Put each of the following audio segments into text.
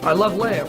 I love lamp.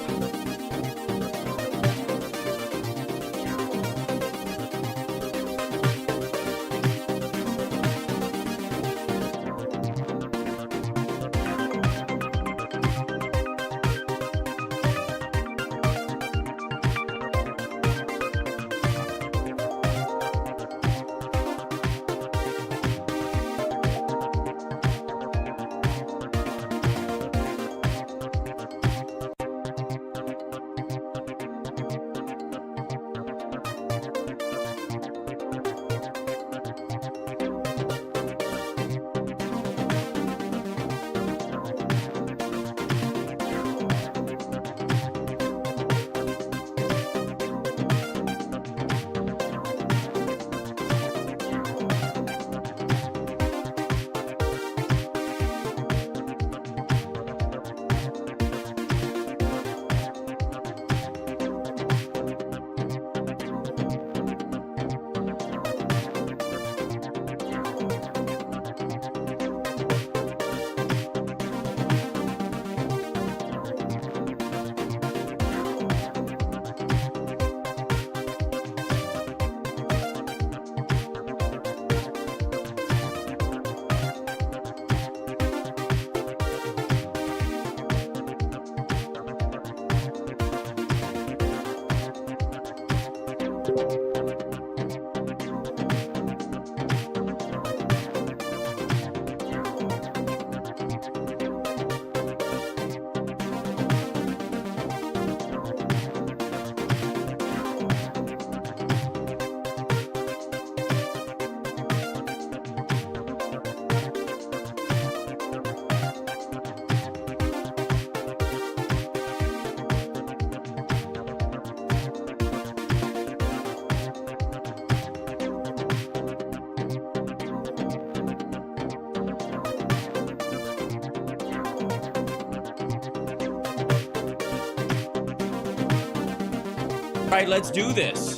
All right, let's do this.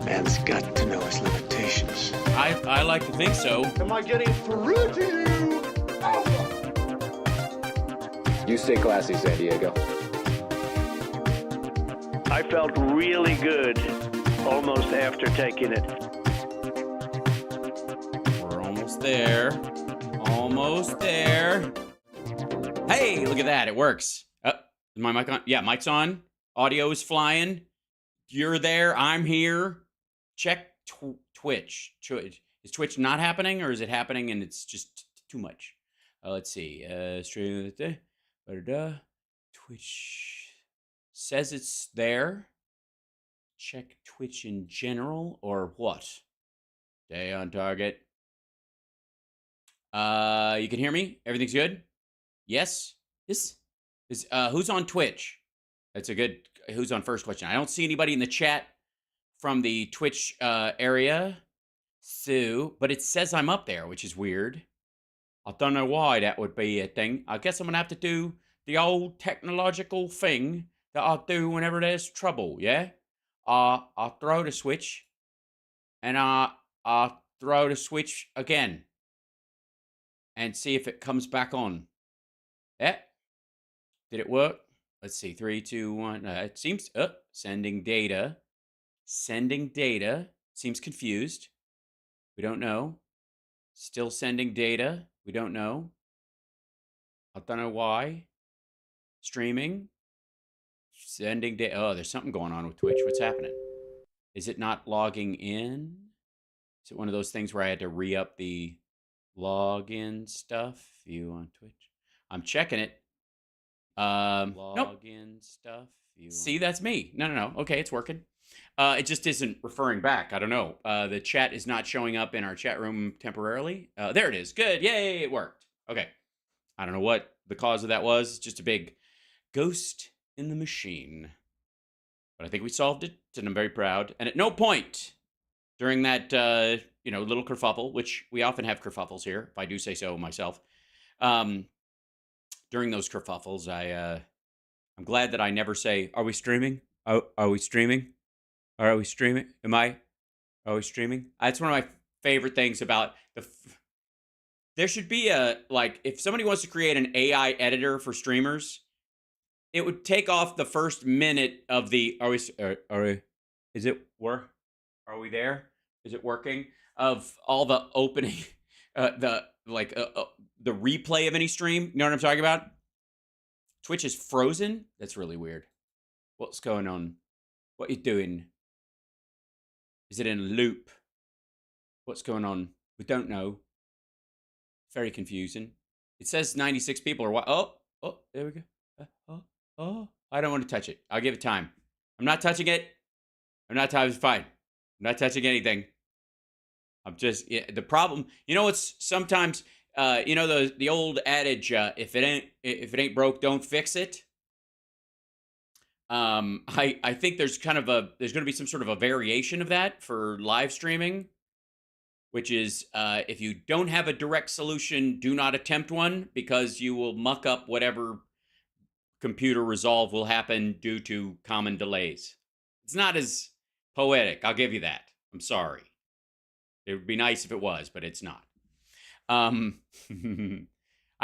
Man's got to know his limitations. I like to think so. Am I getting through to you? You stay classy, San Diego. I felt really good almost after taking it. We're almost there. Almost there. Hey, look at that. It works. Is my mic on? Yeah, mic's on. Audio is flying. You're there. I'm here. Check Twitch. Is Twitch not happening, or is it happening and it's just too much? Let's see. Stream Twitch says it's there. Check Twitch in general, or what? Stay on target. You can hear me? Everything's good? Yes? This is who's on Twitch? That's a good who's on first question. I don't see anybody in the chat from the Twitch area. So, but it says I'm up there, which is weird. I don't know why that would be a thing. I guess I'm gonna have to do the old technological thing that I do whenever there's trouble, yeah? I'll throw the switch, and I'll throw the switch again, and see if it comes back on. Yeah? Did it work? Let's see, 3, 2, 1. It seems, sending data. Sending data. Seems confused. We don't know. Still sending data. We don't know. I don't know why. Streaming. Sending data. Oh, there's something going on with Twitch. What's happening? Is it not logging in? Is it one of those things where I had to re-up the login stuff? View on Twitch. I'm checking it. Login stuff. See, that's me. No. Okay, it's working. It just isn't referring back. I don't know. The chat is not showing up in our chat room temporarily. There it is. Good. Yay, it worked. Okay. I don't know what the cause of that was. Just a big ghost in the machine. But I think we solved it, and I'm very proud. And at no point during that, little kerfuffle, which we often have kerfuffles here, if I do say so myself, during those kerfuffles, I'm glad that I never say, "Are we streaming? Are we streaming? Are we streaming? Are we streaming?" That's one of my favorite things about There should be a, like, if somebody wants to create an AI editor for streamers, it would take off the first minute of the, is it work? Are we there? Is it working? Of all the opening, the replay of any stream. You know what I'm talking about? Twitch is frozen? That's really weird. What's going on? What are you doing? Is it in a loop? What's going on? We don't know. Very confusing. It says 96 people are oh, there we go. I don't want to touch it. I'll give it time. I'm not touching it. It's fine. I'm not touching anything. I'm just, the problem, you know, it's sometimes, you know, the old adage, if it ain't broke, don't fix it. I think there's going to be some sort of a variation of that for live streaming, which is, if you don't have a direct solution, do not attempt one, because you will muck up whatever computer resolve will happen due to common delays. It's not as poetic, I'll give you that. I'm sorry. It would be nice if it was, but it's not. I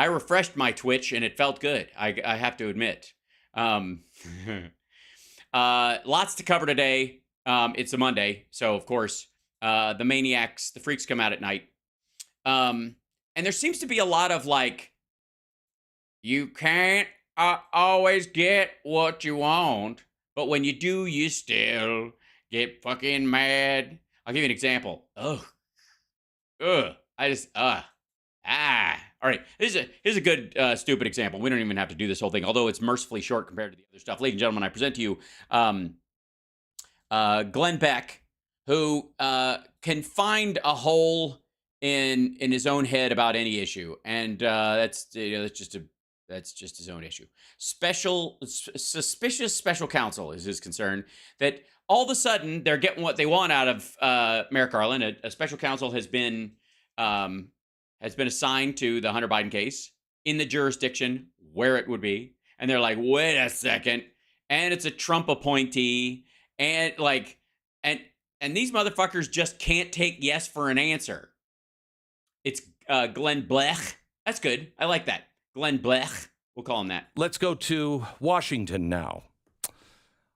refreshed my Twitch and it felt good, I have to admit. Lots to cover today. It's a Monday, so of course, the maniacs, the freaks come out at night. And there seems to be a lot of like, you can't always get what you want, but when you do, you still get fucking mad. I'll give you an example. All right. Here's a good stupid example. We don't even have to do this whole thing, although it's mercifully short compared to the other stuff. Ladies and gentlemen, I present to you Glenn Beck, who can find a hole in his own head about any issue, and that's just his own issue. Suspicious special counsel is his concern, that all of a sudden they're getting what they want out of Merrick Garland. A special counsel has been assigned to the Hunter Biden case in the jurisdiction where it would be, and they're like, wait a second, and it's a Trump appointee, and like, and these motherfuckers just can't take yes for an answer. It's Glenn Blech. That's good. I like that. Glenn Blech. We'll call him that. Let's go to Washington now.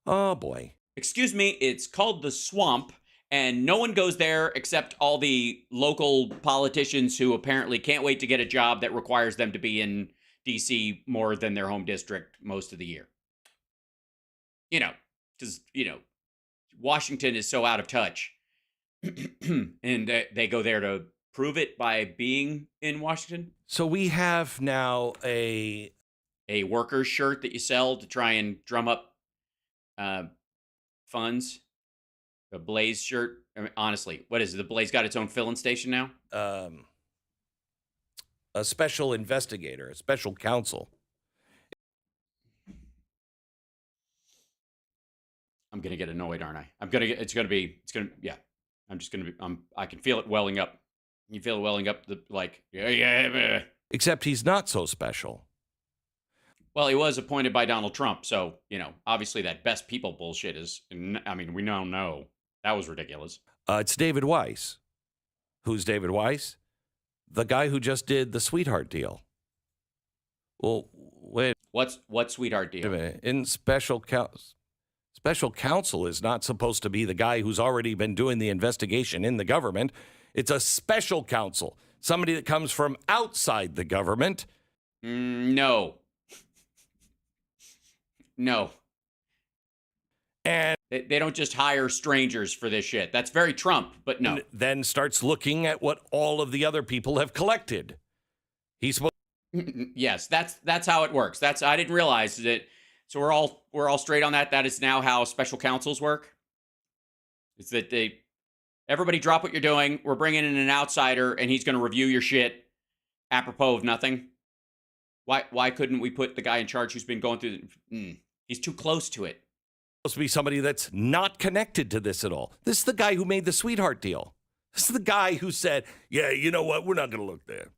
Oh, boy. Excuse me, it's called the Swamp, and no one goes there except all the local politicians who apparently can't wait to get a job that requires them to be in D.C. more than their home district most of the year. You know, because, you know, Washington is so out of touch. And they go there to prove it by being in Washington. So we have now a worker's shirt that you sell to try and drum up funds. A Blaze shirt. I mean, honestly, what is it? The Blaze got its own filling station now? A special investigator, a special counsel. I'm going to get annoyed, aren't I? I can feel it welling up. You feel it welling up, yeah. Except he's not so special. Well, he was appointed by Donald Trump, so, you know, obviously that best people bullshit is, I mean, we now know. That was ridiculous. It's David Weiss. Who's David Weiss? The guy who just did the sweetheart deal. Well, wait. What sweetheart deal? In special counsel is not supposed to be the guy who's already been doing the investigation in the government. It's a special counsel, somebody that comes from outside the government. No. And they don't just hire strangers for this shit. That's very Trump, but no. Then starts looking at what all of the other people have collected. He's supposed. Yes, that's how it works. I didn't realize that. So we're all straight on that. That is now how special counsels work. It's that everybody drop what you're doing. We're bringing in an outsider, and he's going to review your shit apropos of nothing. Why couldn't we put the guy in charge who's been going through? He's too close to it. Supposed to be somebody that's not connected to this at all. This is the guy who made the sweetheart deal. This is the guy who said, yeah, you know what? We're not going to look there.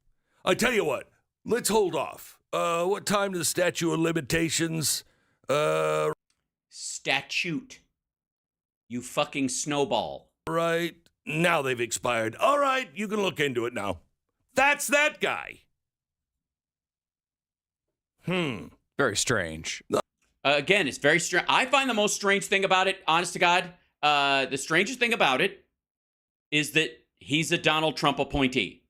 I tell you what, let's hold off. What time does the statute of limitations? Statute. You fucking snowball. Right. Now they've expired. All right, you can look into it now. That's that guy. Very strange. Again, it's very strange. I find the most strange thing about it, honest to God, the strangest thing about it is that he's a Donald Trump appointee.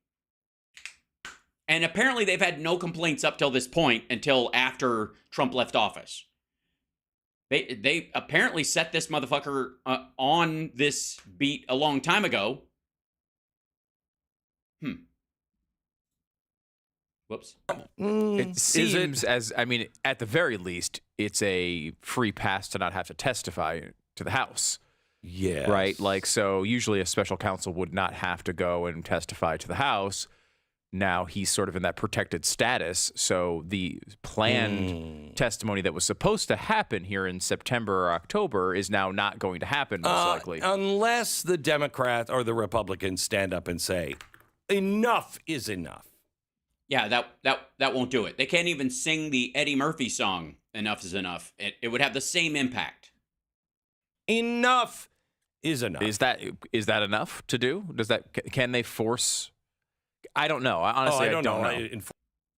And apparently they've had no complaints up till this point, until after Trump left office. They apparently set this motherfucker on this beat a long time ago. Whoops. It seems at the very least, it's a free pass to not have to testify to the House. Yeah. Right? Like, so usually a special counsel would not have to go and testify to the House. Now he's sort of in that protected status. So the planned testimony that was supposed to happen here in September or October is now not going to happen, most likely. Unless the Democrats or the Republicans stand up and say, enough is enough. Yeah, that won't do it. They can't even sing the Eddie Murphy song, Enough is Enough. It would have the same impact. Enough is enough. Is that enough to do? Can they force? I don't know. Honestly, I don't know.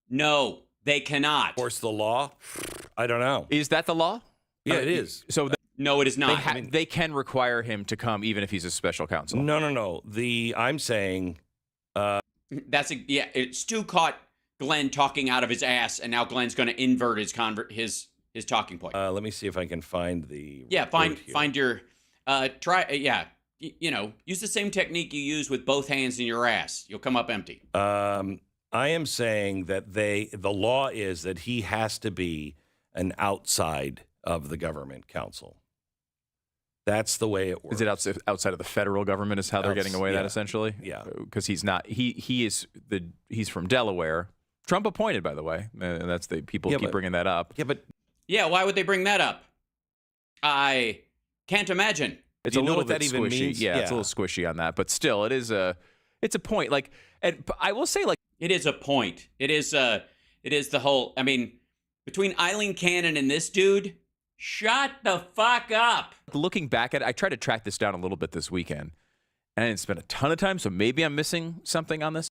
No, they cannot. Force the law? I don't know. Is that the law? Yeah, it is. So no, it is not. They can require him to come even if he's a special counsel. No. I'm saying... Stu caught Glenn talking out of his ass, and now Glenn's going to invert his talking point. Let me see if I can find the... find your... use the same technique you use with both hands in your ass. You'll come up empty. I am saying that the law is that he has to be an outside of the government counsel. That's the way it works. Is it outside of the federal government is how they're getting away that essentially? Yeah. Because he's not, he's from Delaware. Trump appointed, by the way. That's people keep bringing that up. Yeah, but. Yeah, why would they bring that up? I can't imagine. It's a little bit squishy. Yeah, it's a little squishy on that, but still, it's a point. Like, and I will say, like, it is a point. It is the whole. I mean, between Eileen Cannon and this dude, shut the fuck up. Looking back at it, I tried to track this down a little bit this weekend, and I didn't spend a ton of time, so maybe I'm missing something on this.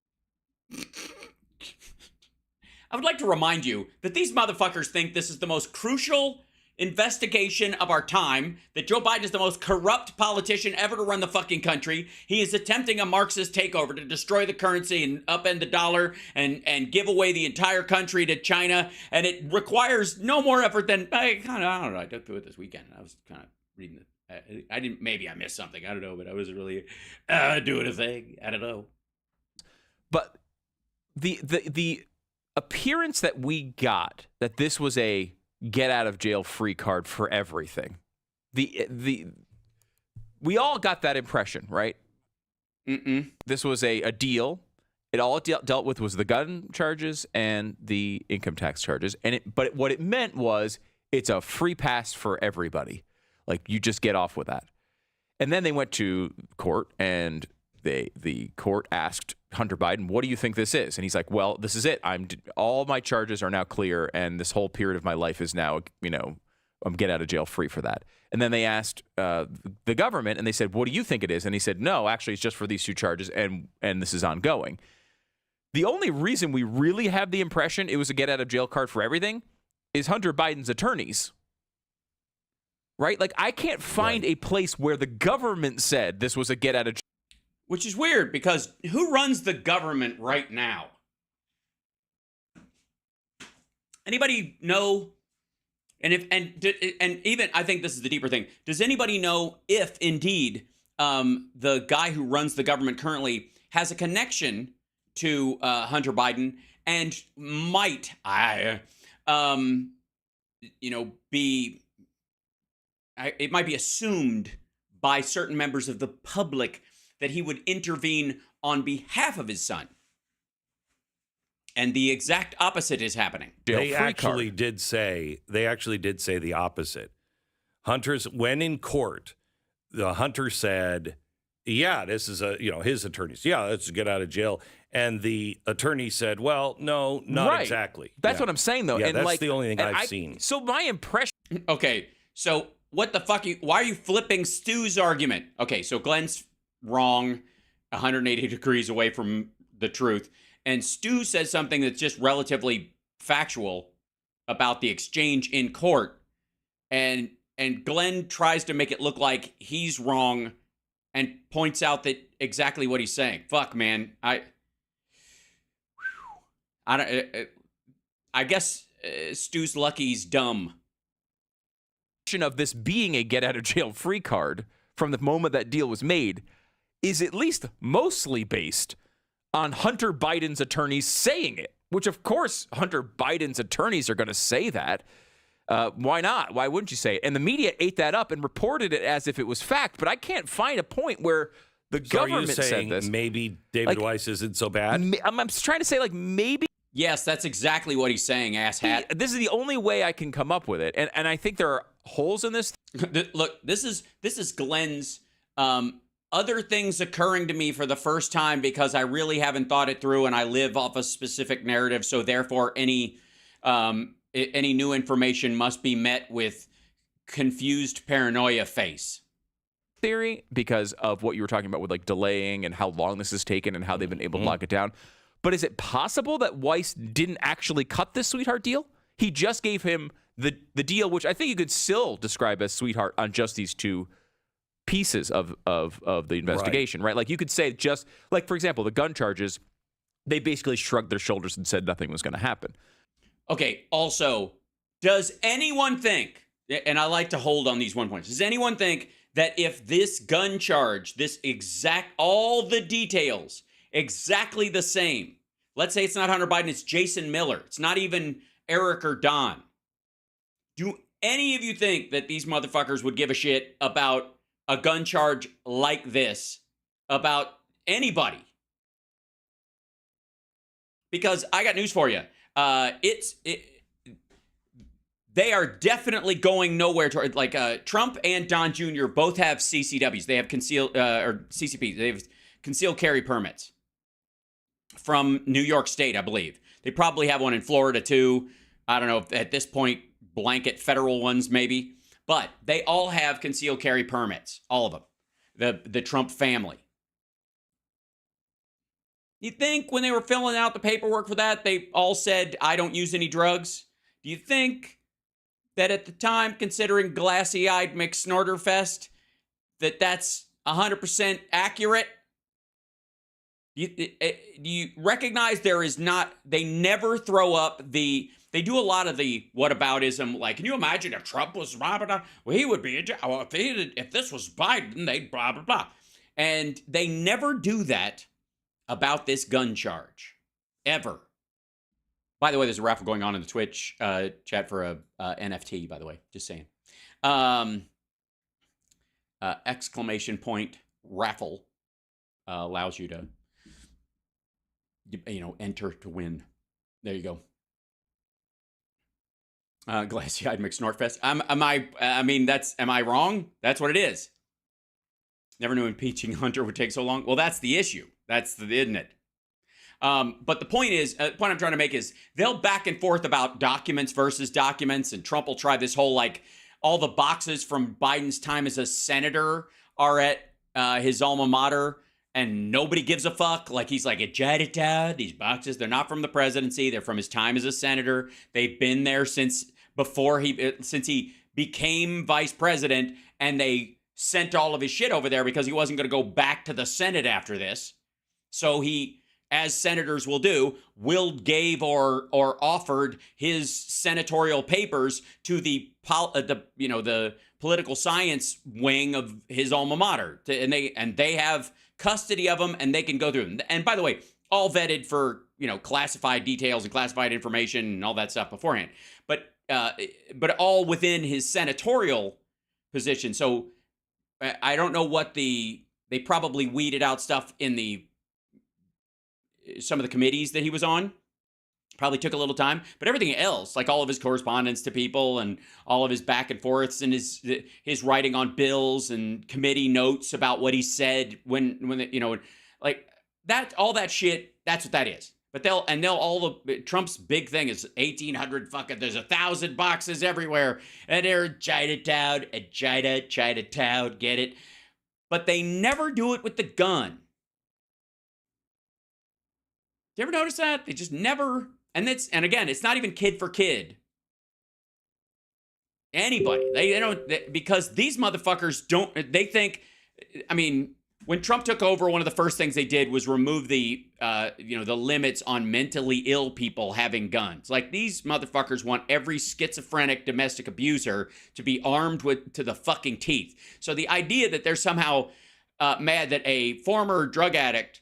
I would like to remind you that these motherfuckers think this is the most crucial investigation of our time, that Joe Biden is the most corrupt politician ever to run the fucking country. He is attempting a Marxist takeover to destroy the currency and upend the dollar and give away the entire country to China. And it requires no more effort than, I don't know, I did it this weekend. I was kind of reading maybe I missed something. I don't know, but I was really doing a thing. I don't know. But the appearance that we got that this was a get out of jail free card for everything. We all got that impression, right? This was a deal. It all dealt with was the gun charges and the income tax charges. But what it meant was it's a free pass for everybody. Like, you just get off with that. And then they went to court, and the court asked Hunter Biden, what do you think this is? And he's like, well, this is it. All my charges are now clear, and this whole period of my life is now, I'm get out of jail free for that. And then they asked the government, and they said, what do you think it is? And he said, no, actually, it's just for these two charges, and this is ongoing. The only reason we really have the impression it was a get out of jail card for everything is Hunter Biden's attorneys. Right? Like, I can't find a place where the government said this was a get out of jail. Which is weird, because who runs the government right now? Anybody know? And even I think this is the deeper thing. Does anybody know if indeed the guy who runs the government currently has a connection to Hunter Biden and might it might be assumed by certain members of the public that he would intervene on behalf of his son. And the exact opposite is happening. They actually did say the opposite. When in court, the Hunter said, yeah, this is his attorneys. Yeah, let's get out of jail. And the attorney said, well, no, not exactly. That's what I'm saying, though. Yeah, and that's the only thing I've seen. So my impression... Okay, so what the fuck? Why are you flipping Stu's argument? Okay, so Glenn's wrong, 180 degrees away from the truth. and Stu says something that's just relatively factual about the exchange in court, and Glenn tries to make it look like he's wrong and points out that exactly what he's saying. Fuck, man. I guess Stu's lucky he's dumb. Of this being a get out of jail free card from the moment that deal was made is at least mostly based on Hunter Biden's attorneys saying it, which of course Hunter Biden's attorneys are going to say that. Why not? Why wouldn't you say it? And the media ate that up and reported it as if it was fact, but I can't find a point where the government are you saying said this. Maybe David Weiss isn't so bad? I'm trying to say, like, maybe. Yes, that's exactly what he's saying, asshat. This is the only way I can come up with it. And I think there are holes in this. Look, this is Glenn's other things occurring to me for the first time because I really haven't thought it through and I live off a specific narrative. So therefore, any new information must be met with confused paranoia face. Theory, because of what you were talking about with like delaying and how long this has taken and how they've been able to lock it down. But is it possible that Weiss didn't actually cut this sweetheart deal? He just gave him the deal, which I think you could still describe as sweetheart on just these two pieces of the investigation, right? Like you could say just like, for example, the gun charges, they basically shrugged their shoulders and said nothing was going to happen. Okay. Also, does anyone think, and I like to hold on these 1 points, does anyone think that if this gun charge, all the details, exactly the same. Let's say it's not Hunter Biden, it's Jason Miller. It's not even Eric or Don. Do any of you think that these motherfuckers would give a shit about a gun charge like this about anybody? Because I got news for you. They are definitely going nowhere toward, like Trump and Don Jr. both have CCWs. They have concealed or CCPs. They have concealed carry permits from New York State, I believe. They probably have one in Florida too. I don't know if at this point, blanket federal ones maybe, but they all have concealed carry permits, all of them, the Trump family. You think when they were filling out the paperwork for that, they all said, I don't use any drugs? Do you think that at the time, considering glassy-eyed McSnorterfest, that's 100% accurate? Do you recognize they never throw up they do a lot of the whataboutism, like, can you imagine if Trump was blah, blah, blah? Well, he would be in jail. Well, if this was Biden, they'd blah, blah, blah. And they never do that about this gun charge, ever. By the way, there's a raffle going on in the Twitch chat for a NFT, by the way, just saying. Exclamation point raffle allows you to enter to win. There you go. Glassy-eyed McSnortfest. Am I wrong? That's what it is. Never knew impeaching Hunter would take so long. Well, that's the issue. Isn't it? But the point I'm trying to make is they'll back and forth about documents versus documents, and Trump will try this whole, like, all the boxes from Biden's time as a senator are at his alma mater, and nobody gives a fuck. Like, he's like, these boxes, they're not from the presidency. They're from his time as a senator. They've been there since he became vice president, and they sent all of his shit over there because he wasn't going to go back to the Senate after this. So he, as senators will do, gave or offered his senatorial papers to the political science wing of his alma mater, and they have custody of them, and they can go through them. And by the way, all vetted for classified details and classified information and all that stuff beforehand. But all within his senatorial position. So I don't know what they probably weeded out stuff in some of the committees that he was on. Probably took a little time, but everything else, like all of his correspondence to people and all of his back and forths and his writing on bills and committee notes about what he said when like that, all that shit, that's what that is. But Trump's big thing is 1,800 there's 1,000 boxes everywhere, and they're Chinatown and Chinatown, get it? But they never do it with the gun. you ever notice that? They just never, and again, it's not even kid for kid. Anybody. They don't, because these motherfuckers don't, they think, I mean, when Trump took over, one of the first things they did was remove the limits on mentally ill people having guns. Like, these motherfuckers want every schizophrenic domestic abuser to be armed to the fucking teeth. So the idea that they're somehow mad that a former drug addict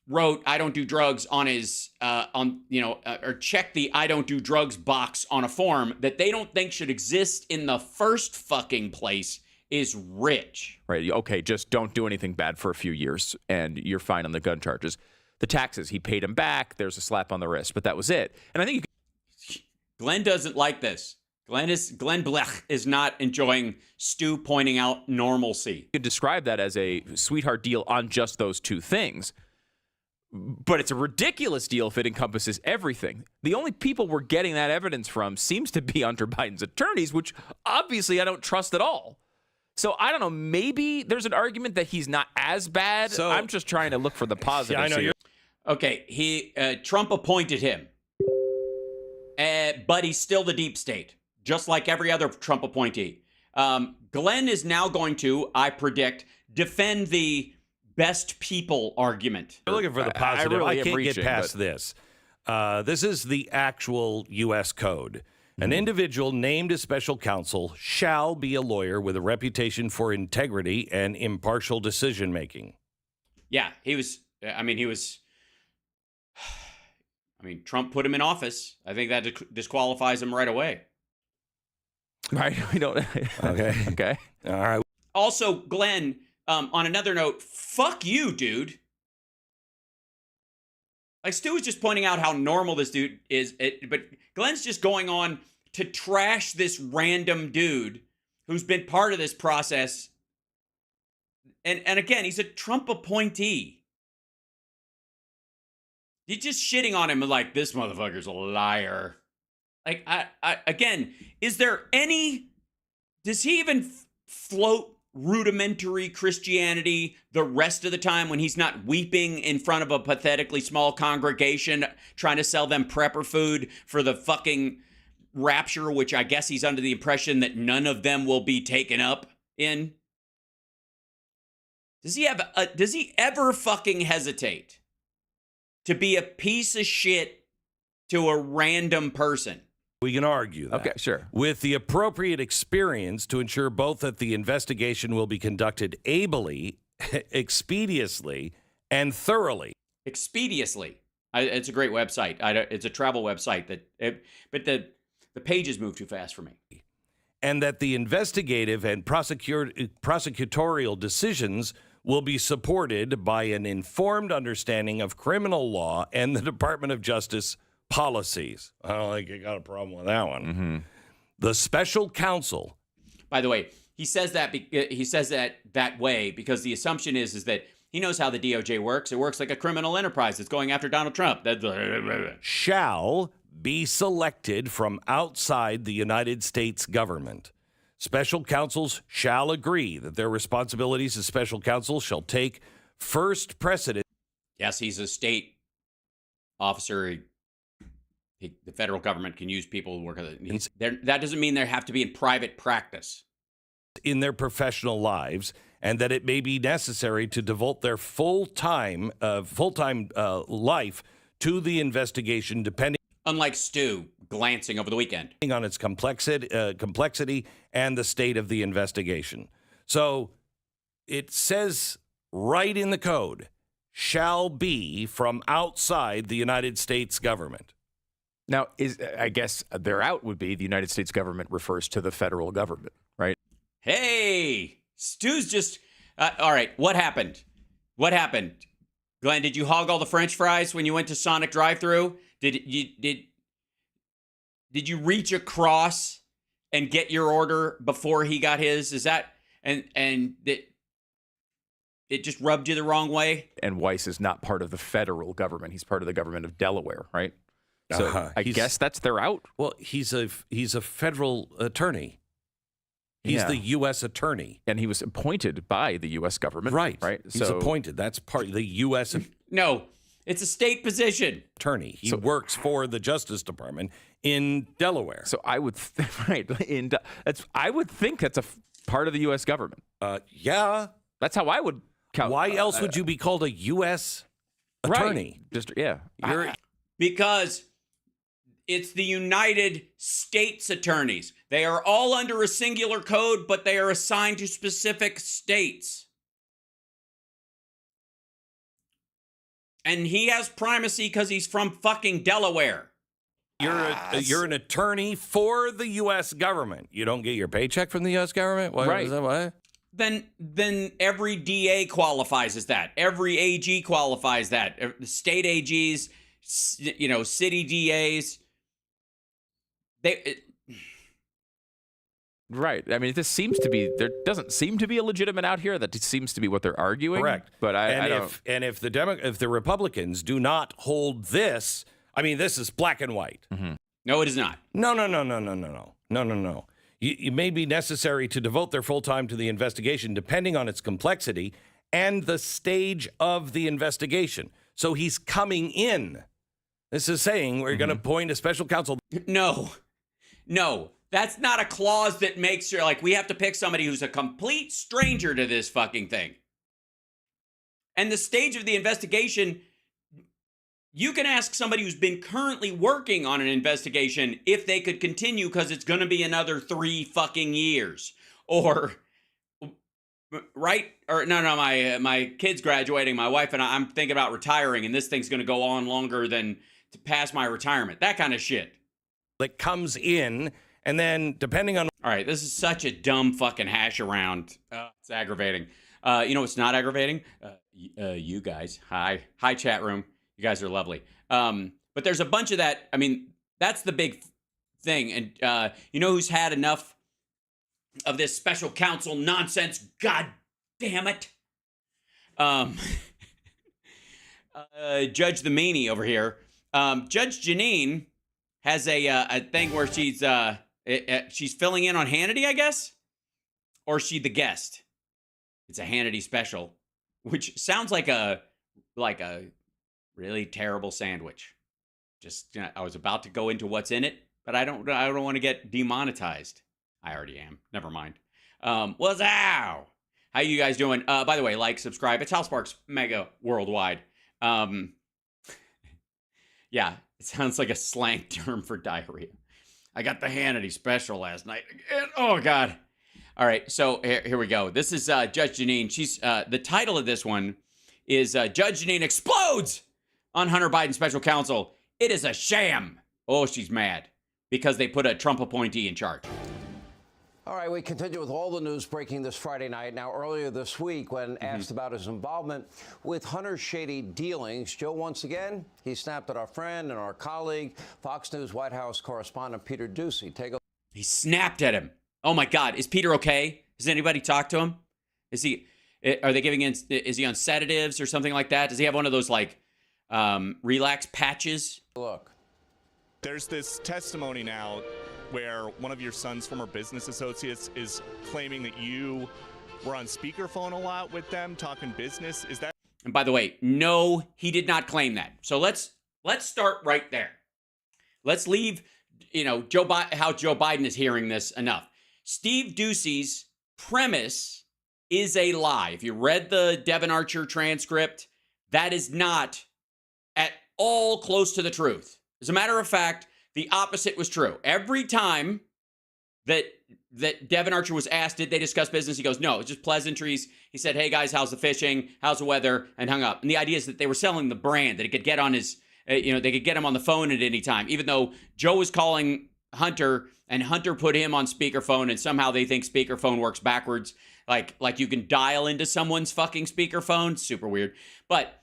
wrote "I don't do drugs" on his or checked the "I don't do drugs" box on a form that they don't think should exist in the first fucking place is rich. Right. Okay, just don't do anything bad for a few years and you're fine on the gun charges. The taxes, he paid him back. There's a slap on the wrist, but that was it. And I think Glenn doesn't like this. Glenn Blech is not enjoying Stu pointing out normalcy. you could describe that as a sweetheart deal on just those two things. But it's a ridiculous deal if it encompasses everything. The only people we're getting that evidence from seems to be Hunter Biden's attorneys, which obviously I don't trust at all. So I don't know, maybe there's an argument that he's not as bad. So, I'm just trying to look for the positives. Yeah, I know here. Okay, Trump appointed him, but he's still the deep state, just like every other Trump appointee. Glenn is now going to, I predict, defend the best people argument. You're looking for the positive. really I am can't reaching, get past but- this. This is the actual U.S. code. An individual named as special counsel shall be a lawyer with a reputation for integrity and impartial decision making. Yeah, Trump put him in office. I think that disqualifies him right away. Right? We don't. Okay. Okay. All right. Also, Glenn, on another note, fuck you, dude. Like, Stu was just pointing out how normal this dude is, but Glenn's just going on to trash this random dude who's been part of this process. And again, he's a Trump appointee. You're just shitting on him like, this motherfucker's a liar. Like, again, does he even float rudimentary Christianity the rest of the time when he's not weeping in front of a pathetically small congregation trying to sell them prepper food for the fucking rapture, which I guess he's under the impression that none of them will be taken up in? Does he ever fucking hesitate to be a piece of shit to a random person? We can argue that. Okay, sure. With the appropriate experience to ensure both that the investigation will be conducted ably, expeditiously, and thoroughly. Expeditiously. It's a great website. It's a travel website but the pages move too fast for me. And that the investigative and prosecutorial decisions will be supported by an informed understanding of criminal law and the Department of Justice policies. I don't think you got a problem with that one. Mm-hmm. The special counsel. By the way, he says that that way because the assumption is that he knows how the DOJ works. It works like a criminal enterprise that's going after Donald Trump. Shall be selected from outside the United States government. Special counsels shall agree that their responsibilities as special counsel shall take first precedence. Yes, he's a state officer. The federal government can use people who work at it. That doesn't mean they have to be in private practice. In their professional lives, and that it may be necessary to devote their full-time life to the investigation, depending Unlike Stu glancing over the weekend on its complexity and the state of the investigation. So it says right in the code, shall be from outside the United States government. Now, I guess their out would be the United States government refers to the federal government, right? Hey, Stu's just all right. What happened? Glenn, did you hog all the French fries when you went to Sonic drive-thru? Did you reach across and get your order before he got his? Is that and it just rubbed you the wrong way? And Weiss is not part of the federal government. He's part of the government of Delaware, right? So I guess that's their out. Well, he's a federal attorney. He's the U.S. attorney. And he was appointed by the U.S. government. Right. Right. He's appointed. That's part of the U.S. No, It's a state position. Attorney. He works for the Justice Department in Delaware. So I would, I would think that's a part of the U.S. government. Yeah. That's how I would count. Why else would you be called a U.S. attorney? Right. Just, yeah. Because it's the United States attorneys. They are all under a singular code, but they are assigned to specific states. And he has primacy because he's from fucking Delaware. You're an attorney for the U.S. government. You don't get your paycheck from the U.S. government? What, right. Is that what? Then every DA qualifies as that. Every AG qualifies that. State AGs, city DAs. Right. I mean, there doesn't seem to be a legitimate out here. That seems to be what they're arguing. Correct. But if the Republicans do not hold this, I mean, this is black and white. Mm-hmm. No, it is not. No. It may be necessary to devote their full time to the investigation, depending on its complexity and the stage of the investigation. So he's coming in. This is saying we're going to appoint a special counsel. No. That's not a clause that makes sure, like, we have to pick somebody who's a complete stranger to this fucking thing. And the stage of the investigation, you can ask somebody who's been currently working on an investigation if they could continue because it's going to be another 3 fucking years. Or, right? Or, no, my kid's graduating, my wife and I'm thinking about retiring, and this thing's going to go on longer than to pass my retirement. That kind of shit. That comes in. And then, depending on... All right, this is such a dumb fucking hash around. It's aggravating. You know what's not aggravating? You guys. Hi, chat room. You guys are lovely. But there's a bunch of that. I mean, that's the big thing. And you know who's had enough of this special counsel nonsense? God damn it. Judge the Meanie over here. Judge Janine has a thing where she's filling in on Hannity, I guess? Or is she the guest? It's a Hannity special, which sounds like a really terrible sandwich. Just, I was about to go into what's in it, but I don't want to get demonetized. I already am. Never mind. What's how? How you guys doing? By the way, like, subscribe. It's Hal Sparks, Mega Worldwide. Yeah, it sounds like a slang term for diarrhea. I got the Hannity special last night again. Oh, God. All right, so here we go. This is Judge Janine. She's the title of this one is Judge Janine explodes on Hunter Biden special counsel. It is a sham. Oh, she's mad because they put a Trump appointee in charge. All right, we continue with all the news breaking this Friday night. Now, earlier this week, when asked about his involvement with Hunter's shady dealings, Joe, once again, he snapped at our friend and our colleague, Fox News White House correspondent Peter Doocy. He snapped at him. Oh, my God. Is Peter okay? Has anybody talked to him? Is he on sedatives or something like that? Does he have one of those, like, relax patches? Look. There's this testimony now where one of your son's former business associates is claiming that you were on speakerphone a lot with them talking business. Is that? And by the way, no, he did not claim that. So let's start right there. Let's leave, how Joe Biden is hearing this enough. Steve Doocy's premise is a lie. If you read the Devin Archer transcript, that is not at all close to the truth. As a matter of fact, the opposite was true. Every time that Devin Archer was asked, did they discuss business? He goes, no, it's just pleasantries. He said, hey, guys, how's the fishing? How's the weather? And hung up. And the idea is that they were selling the brand, that it could get on his, they could get him on the phone at any time, even though Joe was calling Hunter and Hunter put him on speakerphone, and somehow they think speakerphone works backwards. Like you can dial into someone's fucking speakerphone. Super weird. But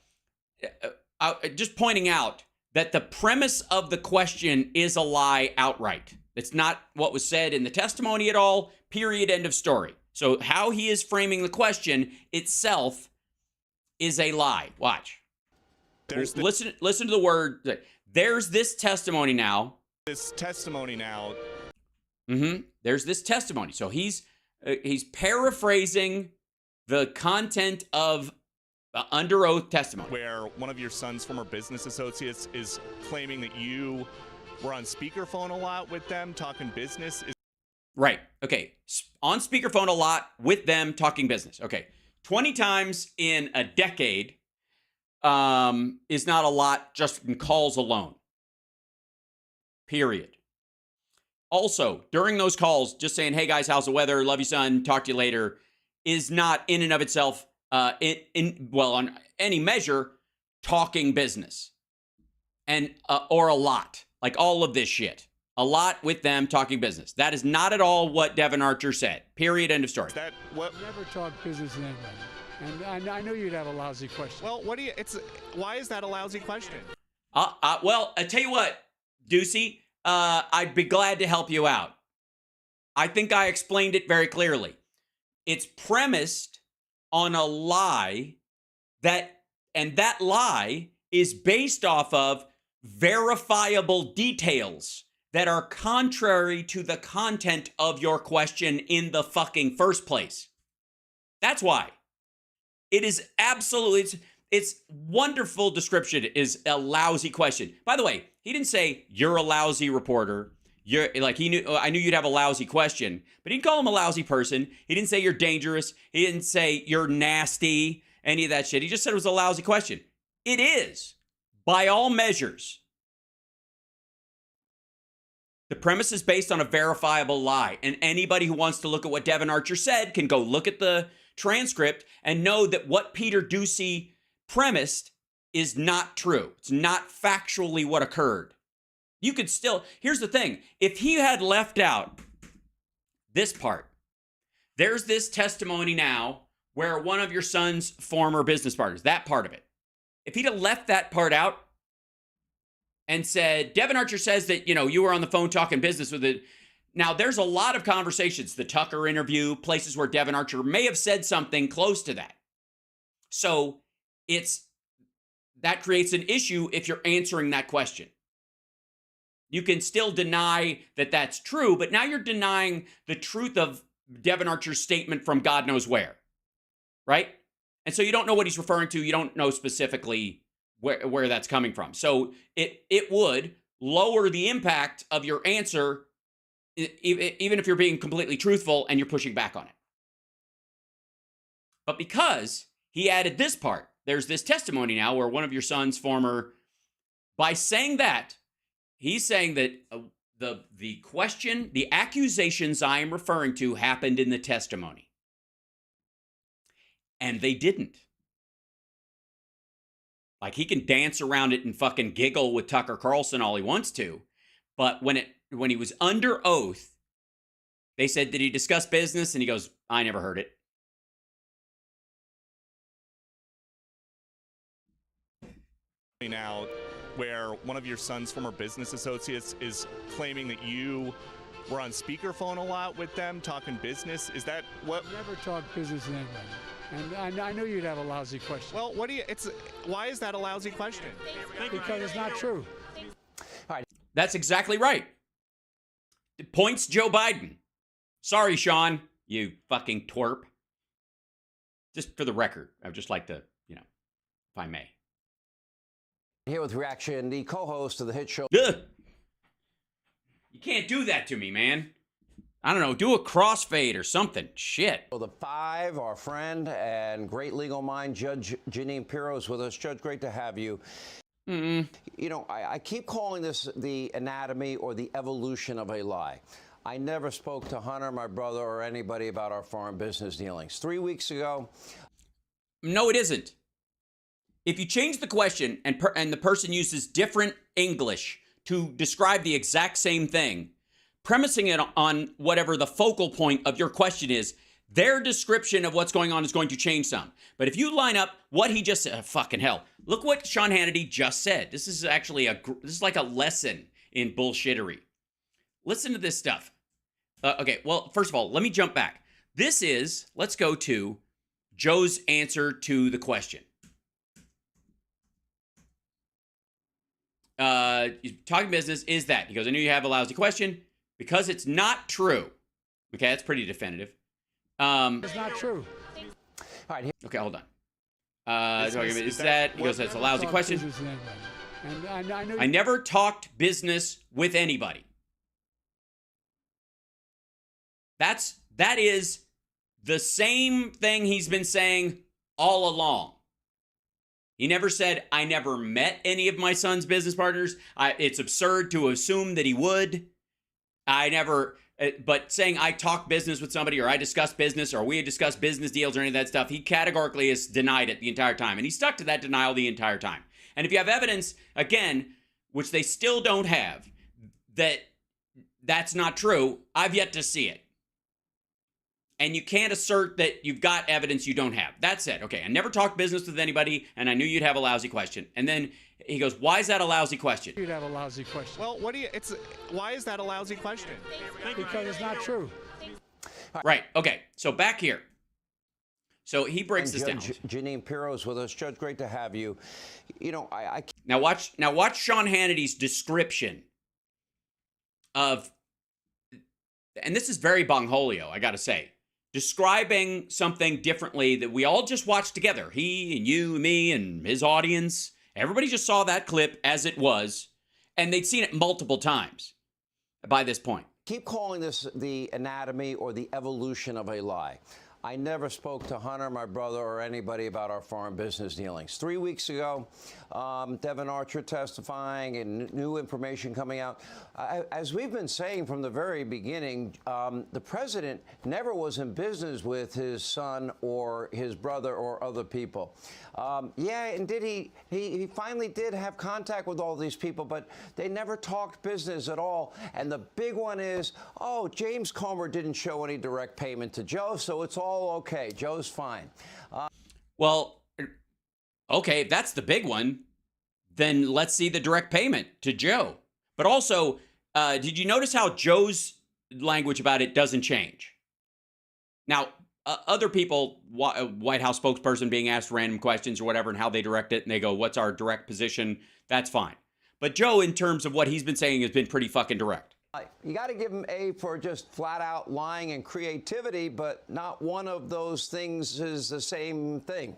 just pointing out that the premise of the question is a lie outright. It's not what was said in the testimony at all, period, end of story. So how he is framing the question itself is a lie. Watch. Listen to the word. There's this testimony now. This testimony now. There's this testimony. So he's paraphrasing the content of under oath testimony. Where one of your son's former business associates is claiming that you were on speakerphone a lot with them talking business. Right. Okay. On speakerphone a lot with them talking business. Okay. 20 times in a decade is not a lot just in calls alone. Period. Also, during those calls, just saying, hey guys, how's the weather? Love you, son. Talk to you later, is not in and of itself, on any measure, talking business. And, or a lot. Like all of this shit. A lot with them talking business. That is not at all what Devin Archer said. Period. End of story. Is that what? Never talk business in anybody. And I know you'd have a lousy question. Well, why is that a lousy question? Well, I tell you what, Ducey, I'd be glad to help you out. I think I explained it very clearly. It's premised on a lie and that lie is based off of verifiable details that are contrary to the content of your question in the fucking first place. That's why. It is absolutely, it's wonderful description is a lousy question. By the way, he didn't say you're a lousy reporter. You're like, I knew you'd have a lousy question, but he didn't call him a lousy person. He didn't say you're dangerous. He didn't say you're nasty, any of that shit. He just said it was a lousy question. It is, by all measures. The premise is based on a verifiable lie, and anybody who wants to look at what Devin Archer said can go look at the transcript and know that what Peter Ducey premised is not true. It's not factually what occurred. You could still, here's the thing. If he had left out this part, there's this testimony now where one of your son's former business partners, that part of it. If he'd have left that part out and said, Devin Archer says that, you were on the phone talking business with it. Now, there's a lot of conversations, the Tucker interview, places where Devin Archer may have said something close to that. So that creates an issue if you're answering that question. You can still deny that that's true, but now you're denying the truth of Devin Archer's statement from God knows where, right? And so you don't know what he's referring to. You don't know specifically where that's coming from. So it would lower the impact of your answer, even if you're being completely truthful and you're pushing back on it. But because he added this part, there's this testimony now where one of your son's former, by saying that, he's saying that the question, the accusations I am referring to happened in the testimony. And they didn't. Like, he can dance around it and fucking giggle with Tucker Carlson all he wants to. But when he was under oath, they said, did he discuss business? And he goes, I never heard it. Now, where one of your son's former business associates is claiming that you were on speakerphone a lot with them talking business. Is that what? Never talk business in anybody. And I know you'd have a lousy question. Well, why is that a lousy question? Because it's not true. All right. That's exactly right. Points Joe Biden. Sorry, Sean, you fucking twerp. Just for the record, I would just like to, if I may. Here with reaction, the co-host of the hit show. Ugh. You can't do that to me, man. I don't know, do a crossfade or something. Shit. The Five, our friend and great legal mind, Judge Jeanine Pirro is with us. Judge, great to have you. I keep calling this the anatomy or the evolution of a lie. I never spoke to Hunter, my brother, or anybody about our foreign business dealings. 3 weeks ago. No, it isn't. If you change the question and the person uses different English to describe the exact same thing, premising it on whatever the focal point of your question is, their description of what's going on is going to change some. But if you line up what he just said, fucking hell, look what Sean Hannity just said. This is actually this is like a lesson in bullshittery. Listen to this stuff. Okay, well, first of all, let me jump back. Let's go to Joe's answer to the question. Talking business is that. He goes, I knew you have a lousy question because it's not true. Okay, that's pretty definitive. It's not true. All right. Okay, hold on. Is that he goes, that's a lousy question. And I know I never talked business with anybody. That is the same thing he's been saying all along. He never said, I never met any of my son's business partners. It's absurd to assume that he would. But saying I talk business with somebody or I discuss business or we discuss business deals or any of that stuff, he categorically has denied it the entire time. And he stuck to that denial the entire time. And if you have evidence, again, which they still don't have, that that's not true, I've yet to see it. And you can't assert that you've got evidence you don't have. That's it. Okay, I never talked business with anybody, and I knew you'd have a lousy question. And then he goes, why is that a lousy question? you'd have a lousy question. Well, why is that a lousy question? Because it's not true. Right, okay, so back here. So he breaks this down. Janine Pirro's with us. Judge, great to have you. You know, I Now watch Sean Hannity's description of, and this is very Bongholio, I gotta say, describing something differently that we all just watched together. He and you and me and his audience. Everybody just saw that clip as it was, and they'd seen it multiple times by this point. keep calling this the anatomy or the evolution of a lie. I never spoke to Hunter, my brother, or anybody about our foreign business dealings. 3 weeks ago, Devin Archer testifying and new information coming out. As we've been saying from the very beginning, the president never was in business with his son or his brother or other people. Yeah, and he finally did have contact with all these people, but they never talked business at all. And the big one is, oh, James Comer didn't show any direct payment to Joe, so it's all okay. Joe's fine. Well, okay, if that's the big one, then let's see the direct payment to Joe. But also, did you notice how Joe's language about it doesn't change? Now, other people, White House spokesperson being asked random questions or whatever and how they direct it, and they go, what's our direct position? That's fine. But Joe, in terms of what he's been saying, has been pretty fucking direct. You got to give him A for just flat out lying and creativity, but not one of those things is the same thing.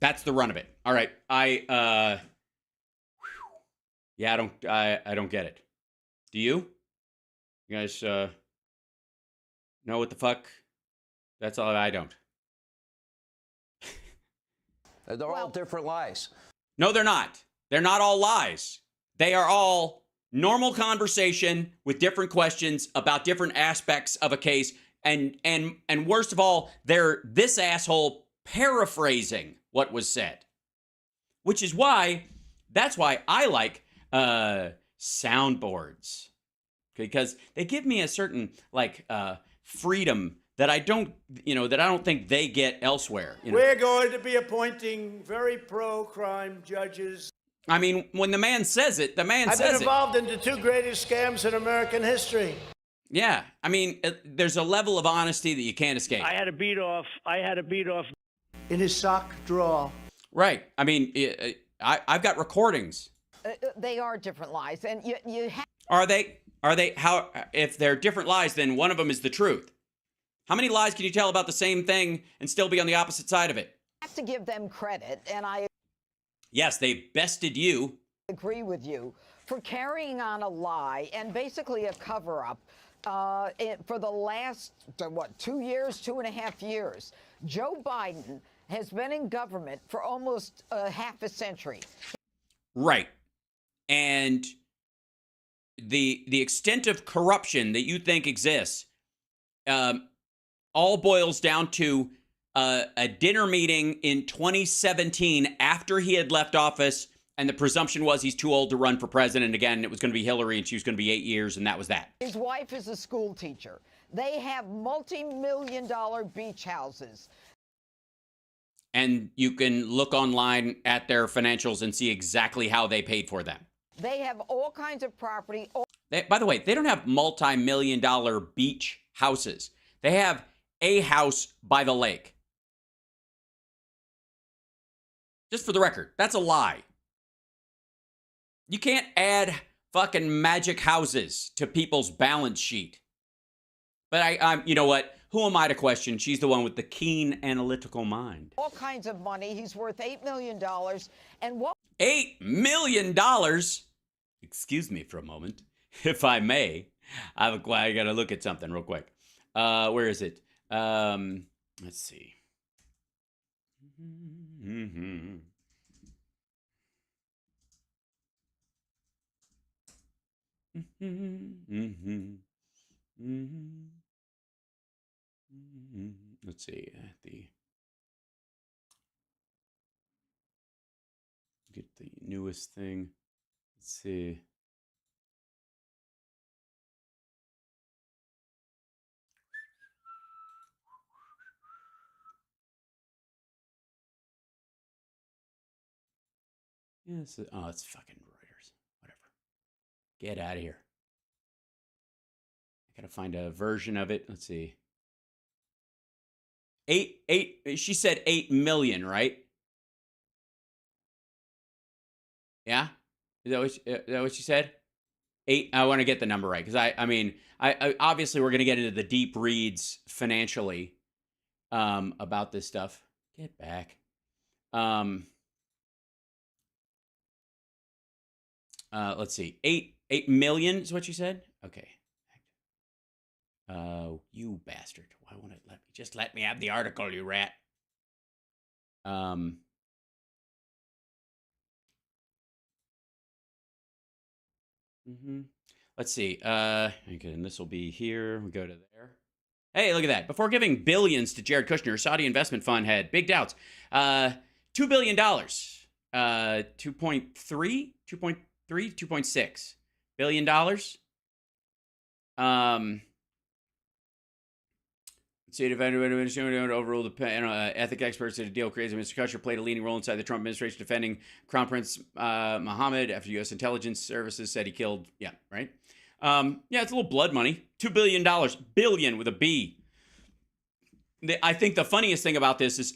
That's the run of it. All right. I don't get it. Do you? You guys know what the fuck? That's all I don't. They're all different lies. No, they're not. They're not all lies. They are all normal conversation with different questions about different aspects of a case. And worst of all, they're this asshole paraphrasing what was said. Which is why, that's why I like soundboards. Because they give me a certain freedom that I don't think they get elsewhere. You know? We're going to be appointing very pro-crime judges. I mean, when the man says it, the man says it. I've been involved in the two greatest scams in American history. Yeah, I mean, there's a level of honesty that you can't escape. I had to beat off In his sock drawer. Right. I mean, I've got recordings. They are different lies, and you have. Are they? How? If they're different lies, then one of them is the truth. How many lies can you tell about the same thing and still be on the opposite side of it? I have to give them credit, and I. Yes, they bested you. Agree with you for carrying on a lie and basically a cover-up for the last 2 years, 2.5 years. Joe Biden has been in government for almost half a century. Right. And the extent of corruption that you think exists all boils down to a dinner meeting in 2017 after he had left office, and the presumption was he's too old to run for president again. It was going to be Hillary, and she was going to be 8 years, and that was that. His wife is a school teacher. They have multi-million-dollar beach houses. And you can look online at their financials and see exactly how they paid for them. They have all kinds of property. By the way, they don't have multi-million-dollar beach houses. They have a house by the lake. Just for the record, that's a lie. You can't add fucking magic houses to people's balance sheet. But I'm, you know what? Who am I to question? She's the one with the keen analytical mind. All kinds of money. He's worth $8 million. And what? $8 million? Excuse me for a moment, if I may. I got to look at something real quick. Where is it? Let's see. Let's see. Get the newest thing. Let's see. Yes. Oh, it's fucking Reuters. Whatever. Get out of here. I gotta find a version of it. Let's see. She said 8 million, right? Yeah? Is that what she said? 8. I want to get the number right because I mean, I obviously we're gonna get into the deep reads financially about this stuff. Get back. Let's see. 8 million is what you said? Okay. You bastard. Why won't it let me have the article, you rat? Let's see. Okay, and this will be here. We go to there. Hey, look at that. Before giving billions to Jared Kushner, Saudi investment fund had big doubts. $2 billion. 2.6 billion dollars. State of administration overruled the ethic experts said a deal crazy. Mr. Kushner played a leading role inside the Trump administration defending Crown Prince Mohammed after U.S. intelligence services said he killed. Yeah, right. Yeah, it's a little blood money. $2 billion, billion with a B. I think the funniest thing about this is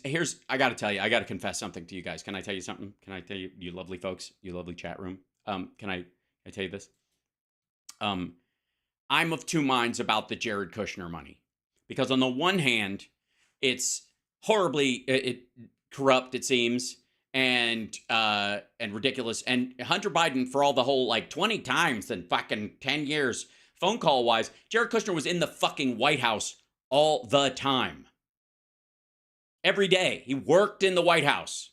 I got to tell you, I got to confess something to you guys. Can I tell you something? Can I tell you, you lovely folks, you lovely chat room? Can I tell you this? I'm of two minds about the Jared Kushner money. Because on the one hand, it's horribly corrupt, it seems, and ridiculous. And Hunter Biden, for all the whole, 20 times in fucking 10 years, phone call-wise, Jared Kushner was in the fucking White House all the time. Every day. He worked in the White House.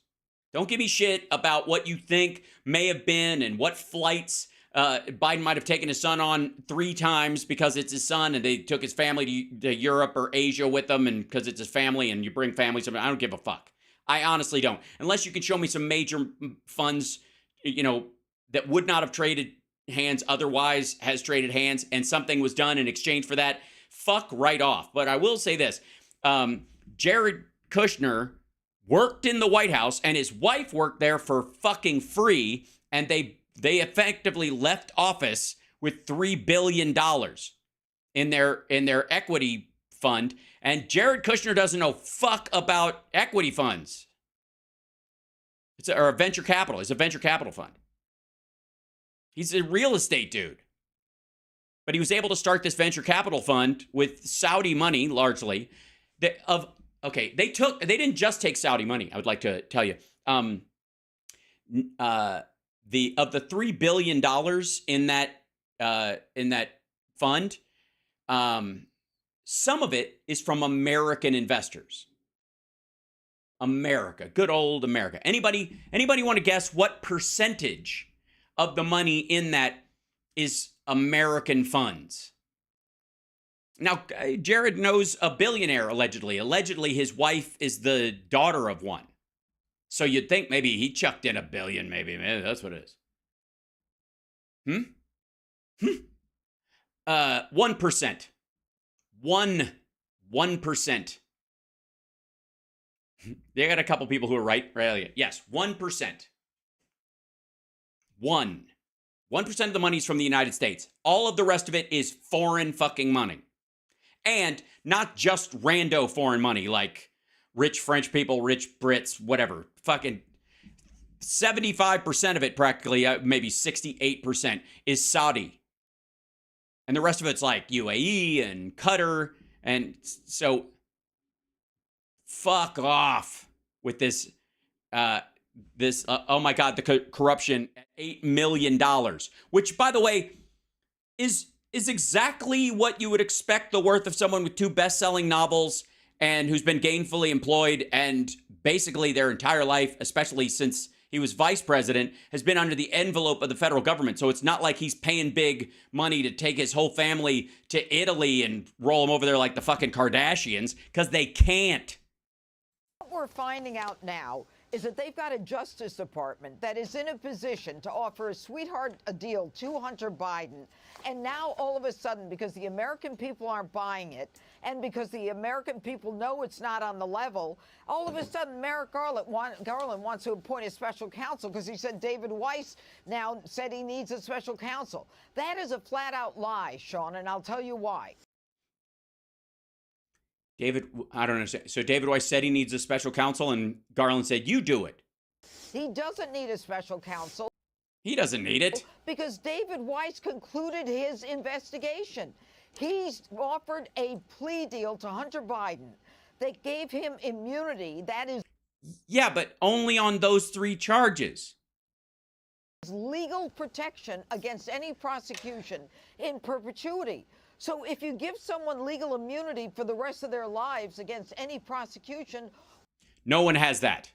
Don't give me shit about what you think may have been and what flights Biden might have taken his son on 3 times because it's his son and they took his family to Europe or Asia with them and because it's his family and you bring family something. I don't give a fuck. I honestly don't. Unless you can show me some major funds, that would not have traded hands otherwise has traded hands and something was done in exchange for that. Fuck right off. But I will say this. Jared Kushner worked in the White House and his wife worked there for fucking free and they effectively left office with $3 billion in their equity fund. And Jared Kushner doesn't know fuck about equity funds. Or a venture capital. It's a venture capital fund. He's a real estate dude. But he was able to start this venture capital fund with Saudi money, largely. They didn't just take Saudi money, I would like to tell you. Of the $3 billion in that fund, some of it is from American investors. America, good old America. Anybody want to guess what percentage of the money in that is American funds? Now, Jared knows a billionaire, allegedly. Allegedly, his wife is the daughter of one. So you'd think maybe he chucked in $1 billion, maybe that's what it is. 1%. 1%. They got a couple people who are right. Yes, 1%. 1% of the money is from the United States. All of the rest of it is foreign fucking money. And not just rando foreign money like rich French people, rich Brits, whatever. Fucking 75% of it, practically, maybe 68%, is Saudi. And the rest of it's like UAE and Qatar. And so fuck off with this, oh my God, the corruption at $8 million, which, by the way, is exactly what you would expect the worth of someone with 2 best-selling novels and who's been gainfully employed and basically their entire life, especially since he was vice president, has been under the envelope of the federal government. So it's not like he's paying big money to take his whole family to Italy and roll them over there like the fucking Kardashians, because they can't. What we're finding out now is that they've got a Justice Department that is in a position to offer a sweetheart deal to Hunter Biden. And now, all of a sudden, because the American people aren't buying it, and because the American people know it's not on the level, all of a sudden, Merrick Garland wants to appoint a special counsel because he said David Weiss now said he needs a special counsel. That is a flat-out lie, Sean, and I'll tell you why. I don't understand. So David Weiss said he needs a special counsel, and Garland said, you do it. He doesn't need a special counsel. He doesn't need it. Because David Weiss concluded his investigation. He's offered a plea deal to Hunter Biden that gave him immunity. That is... Yeah, but only on those 3 charges. Legal protection against any prosecution in perpetuity. So if you give someone legal immunity for the rest of their lives against any prosecution... No one has that.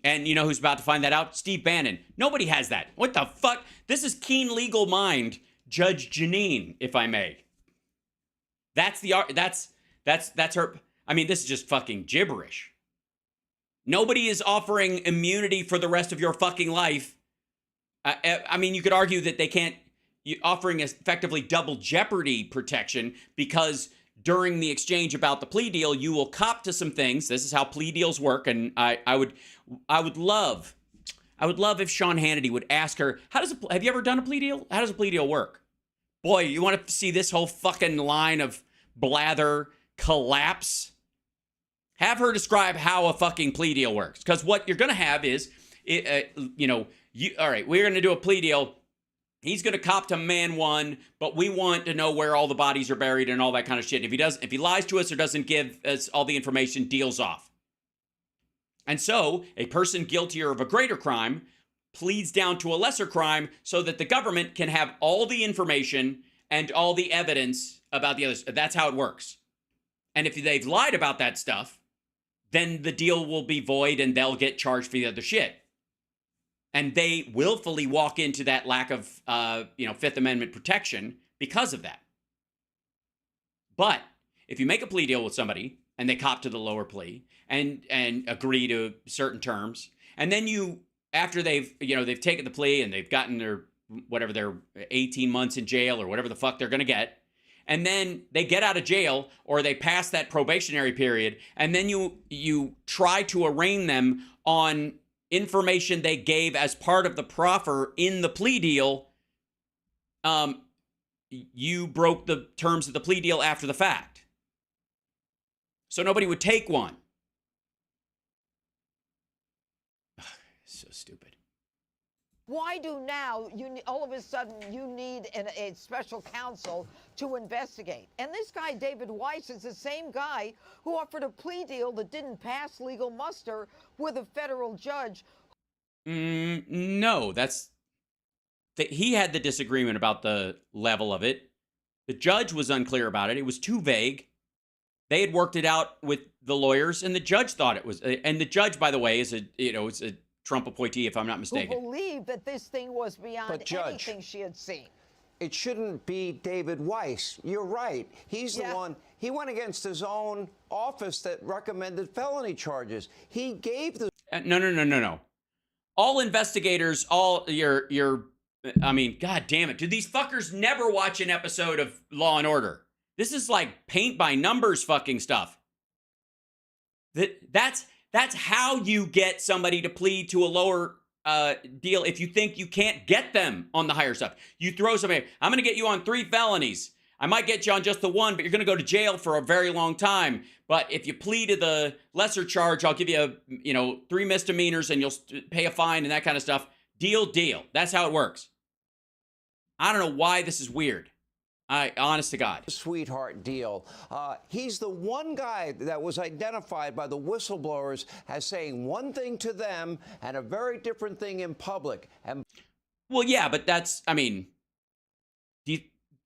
And you know who's about to find that out? Steve Bannon. Nobody has that. What the fuck? This is keen legal mind, Judge Janine, if I may. That's her. I mean, this is just fucking gibberish. Nobody is offering immunity for the rest of your fucking life. I mean, you could argue that they can't, offering effectively double jeopardy protection because during the exchange about the plea deal, you will cop to some things. This is how plea deals work. And I would love if Sean Hannity would ask her, have you ever done a plea deal? How does a plea deal work? Boy, you want to see this whole fucking line of blather collapse? Have her describe how a fucking plea deal works. Because what you're going to have is, all right, we're going to do a plea deal. He's going to cop to man 1, but we want to know where all the bodies are buried and all that kind of shit. If he lies to us or doesn't give us all the information, deal's off. And so a person guiltier of a greater crime pleads down to a lesser crime so that the government can have all the information and all the evidence about the others. That's how it works. And if they've lied about that stuff, then the deal will be void and they'll get charged for the other shit. And they willfully walk into that lack of, Fifth Amendment protection because of that. But if you make a plea deal with somebody and they cop to the lower plea and agree to certain terms, and then after they've taken the plea and they've gotten their 18 months in jail or whatever the fuck they're going to get, and then they get out of jail or they pass that probationary period, and then you try to arraign them on information they gave as part of the proffer in the plea deal, you broke the terms of the plea deal after the fact. So nobody would take one. So stupid. Why do now, all of a sudden, you need a special counsel to investigate? And this guy, David Weiss, is the same guy who offered a plea deal that didn't pass legal muster with a federal judge. No, he had the disagreement about the level of it. The judge was unclear about it. It was too vague. They had worked it out with the lawyers, and the judge thought it was. And the judge, by the way, is a Trump appointee, if I'm not mistaken. Who believed that this thing was beyond anything she had seen. It shouldn't be David Weiss. You're right. He's the one. He went against his own office that recommended felony charges. He gave the... No. All investigators, God damn it. Do these fuckers never watch an episode of Law and Order? This is like paint by numbers fucking stuff. That's how you get somebody to plead to a lower deal if you think you can't get them on the higher stuff. You throw somebody, I'm going to get you on 3 felonies. I might get you on just the 1, but you're going to go to jail for a very long time. But if you plead to the lesser charge, I'll give you, 3 misdemeanors and you'll pay a fine and that kind of stuff. Deal. That's how it works. I don't know why this is weird. Honest to God. Sweetheart deal. He's the one guy that was identified by the whistleblowers as saying one thing to them and a very different thing in public. And well, yeah, but that's, I mean,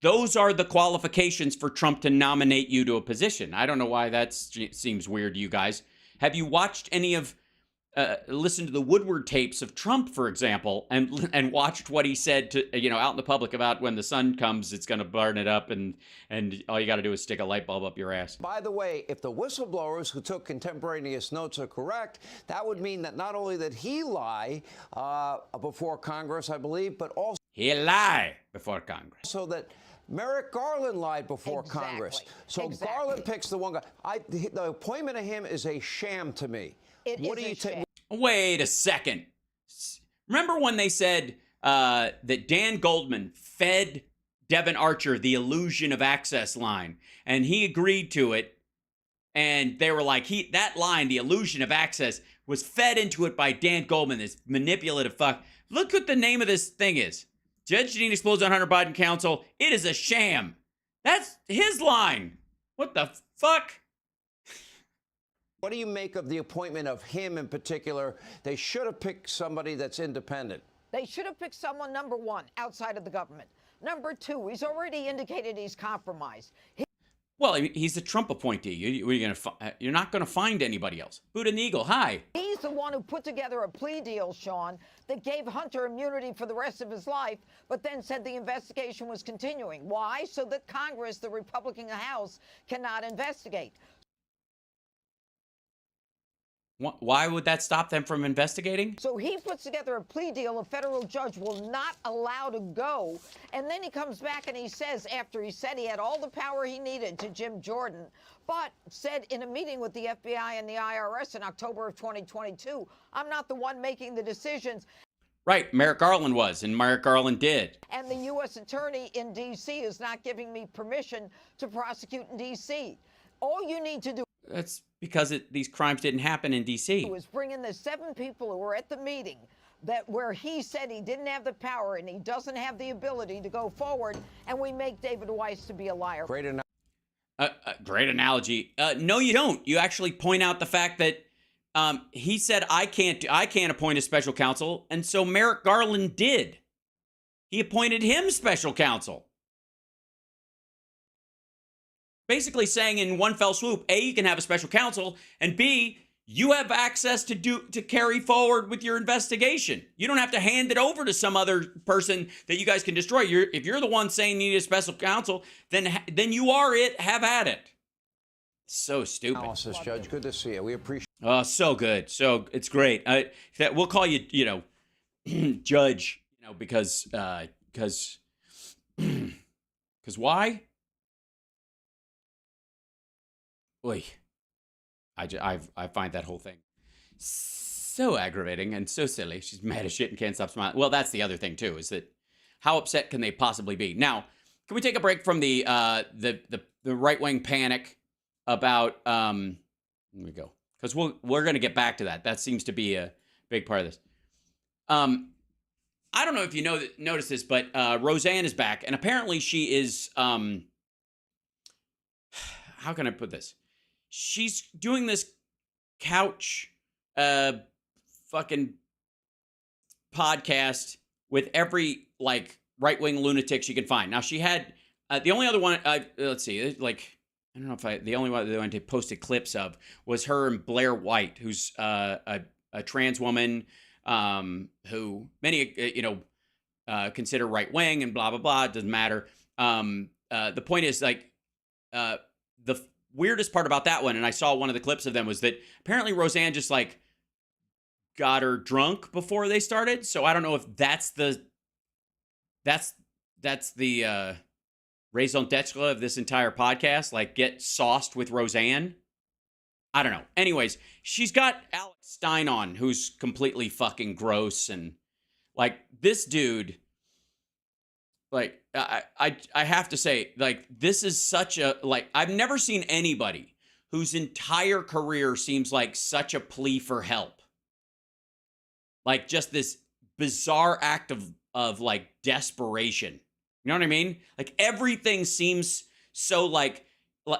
those are the qualifications for Trump to nominate you to a position. I don't know why that seems weird to you guys. Have you watched any of, listened to the Woodward tapes of Trump, for example, and watched what he said to, out in the public about when the sun comes, it's going to burn it up, and all you got to do is stick a light bulb up your ass. By the way, if the whistleblowers who took contemporaneous notes are correct, that would mean that not only did he lie before Congress, I believe, but also he lied before Congress. So that Merrick Garland lied before Congress. So Garland picks the one guy. The appointment of him is a sham to me. What do you think? Wait a second. Remember when they said that Dan Goldman fed Devin Archer the illusion of access line, and he agreed to it, and they were like, that line, the illusion of access, was fed into it by Dan Goldman, this manipulative fuck. Look what the name of this thing is. Judge Jeanine explodes on Hunter Biden counsel. It is a sham. That's his line. What the fuck? What do you make of the appointment of him in particular? They should have picked somebody that's independent. They should have picked someone, number one, outside of the government. Number two, he's already indicated he's compromised. Well, he's the Trump appointee. You're not going to find anybody else. Buddha and Eagle, hi. He's the one who put together a plea deal, Sean, that gave Hunter immunity for the rest of his life, but then said the investigation was continuing. Why? So that Congress, the Republican House, cannot investigate. Why would that stop them from investigating? So he puts together a plea deal a federal judge will not allow to go. And then he comes back and he says, after he said he had all the power he needed to Jim Jordan, but said in a meeting with the FBI and the IRS in October of 2022, I'm not the one making the decisions. Right, Merrick Garland was, and Merrick Garland did. And the U.S. attorney in D.C. is not giving me permission to prosecute in D.C. All you need to do. That's because these crimes didn't happen in D.C. Was bring in the 7 people who were at the meeting where he said he didn't have the power and he doesn't have the ability to go forward, and we make David Weiss to be a liar. Great analogy. No, you don't. You actually point out the fact that he said I can't appoint a special counsel, and so Merrick Garland did. He appointed him special counsel. Basically saying in one fell swoop, A, you can have a special counsel, and B, you have access to carry forward with your investigation. You don't have to hand it over to some other person that you guys can destroy. If you're the one saying you need a special counsel, then you are it. Have at it. So stupid. Analysis, Judge. Good to see you. We appreciate. Oh, so good. So it's great. We'll call you, Judge. Because why? Oy. I find that whole thing so aggravating and so silly. She's mad as shit and can't stop smiling. Well, that's the other thing too, is that how upset can they possibly be? Now, can we take a break from the right-wing panic about here we go. Because we're gonna get back to that. That seems to be a big part of this. I don't know if you noticed this, but Roseanne is back, and apparently she is how can I put this? She's doing this couch fucking podcast with every right-wing lunatic she can find. Now she had the only other one let's see, I don't know if the only one that I posted clips of was her and Blair White, who's a trans woman who many consider right-wing and blah blah blah. It doesn't matter. The point is the weirdest part about that one, and I saw one of the clips of them, was that apparently Roseanne just got her drunk before they started. So I don't know if that's the raison d'etre of this entire podcast, get sauced with Roseanne. I don't know. Anyways, she's got Alex Stein on, who's completely fucking gross, and this dude. I have to say, this is such a, I've never seen anybody whose entire career seems like such a plea for help. Just this bizarre act of desperation. You know what I mean? Like everything seems so like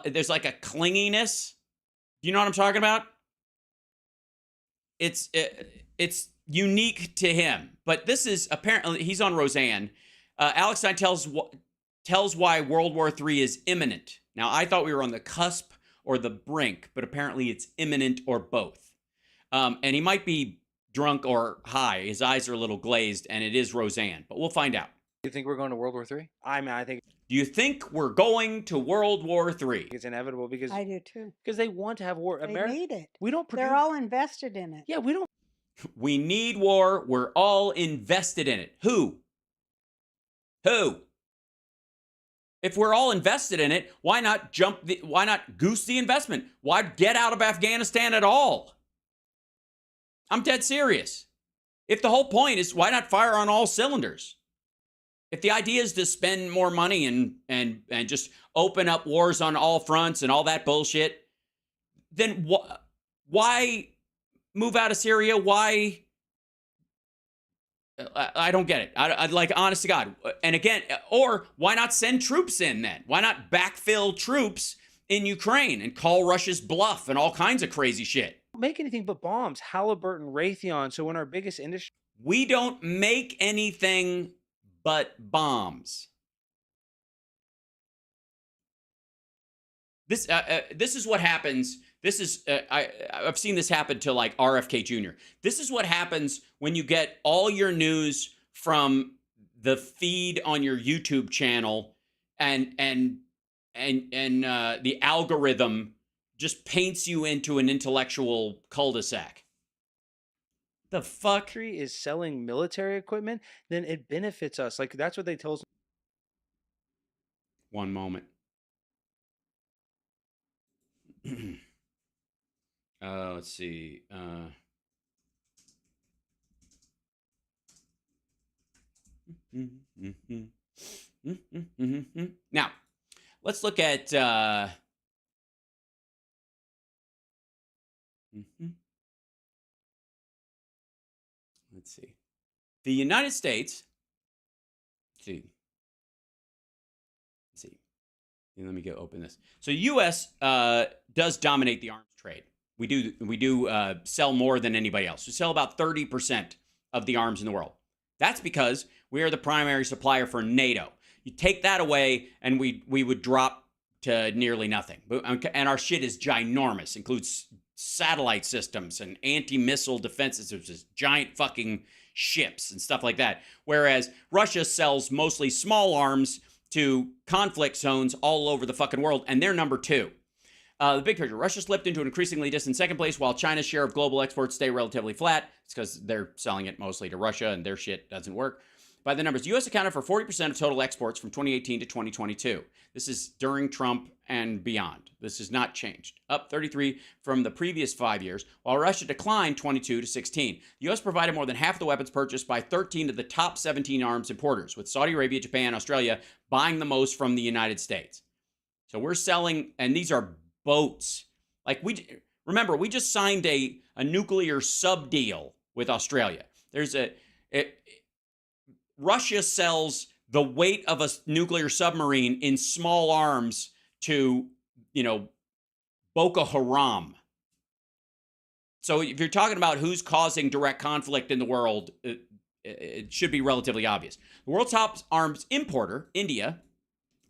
there's like a clinginess. You know what I'm talking about? It's unique to him. But this is apparently he's on Roseanne. Alex Stein tells why World War III is imminent. Now I thought we were on the cusp or the brink, but apparently it's imminent or both. And he might be drunk or high. His eyes are a little glazed, and it is Roseanne. But we'll find out. You think we're going to World War III? I mean, I think. Do you think we're going to World War III? It's inevitable because I do too. Because they want to have war. They America need it. We don't produce. They're all invested in it. Yeah, we don't. We need war. We're all invested in it. Who? If we're all invested in it, why not why not goose the investment? Why get out of Afghanistan at all? I'm dead serious. If the whole point is, why not fire on all cylinders? If the idea is to spend more money and just open up wars on all fronts and all that bullshit, then why move out of Syria? Why? I don't get it. I'd like, honest to God. And again, or why not send troops in then? Why not backfill troops in Ukraine and call Russia's bluff and all kinds of crazy shit? Make anything but bombs. Halliburton, Raytheon. So when our biggest industry. We don't make anything but bombs. This is what happens. This is I've seen this happen to like RFK Jr. This is what happens when you get all your news from the feed on your YouTube channel, and the algorithm just paints you into an intellectual cul-de-sac. The fuck is selling military equipment, then it benefits us. Like that's what they told us. One moment. Let's see. Now, let's look at. Let's see. The United States. Let's see. Let me go open this. So, U.S. Does dominate the arms trade. We do sell more than anybody else. We sell about 30% of the arms in the world. That's because we are the primary supplier for NATO. You take that away, and we would drop to nearly nothing. And our shit is ginormous. Includes satellite systems and anti-missile defense systems, just giant fucking ships and stuff like that. Whereas Russia sells mostly small arms to conflict zones all over the fucking world, and they're number 2. The big picture, Russia slipped into an increasingly distant second place while China's share of global exports stay relatively flat. It's because they're selling it mostly to Russia and their shit doesn't work. By the numbers, the U.S. accounted for 40% of total exports from 2018 to 2022. This is during Trump and beyond. This has not changed. Up 33 from the previous 5 years, while Russia declined 22 to 16. The U.S. provided more than half of the weapons purchased by 13 of the top 17 arms importers, with Saudi Arabia, Japan, and Australia buying the most from the United States. So we're selling, and these are boats. Like remember, we just signed a nuclear sub deal with Australia. Russia sells the weight of a nuclear submarine in small arms to, Boko Haram. So if you're talking about who's causing direct conflict in the world, it should be relatively obvious. The world's top arms importer, India,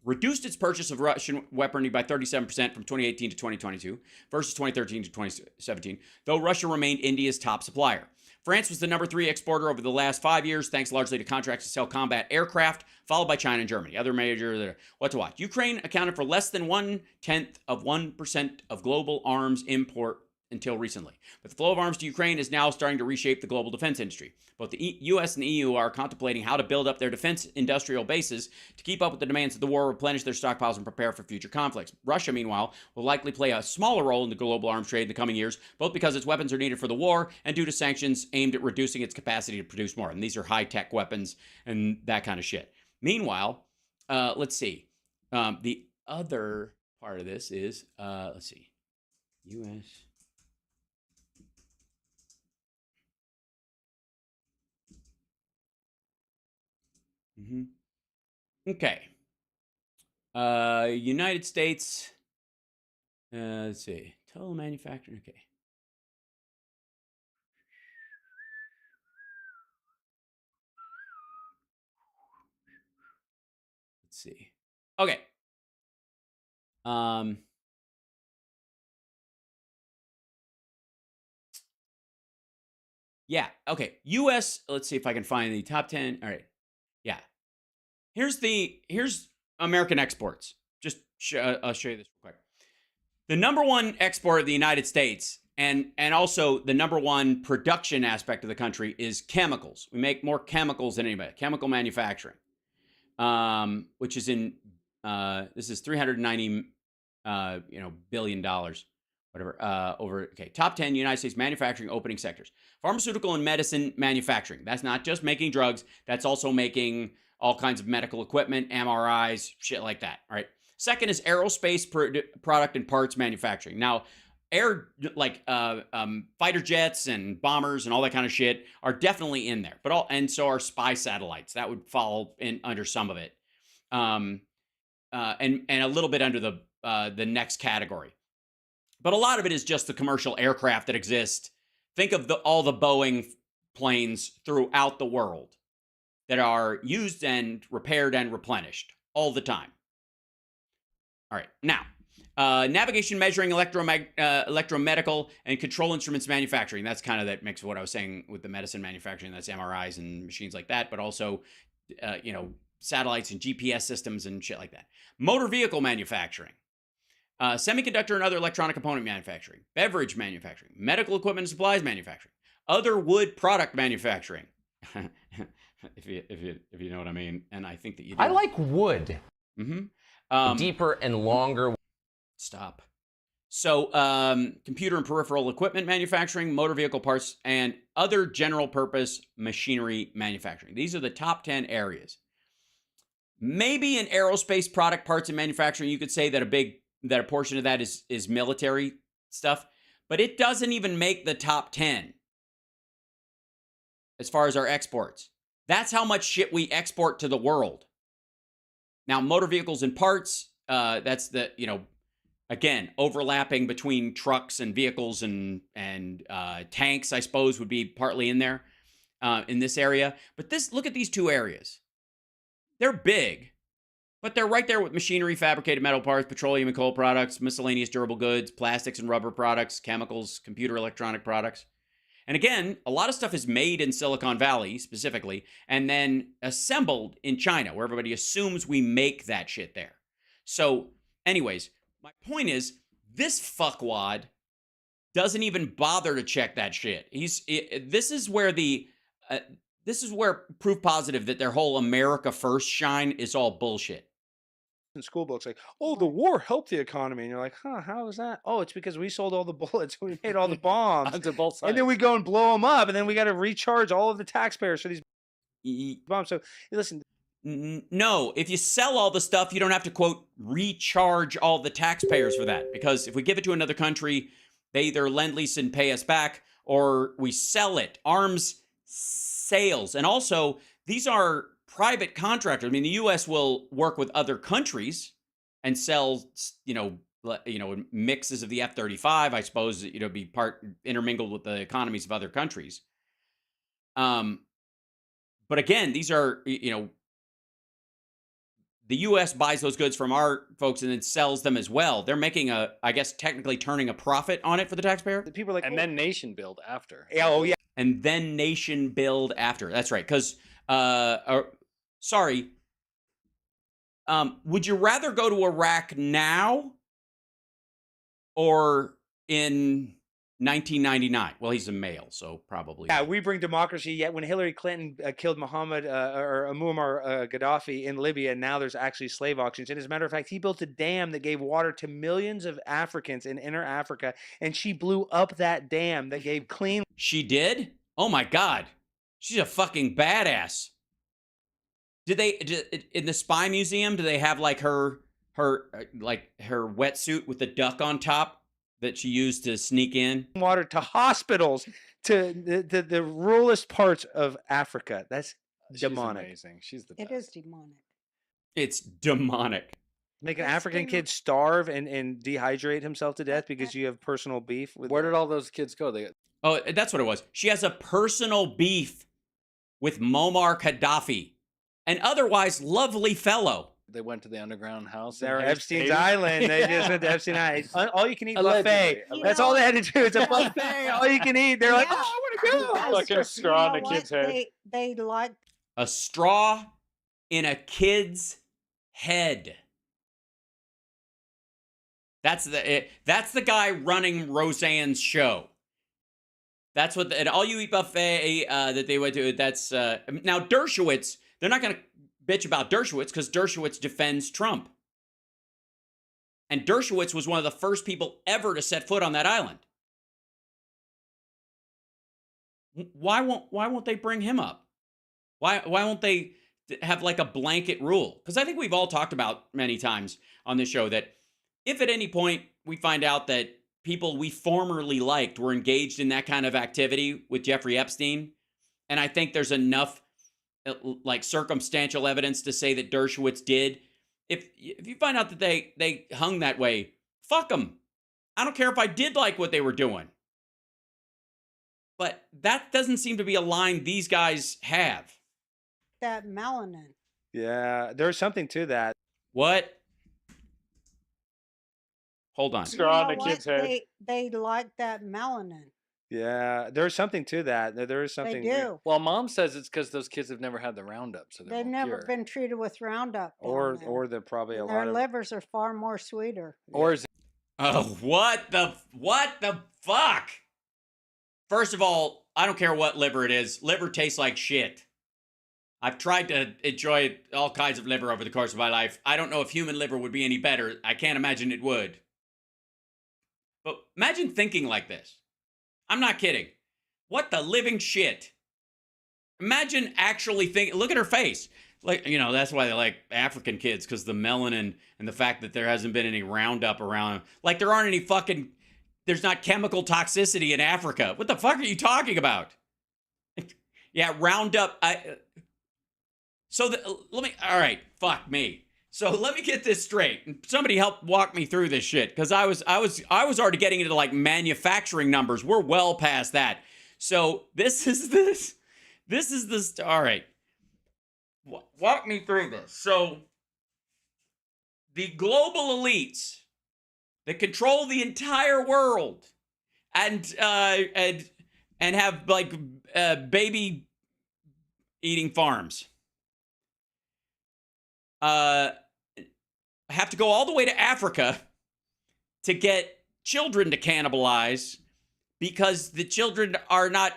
reduced its purchase of Russian weaponry by 37% from 2018 to 2022 versus 2013 to 2017, though Russia remained India's top supplier. France was the number 3 exporter over the last 5 years, thanks largely to contracts to sell combat aircraft, followed by China and Germany. Other major, what to watch. Ukraine accounted for less than 0.1% of global arms import until recently. But the flow of arms to Ukraine is now starting to reshape the global defense industry. Both the U.S. and the EU are contemplating how to build up their defense industrial bases to keep up with the demands of the war, replenish their stockpiles, and prepare for future conflicts. Russia, meanwhile, will likely play a smaller role in the global arms trade in the coming years, both because its weapons are needed for the war and due to sanctions aimed at reducing its capacity to produce more. And these are high-tech weapons and that kind of shit. Meanwhile, let's see. The other part of this is, let's see, U.S. Okay. United States. Let's see. Total manufacturing. Okay. Let's see. Okay. Yeah. Okay. U.S. Let's see if I can find the top 10. All right. Yeah. Here's American exports. Just I'll show you this real quick. The number one export of the United States and also the number one production aspect of the country is chemicals. We make more chemicals than anybody. Chemical manufacturing, which is in this is $390 billion dollars, whatever. Okay, top 10 United States manufacturing opening sectors: pharmaceutical and medicine manufacturing. That's not just making drugs. That's also making all kinds of medical equipment, MRIs, shit like that. All right. Second is aerospace product and parts manufacturing. Now, fighter jets and bombers and all that kind of shit are definitely in there. And so are spy satellites. That would fall in under some of it, and a little bit under the next category. But a lot of it is just the commercial aircraft that exist. Think of all the Boeing planes throughout the world that are used and repaired and replenished all the time. All right. Now, navigation, measuring, electromedical, and control instruments manufacturing. That's kind of that mix of what I was saying with the medicine manufacturing. That's MRIs and machines like that, but also, satellites and GPS systems and shit like that. Motor vehicle manufacturing. Semiconductor and other electronic component manufacturing. Beverage manufacturing. Medical equipment and supplies manufacturing. Other wood product manufacturing. if you know what I mean, and I think that you do. I like wood. Mm-hmm. Deeper and longer. Stop. So, computer and peripheral equipment manufacturing, motor vehicle parts, and other general purpose machinery manufacturing. These are the top 10 areas. Maybe in aerospace product parts and manufacturing, you could say that a portion of that is military stuff, but it doesn't even make the top 10 as far as our exports. That's how much shit we export to the world. Now, motor vehicles and parts, that's the, again, overlapping between trucks and vehicles and tanks, I suppose, would be partly in there, in this area. But look at these two areas. They're big, but they're right there with machinery, fabricated metal parts, petroleum and coal products, miscellaneous durable goods, plastics and rubber products, chemicals, computer electronic products. And again, a lot of stuff is made in Silicon Valley specifically, and then assembled in China, where everybody assumes we make that shit there. So, anyways, my point is, this fuckwad doesn't even bother to check that shit. This is where proof positive that their whole America First shine is all bullshit. In school books, like, oh, the war helped the economy, and you're like, huh, how is that? Oh, it's because we sold all the bullets, we made all the bombs, To both sides. and then we go and blow them up, and then we got to recharge all of the taxpayers for these bombs. So listen, no, if you sell all the stuff, you don't have to, quote, recharge all the taxpayers for that, because if we give it to another country, they either lend, lease, and pay us back, or we sell it. Arms sales, and also these are private contractors. I mean, the U.S. will work with other countries and sell, mixes of the F-35, I suppose, be intermingled with the economies of other countries. But again, these are, the U.S. buys those goods from our folks and then sells them as well. They're making technically turning a profit on it for the taxpayer. the people are like, And then nation build after. yeah, oh yeah. And then nation build after. That's right. Because, would you rather go to Iraq now or in 1999? Well, he's a male, so probably. Yeah, we bring democracy. Yet when Hillary Clinton killed Muammar Gaddafi in Libya, now there's actually slave auctions. And as a matter of fact, he built a dam that gave water to millions of Africans in inner Africa, and she blew up that dam that gave clean. She did? Oh my God, she's a fucking badass. In the Spy Museum, do they have like her wetsuit with the duck on top that she used to sneak in? Water to hospitals, to the ruralest parts of Africa. That's demonic. She's amazing. She's the It best. is demonic. It's demonic. Make an African kid starve and dehydrate himself to death because you have personal beef with. Where did all those kids go? Oh, that's what it was. She has a personal beef with Muammar Gaddafi, an otherwise lovely fellow. They went to the underground house. They're Epstein's Island. They just went to Epstein Island. All you can eat buffet. Allegedly. That's all they had to do. It's a buffet. All you can eat. They're like, oh, I want to go. Fucking straw in a kid's head. They like A straw in a kid's head. That's the guy running Roseanne's show. That's what an all-you-eat buffet that they went to. That's now Dershowitz. They're not going to bitch about Dershowitz because Dershowitz defends Trump, and Dershowitz was one of the first people ever to set foot on that island. Why won't they bring him up? Why won't they have like a blanket rule? Because I think we've all talked about many times on this show that if at any point we find out that people we formerly liked were engaged in that kind of activity with Jeffrey Epstein, and I think there's enough like circumstantial evidence to say that Dershowitz did. If you find out that they hung that way, fuck them. I don't care if I did like what they were doing. But that doesn't seem to be a line these guys have. That melanin. Yeah, there's something to that. What? Hold on. Straw in a kid's head. They like that melanin. Yeah, there's something to that. There is something. They do. Well, Mom says it's because those kids have never had the Roundup, so They've never been treated with Roundup. Or they're probably a lot Their of. livers are far more sweeter. Or is Oh, what the fuck? First of all, I don't care what liver it is. Liver tastes like shit. I've tried to enjoy all kinds of liver over the course of my life. I don't know if human liver would be any better. I can't imagine it would. But imagine thinking like this. I'm not kidding. What the living shit? Imagine actually thinking, look at her face. Like, you know, that's why they like African kids, because the melanin and the fact that there hasn't been any Roundup around. Like, there aren't any fucking, there's not chemical toxicity in Africa. What the fuck are you talking about? Yeah, Roundup. All right, fuck me. So let me get this straight. Somebody help walk me through this shit, because I was already getting into like manufacturing numbers. We're well past that. So this is this. All right, walk me through this. So the global elites that control the entire world and have like baby eating farms. Have to go all the way to Africa to get children to cannibalize because the children are not,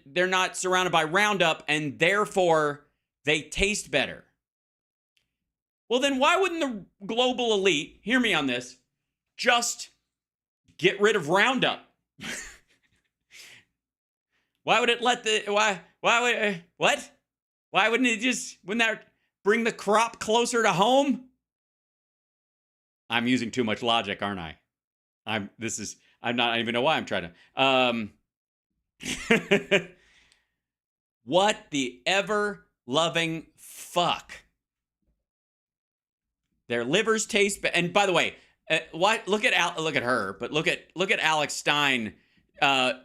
they're not surrounded by Roundup and therefore they taste better. Well, then why wouldn't the global elite, hear me on this, just get rid of Roundup? Why would it let what? Why wouldn't it wouldn't that bring the crop closer to home? I'm using too much logic, aren't I? I'm not, I even know why I'm trying to. What the ever loving fuck? Their livers taste, and by the way, look at her, but look at Alex Stein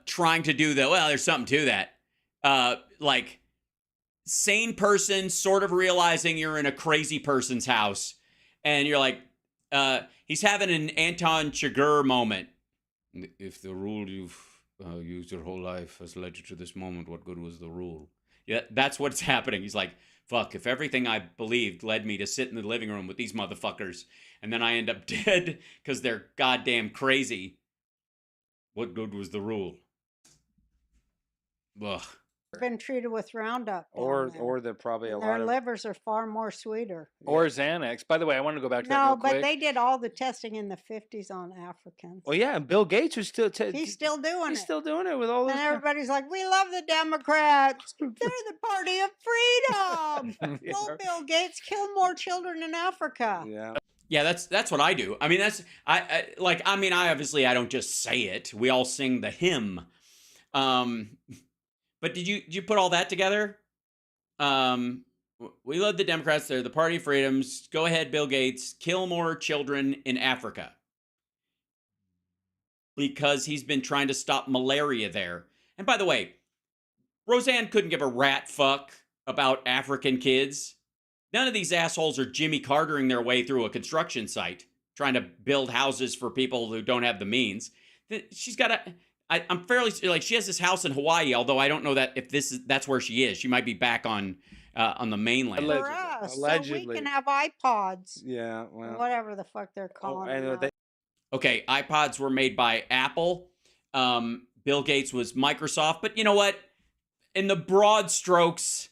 trying to do there's something to that. Like, sane person sort of realizing you're in a crazy person's house, and you're like, he's having an Anton Chigurh moment. If the rule you've used your whole life has led you to this moment, what good was the rule? Yeah, that's what's happening. He's like, fuck, if everything I believed led me to sit in the living room with these motherfuckers, and then I end up dead because they're goddamn crazy, what good was the rule? Ugh. Been treated with Roundup. Or they're probably a lot Their of. livers are far more sweeter. Or Xanax. By the way, I want to go back to that real No, quick. but they did all the testing in the 50s on Africans. Well, yeah, and Bill Gates was still. He's still doing it. He's still doing it with all those. And everybody's like, we love the Democrats. They're the party of freedom. Well, Bill Gates killed more children in Africa. Yeah. Yeah, that's what I do. I mean, I obviously I don't just say it. We all sing the hymn. But did you put all that together? We love the Democrats. They're the party of freedoms. Go ahead, Bill Gates. Kill more children in Africa. Because he's been trying to stop malaria there. And by the way, Roseanne couldn't give a rat fuck about African kids. None of these assholes are Jimmy Cartering their way through a construction site, trying to build houses for people who don't have the means. She's got a... I'm fairly... Like, she has this house in Hawaii, although I don't know that if that's where she is. She might be back on the mainland. For us, so we can have iPods. Yeah, well, whatever the fuck they're calling them. now. Okay, iPods were made by Apple. Bill Gates was Microsoft. But you know what? In the broad strokes,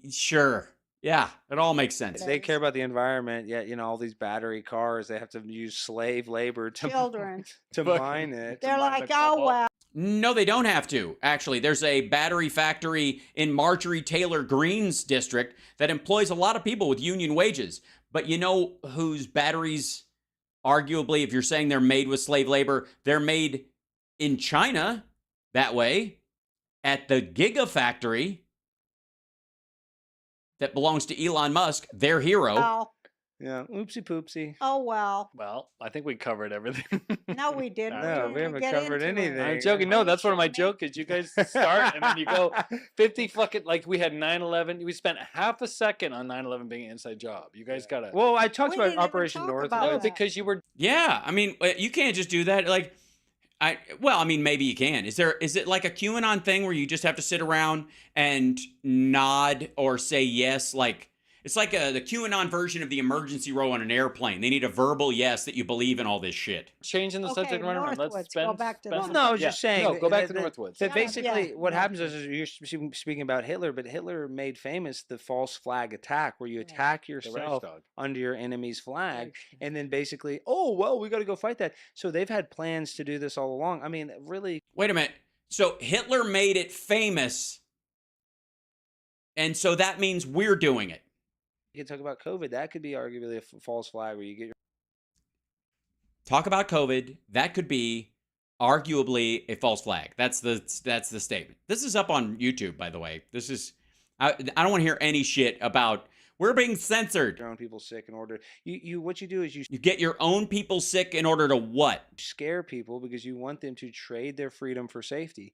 sure. Yeah, it all makes sense. They care about the environment, yet all these battery cars, they have to use slave labor to Children. to mine it. They're like, oh well. No, they don't have to. Actually, there's a battery factory in Marjorie Taylor Greene's district that employs a lot of people with union wages. But you know whose batteries, arguably, if you're saying they're made with slave labor, they're made in China that way at the Gigafactory that belongs to Elon Musk, their hero. Well. Yeah, oopsie poopsie. Oh well. Well, I think we covered everything. No, we didn't. No, we haven't covered anything. I'm joking. No, that's one of my jokes. Is you guys start and then you go 50 fucking, like we had 9/11. We spent half a second on 9/11 being an inside job. You guys gotta. Well, I talked about Operation North. No, because you were. Yeah, I mean, you can't just do that. Like, I mean, maybe you can. Is it like a QAnon thing where you just have to sit around and nod or say yes? Like, it's like the QAnon version of the emergency row on an airplane. They need a verbal yes that you believe in all this shit. Changing the subject. Let's go back to Well, no, I was just saying. No, go back to Northwoods. That basically what happens is you're speaking about Hitler, but Hitler made famous the false flag attack, where you attack yourself under your enemy's flag, and then basically, oh well, we got to go fight that. So they've had plans to do this all along. I mean, really. Wait a minute. So Hitler made it famous, and so that means we're doing it. You can talk about COVID. That could be arguably a false flag where you get your... Talk about COVID. That could be arguably a false flag. That's the statement. This is up on YouTube, by the way. This is... I don't want to hear any shit about we're being censored. Your own people sick in order... What you do is you get your own people sick in order to what? Scare people because you want them to trade their freedom for safety.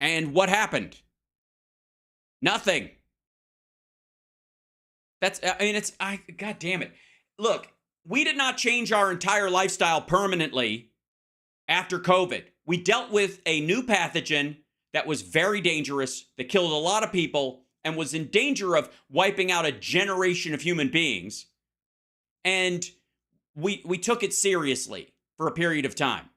And what happened? Nothing. God damn it. Look, we did not change our entire lifestyle permanently after COVID. We dealt with a new pathogen that was very dangerous, that killed a lot of people, and was in danger of wiping out a generation of human beings. And we took it seriously for a period of time.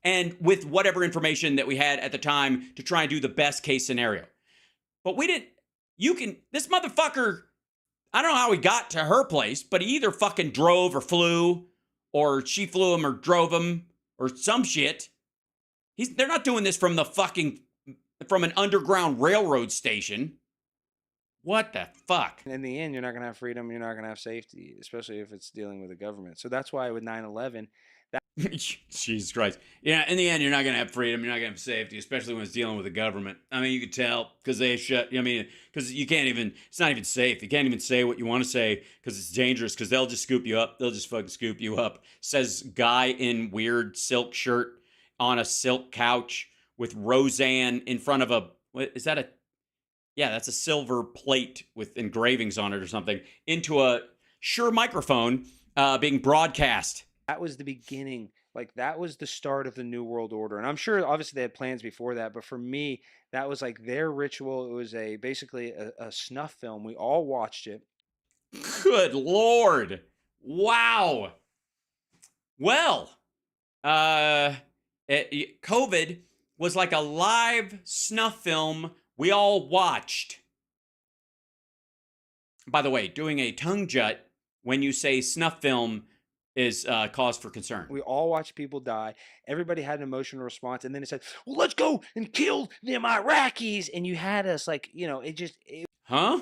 And with whatever information that we had at the time to try and do the best case scenario. But we didn't, this motherfucker, I don't know how he got to her place, but he either fucking drove or flew, or she flew him or drove him, or some shit. They're not doing this from an underground railroad station. What the fuck? In the end, you're not going to have freedom, you're not going to have safety, especially if it's dealing with the government. So that's why with 9/11, Jesus Christ. Yeah, in the end, you're not going to have freedom. You're not going to have safety, especially when it's dealing with the government. I mean, you could tell because they because you can't even, it's not even safe. You can't even say what you want to say because it's dangerous because they'll just scoop you up. They'll just fucking scoop you up. Says guy in weird silk shirt on a silk couch with Roseanne in front of that's a silver plate with engravings on it or something into a Shure microphone being broadcast. That was the beginning. Like, that was the start of the New World Order. And I'm sure, obviously, they had plans before that. But for me, that was like their ritual. It was basically a snuff film. We all watched it. Good Lord. Wow. Well, COVID was like a live snuff film we all watched. By the way, doing a tongue jut when you say snuff film is cause for concern. We all watched people die. Everybody had an emotional response. And then it said, well, let's go and kill them Iraqis. And you had us like, Huh?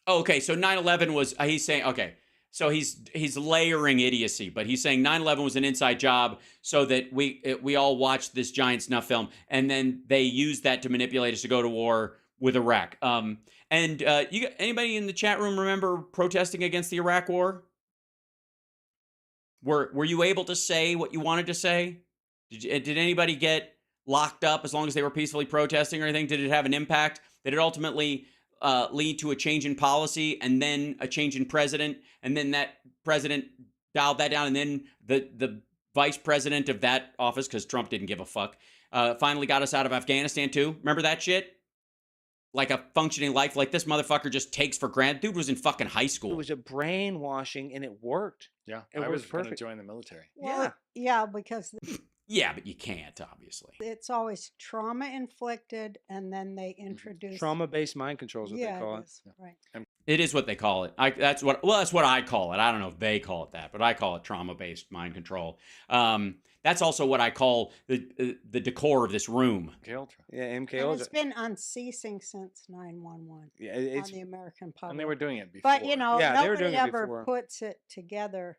Oh, okay, so 9/11 was, he's saying, okay. So he's layering idiocy, but he's saying 9/11 was an inside job so that we all watched this giant snuff film, and then they used that to manipulate us to go to war with Iraq. Anybody in the chat room remember protesting against the Iraq War? Were you able to say what you wanted to say? Did anybody get locked up as long as they were peacefully protesting or anything? Did it have an impact? Did it ultimately lead to a change in policy and then a change in president, and then that president dialed that down, and then the vice president of that office, because Trump didn't give a fuck, finally got us out of Afghanistan too? Remember that shit? Like a functioning life, like this motherfucker just takes for granted. Dude was in fucking high school. It was a brainwashing, and it worked. Yeah, it I was was going to perfect. join the military. Well, yeah, because Yeah, but you can't, obviously. it's always trauma inflicted, and then they introduce Trauma-based mind control is what they call it. is, right. It is what they call it. That's what I call it. I don't know if they call it that, but I call it trauma-based mind control. That's also what I call the decor of this room. Yeah, MK And Ultra. it's been unceasing since 9/11 Yeah, on the American public. And they were doing it before. But you know, Yeah, they were nobody doing it ever before. puts it together.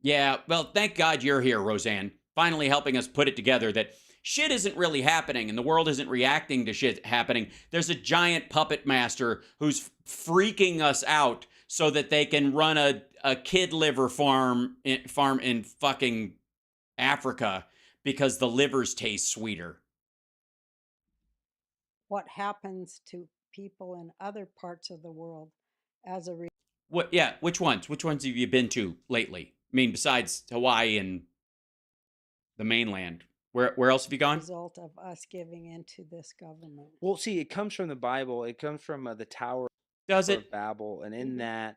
Yeah, well, thank God you're here, Roseanne, finally helping us put it together that shit isn't really happening and the world isn't reacting to shit happening. There's a giant puppet master who's freaking us out so that they can run a kid liver farm in fucking Africa because the livers taste sweeter. What happens to people in other parts of the world as a What? Yeah, which ones? Which ones have you been to lately? I mean, besides Hawaii and the mainland, where else have you gone? result of us giving into this government. Well, see, it comes from the Bible. It comes from the Tower Does of it? Babel, and in that,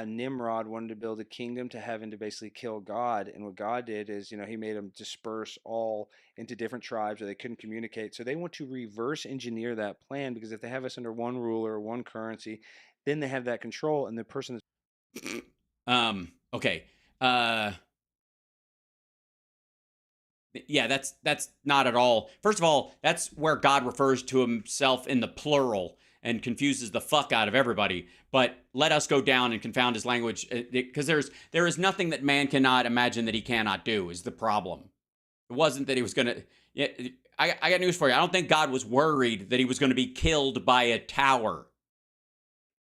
Nimrod wanted to build a kingdom to heaven to basically kill God. And what God did is, he made them disperse all into different tribes where they couldn't communicate. So they want to reverse engineer that plan, because if they have us under one ruler, one currency, then they have that control, and the person. Okay. Yeah, that's not at all. First of all, that's where God refers to himself in the plural and confuses the fuck out of everybody. But let us go down and confound his language, because there is nothing that man cannot imagine that he cannot do is the problem. It wasn't that he was going to... Yeah, I got news for you. I don't think God was worried that he was going to be killed by a tower.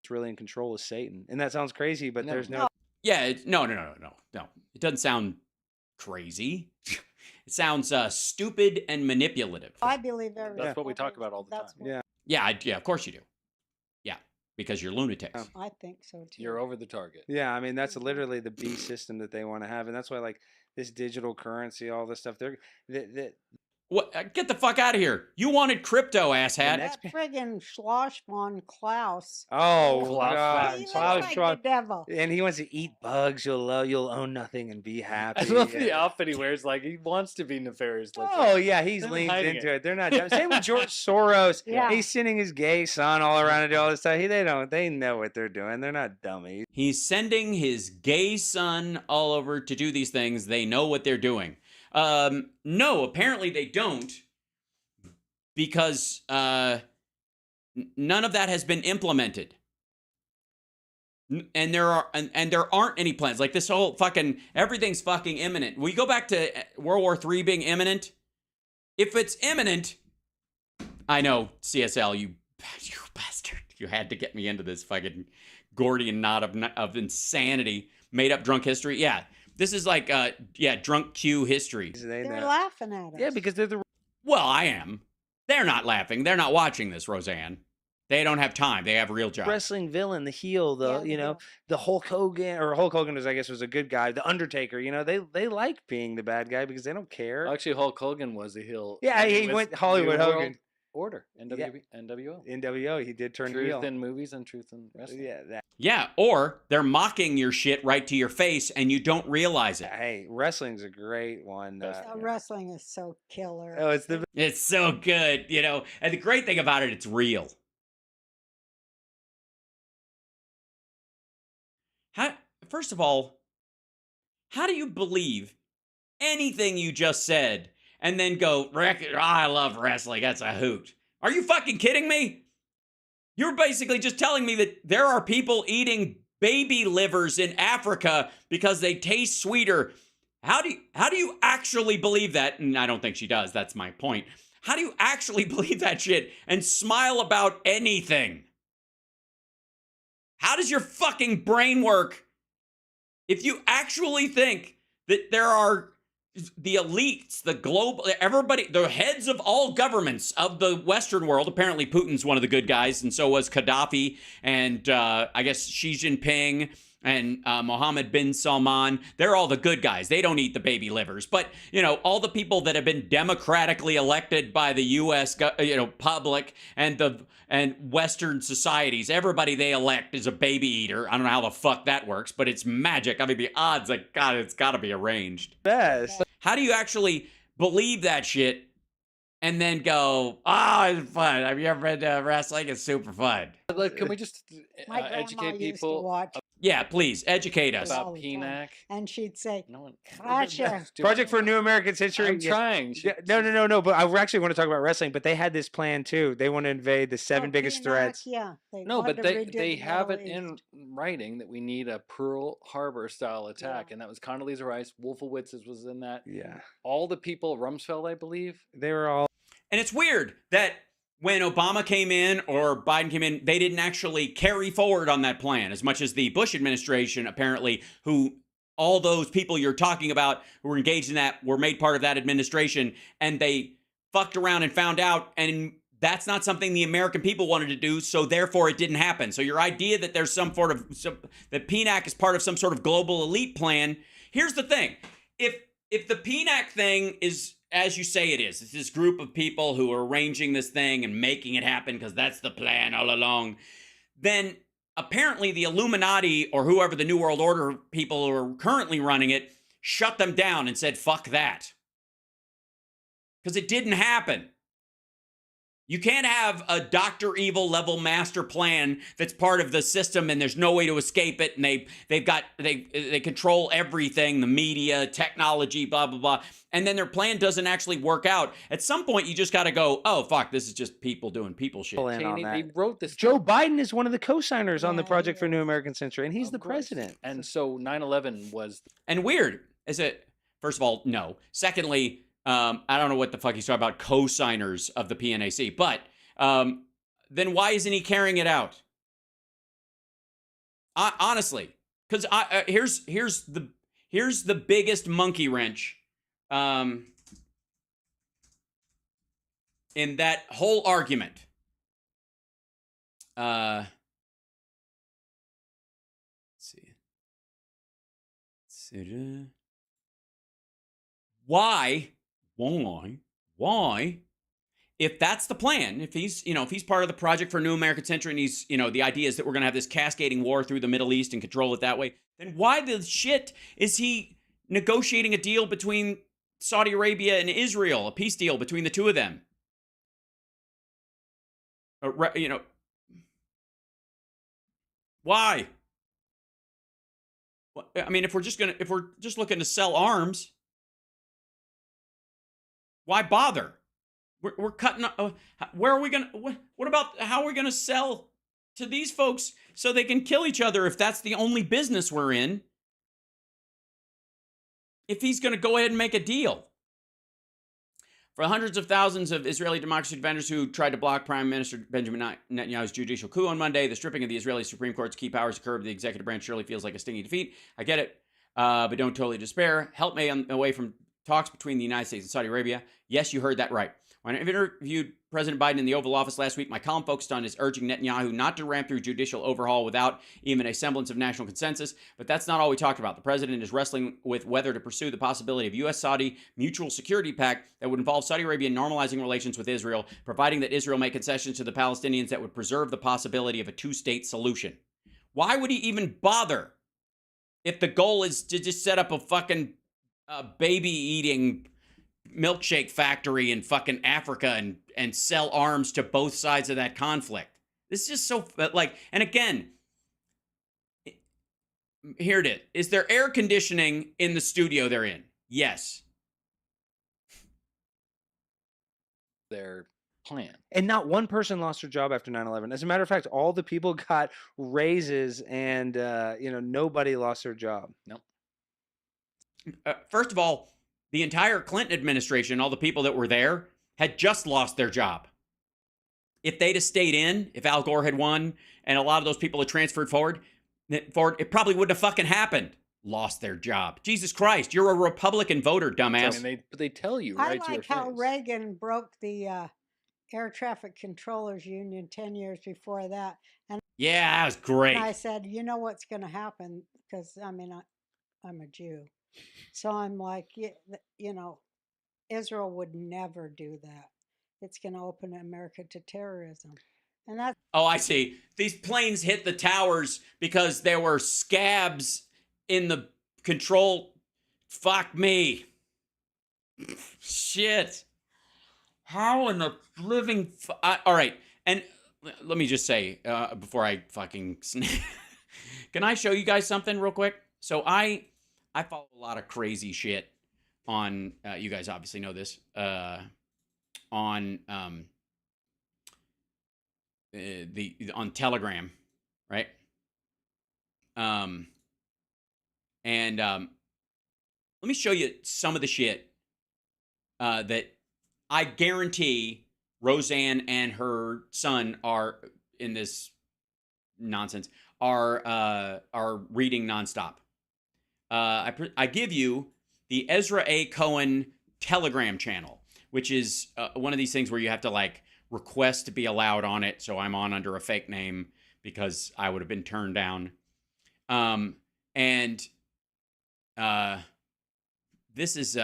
It's really in control is Satan. And that sounds crazy, but there's no... Yeah, no. It doesn't sound crazy. It sounds stupid and manipulative. I believe everything. That's what we talk about all the time. Yeah. Yeah, of course you do. Yeah, because you're lunatics. I think so too. You're over the target. Yeah, I mean, that's literally the beast system that they want to have. And that's why, like, this digital currency, all this stuff, What? Get the fuck out of here! You wanted crypto, asshat. That friggin' Schloss von Klaus. Oh, Klaus God. He looks Klaus like Schwab. the devil. And he wants to eat bugs. You'll own nothing and be happy. I love the Yeah. outfit he wears. Like, he wants to be nefarious. Like Oh, yeah, he's They're leaned hiding into it. They're not dumb. Same with George Soros. Yeah. He's sending his gay son all around to do all this stuff. They know what they're doing. They're not dummies. He's sending his gay son all over to do these things. They know what they're doing. No, apparently they don't, because none of that has been implemented. And there aren't any plans. Like, this whole fucking everything's fucking imminent. We go back to World War III being imminent. If it's imminent, I know, CSL, you bastard. You had to get me into this fucking Gordian knot of insanity, made up drunk history. Yeah, this is like drunk Q history. They're laughing at us. Yeah, because they're the... Well, I am. They're not laughing. They're not watching this, Roseanne. They don't have time. They have real jobs. wrestling villain, the heel, the Hulk Hogan, or Hulk Hogan was a good guy. The Undertaker, they like being the bad guy because they don't care. Actually, Hulk Hogan was a heel. Yeah, he with went Hollywood New World Hogan. Order, NWO. NWO, he did turn Truth heel. in movies and truth in wrestling. Yeah, that. Yeah, or they're mocking your shit right to your face and you don't realize it. Hey, wrestling's a great one. Wrestling is so killer. Oh, It's so good, And the great thing about it, it's real. First of all, how do you believe anything you just said and then go, I love wrestling, that's a hoot? Are you fucking kidding me? You're basically just telling me that there are people eating baby livers in Africa because they taste sweeter. How do you actually believe that? And I don't think she does. That's my point. How do you actually believe that shit and smile about anything? How does your fucking brain work if you actually think that there are the elites, the global, everybody, the heads of all governments of the Western world? Apparently Putin's one of the good guys, and so was Gaddafi, and I guess Xi Jinping and Mohammed bin Salman. They're all the good guys. They don't eat the baby livers. But, you know, all the people that have been democratically elected by the U.S. Public and Western societies, everybody they elect is a baby eater. I don't know how the fuck that works, but it's magic. I mean, the odds, like, God, it's got to be arranged. Best. How do you actually believe that shit and then go, it's fun? Have you ever been to wrestling? It's super fun. Look, can we just My grandma educate used to people watch Yeah, please, educate us. about all the time, PNAC? and she'd say, No one. "Gotcha." Project for a New American Century. I'm trying. Yeah, no. But I actually want to talk about wrestling. But they had this plan too. They want to invade the seven biggest PNAC, threats. Yeah. No, wanted but to they redo they the have it Middle in East. writing that we need a Pearl Harbor style attack, and that was Condoleezza Rice. Wolfowitz was in that. Yeah. All the people, Rumsfeld, I believe. They were all. And it's weird that when Obama came in or Biden came in, they didn't actually carry forward on that plan as much as the Bush administration, apparently, who all those people you're talking about who were engaged in that were made part of that administration, and they fucked around and found out, and that's not something the American people wanted to do, so therefore it didn't happen. So your idea that there's that PNAC is part of some sort of global elite plan, here's the thing. If the PNAC thing is, as you say it is, it's this group of people who are arranging this thing and making it happen because that's the plan all along, then apparently the Illuminati or whoever the New World Order people who are currently running it shut them down and said, fuck that. Because it didn't happen. You can't have a Dr. Evil level master plan that's part of the system and there's no way to escape it, and they control everything, the media, technology, blah, blah, blah, and then their plan doesn't actually work out. At some point, you just got to go, oh, fuck, this is just people doing people shit. They wrote this. Joe Biden is one of the co-signers on the Project for a New American Century, and he's the president. And so 9/11 was. And weird, is it? First of all, no. Secondly, I don't know what the fuck he's talking about, co-signers of the PNAC, but then why isn't he carrying it out? Honestly, because here's the biggest monkey wrench in that whole argument. Let's see. Why, if that's the plan, if he's part of the Project for a New American Century, and he's, the idea is that we're going to have this cascading war through the Middle East and control it that way, then why the shit is he negotiating a deal between Saudi Arabia and Israel, a peace deal between the two of them? Why? I mean, if we're just looking to sell arms, why bother? We're cutting. Where are we gonna? What about how are we gonna sell to these folks so they can kill each other if that's the only business we're in? If he's gonna go ahead and make a deal. For the hundreds of thousands of Israeli democracy defenders who tried to block Prime Minister Benjamin Netanyahu's judicial coup on Monday, the stripping of the Israeli Supreme Court's key powers to curb the executive branch surely feels like a stinging defeat. I get it, but don't totally despair. Help me away from talks between the United States and Saudi Arabia. Yes, you heard that right. When I interviewed President Biden in the Oval Office last week, my column focused on his urging Netanyahu not to ramp through judicial overhaul without even a semblance of national consensus. But that's not all we talked about. The president is wrestling with whether to pursue the possibility of U.S.-Saudi mutual security pact that would involve Saudi Arabia normalizing relations with Israel, providing that Israel make concessions to the Palestinians that would preserve the possibility of a two-state solution. Why would he even bother if the goal is to just set up a fucking baby-eating milkshake factory in fucking Africa and sell arms to both sides of that conflict? This is just so and again, here it is. Is there air conditioning in the studio they're in? Yes. Their plan. And not one person lost their job after 9/11. As a matter of fact, all the people got raises, and nobody lost their job. Nope. First of all, the entire Clinton administration, all the people that were there, had just lost their job. If they'd have stayed in, if Al Gore had won, and a lot of those people had transferred forward, it probably wouldn't have fucking happened. Lost their job. Jesus Christ, you're a Republican voter, dumbass. I mean, they tell you I right to your like how face. Reagan broke the air traffic controllers union 10 years before that. And Yeah, that was great. and I said, you know what's going to happen? Because, I mean, I'm a Jew. So I'm like, Israel would never do that. It's going to open America to terrorism. And that's Oh, I see. These planes hit the towers because there were scabs in the control. Fuck me. Shit. How in the living... all right. And let me just say, before I fucking... Can I show you guys something real quick? So I follow a lot of crazy shit on... you guys obviously know this. On Telegram, right? Let me show you some of the shit that I guarantee Roseanne and her son are in this nonsense are reading nonstop. I give you the Ezra A. Cohen Telegram channel, which is one of these things where you have to like request to be allowed on it. So I'm on under a fake name because I would have been turned down. This is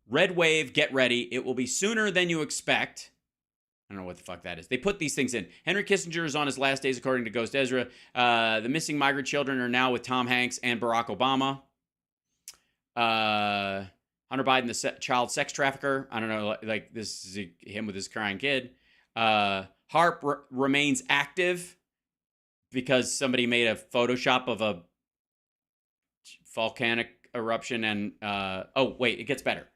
Red Wave, get ready. It will be sooner than you expect. I don't know what the fuck that is. They put these things in. Henry Kissinger is on his last days, according to Ghost Ezra. The missing migrant children are now with Tom Hanks and Barack Obama. Hunter Biden, the child sex trafficker. I don't know, like this is him with his crying kid. HARP remains active because somebody made a Photoshop of a volcanic eruption and, oh, wait, it gets better.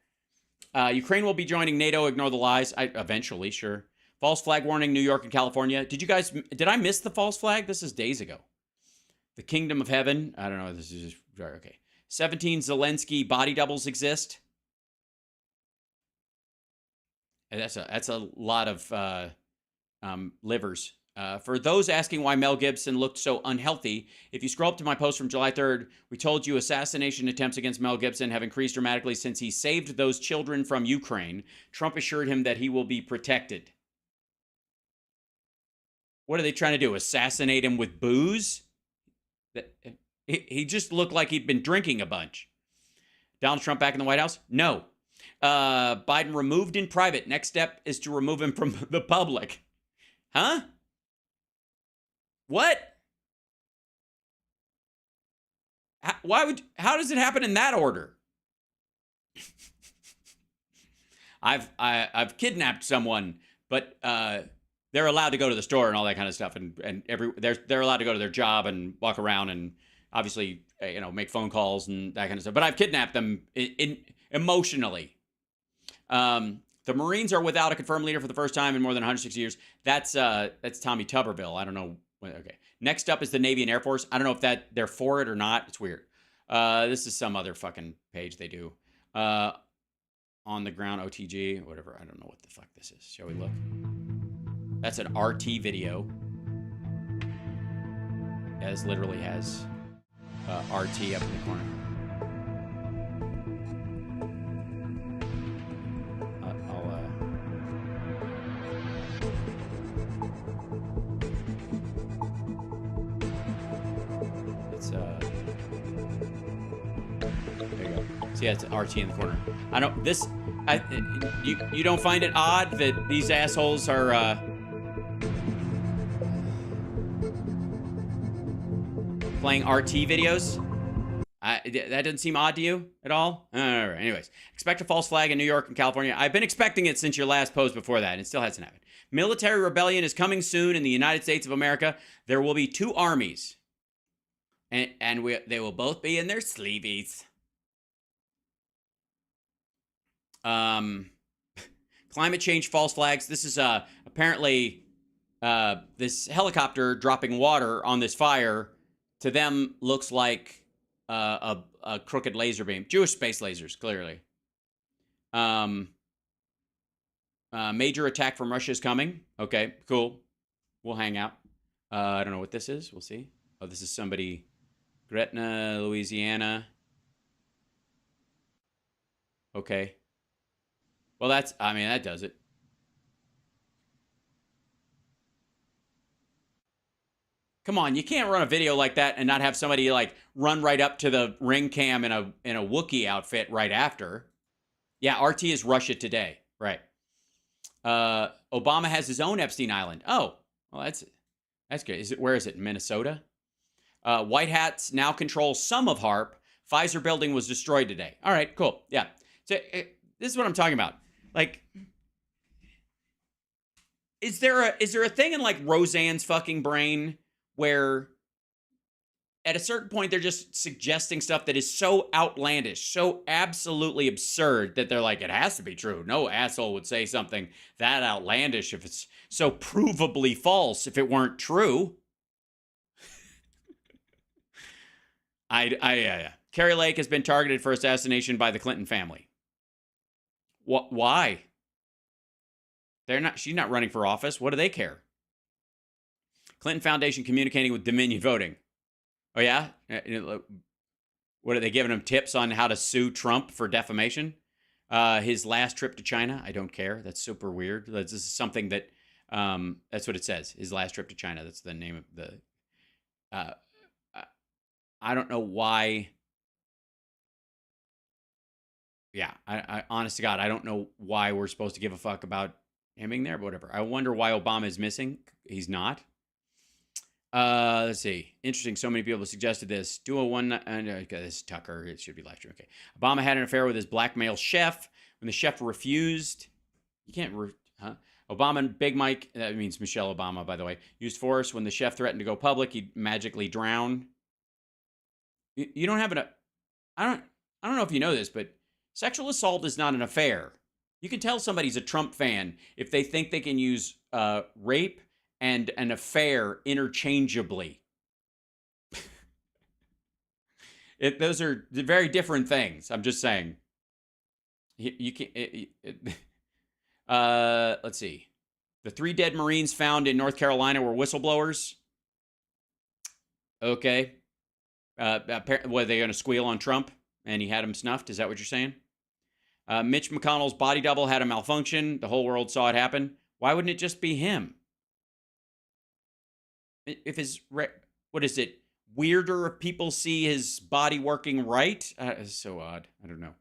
Ukraine will be joining NATO, ignore the lies. Eventually, sure. False flag warning, New York and California. Did I miss the false flag? This is days ago. The Kingdom of Heaven. I don't know. This is just, okay. 17 Zelensky body doubles exist. And that's a lot of livers. For those asking why Mel Gibson looked so unhealthy, if you scroll up to my post from July 3rd, we told you assassination attempts against Mel Gibson have increased dramatically since he saved those children from Ukraine. Trump assured him that he will be protected. What are they trying to do? Assassinate him with booze? He just looked like he'd been drinking a bunch. Donald Trump back in the White House? No. Biden removed in private. Next step is to remove him from the public. Huh? What? How does it happen in that order? I've kidnapped someone, but they're allowed to go to the store and all that kind of stuff, and they're allowed to go to their job and walk around and obviously make phone calls and that kind of stuff. But I've kidnapped them emotionally. The Marines are without a confirmed leader for the first time in more than 160 years. That's Tommy Tuberville. I don't know. Okay. Next up is the Navy and Air Force. I don't know if they're for it or not. It's weird. This is some other fucking page they do. On the ground, OTG, whatever. I don't know what the fuck this is. Shall we look? That's an RT video. Yeah, this literally has RT up in the corner. There you go. See, that's an RT in the corner. I don't. You don't find it odd that these assholes are playing RT videos? That doesn't seem odd to you at all? All right. Anyways, expect a false flag in New York and California. I've been expecting it since your last post before that, and it still hasn't happened. Military rebellion is coming soon in the United States of America. There will be two armies, and they will both be in their sleeveys. Climate change false flags. This is apparently this helicopter dropping water on this fire. To them, looks like a crooked laser beam. Jewish space lasers, clearly. Major attack from Russia is coming. Okay, cool. We'll hang out. I don't know what this is. We'll see. Oh, this is somebody. Gretna, Louisiana. Okay. Well, that does it. Come on, you can't run a video like that and not have somebody like run right up to the ring cam in a Wookiee outfit right after. Yeah, RT is Russia Today. Right. Obama has his own Epstein Island. Oh, well, that's good. Where is it? Minnesota? White hats now control some of HARP. Pfizer building was destroyed today. All right, cool. Yeah. So this is what I'm talking about. Like, is there a thing in like Roseanne's fucking brain where at a certain point they're just suggesting stuff that is so outlandish, so absolutely absurd that they're like, it has to be true. No asshole would say something that outlandish if it's so provably false if it weren't true. Carrie Lake has been targeted for assassination by the Clinton family. Why? She's not running for office. What do they care? Clinton Foundation communicating with Dominion Voting. Oh, yeah? What are they giving him tips on how to sue Trump for defamation? His last trip to China. I don't care. That's super weird. This is something that, that's what it says. His last trip to China. That's the name of the, I don't know why. Yeah, I honest to God, I don't know why we're supposed to give a fuck about him being there, but whatever. I wonder why Obama is missing. He's not. Let's see. Interesting. So many people suggested this. Okay, this is Tucker. It should be live stream. Okay. Obama had an affair with his black male chef. When the chef refused, you can't, Obama and Big Mike, that means Michelle Obama, by the way, used force. When the chef threatened to go public, he'd magically drown. You don't have I don't know if you know this, but sexual assault is not an affair. You can tell somebody's a Trump fan if they think they can use rape and an affair interchangeably. Those are very different things. I'm just saying. You can. Let's see. The 3 dead Marines found in North Carolina were whistleblowers. Okay. Were they going to squeal on Trump and he had him snuffed? Is that what you're saying? Mitch McConnell's body double had a malfunction. The whole world saw it happen. Why wouldn't it just be him? If what is it? Weirder if people see his body working right? It's so odd. I don't know.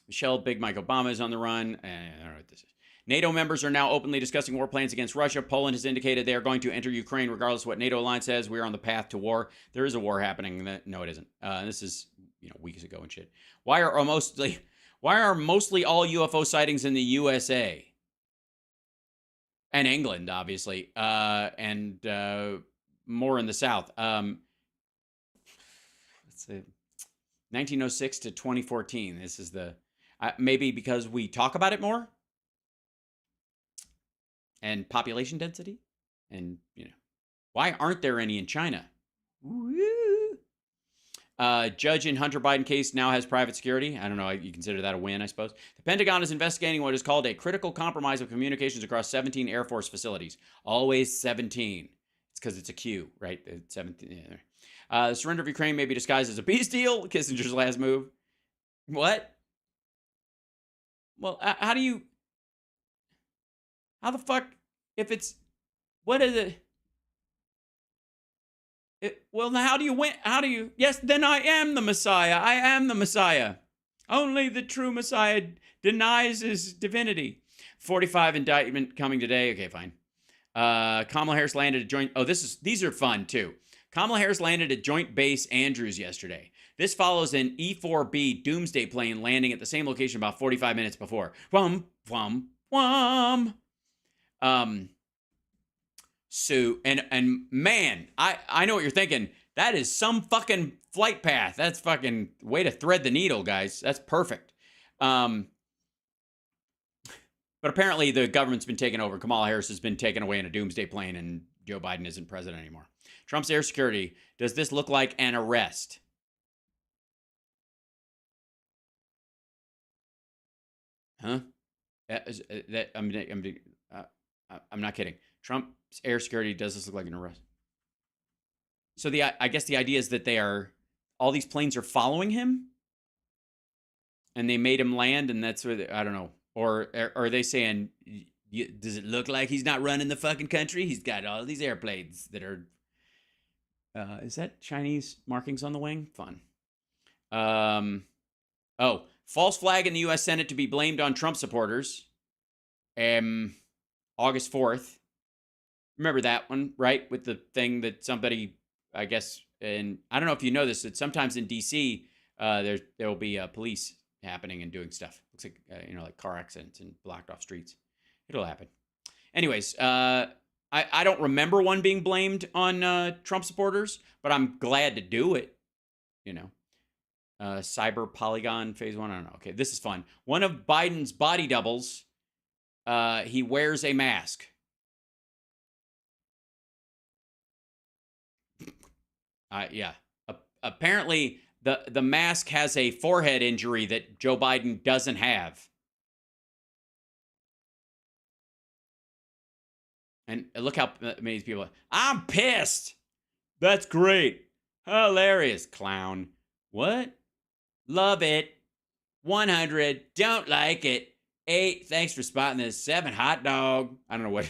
Michelle Big Mike Obama is on the run. I don't know what this is. NATO members are now openly discussing war plans against Russia. Poland has indicated they are going to enter Ukraine regardless of what NATO alliance says. We are on the path to war. There is a war happening. No, it isn't. This is weeks ago and shit. Why are mostly all UFO sightings in the USA and England, obviously, and more in the South? Let's see, 1906 to 2014. This is the maybe because we talk about it more. And population density, and why aren't there any in China? Woo! Judge in Hunter Biden case now has private security. I don't know. You consider that a win, I suppose. The Pentagon is investigating what is called a critical compromise of communications across 17 Air Force facilities. Always 17. It's because it's a Q, right? 17. The surrender of Ukraine may be disguised as a peace deal. Kissinger's last move. What? Well, how the fuck, if it's, what is it? Well, now how do you win? Yes, then I am the Messiah. I am the Messiah. Only the true Messiah denies his divinity. 45 indictment coming today. Okay, fine. Kamala Harris landed at joint, these are fun too. Kamala Harris landed at Joint Base Andrews yesterday. This follows an E-4B doomsday plane landing at the same location about 45 minutes before. Whum, whum, whum. So, and man, I know what you're thinking. That is some fucking flight path. That's fucking way to thread the needle, guys. That's perfect. But apparently the government's been taken over. Kamala Harris has been taken away in a doomsday plane, and Joe Biden isn't president anymore. Trump's air security. Does this look like an arrest? Huh? I'm not kidding. Trump's air security, does this look like an arrest? So I guess the idea is that all these planes are following him, and they made him land, and that's where I don't know. Or are they saying, does it look like he's not running the fucking country? He's got all these airplanes that are. Is that Chinese markings on the wing? Fun. Oh, false flag in the U.S. Senate to be blamed on Trump supporters. August 4th. Remember that one, right? With the thing that somebody, I guess, and I don't know if you know this, that sometimes in D.C. There will be police happening and doing stuff. Looks like like car accidents and blocked off streets. It'll happen. Anyways, I don't remember one being blamed on Trump supporters, but I'm glad to do it. Cyber Polygon phase 1. I don't know. Okay, this is fun. One of Biden's body doubles. He wears a mask. Yeah. Apparently, the mask has a forehead injury that Joe Biden doesn't have. And look how many people are. I'm pissed. That's great. Hilarious. Clown. What? Love it. 100. Don't like it. 8. Thanks for spotting this. 7. Hot dog. I don't know what.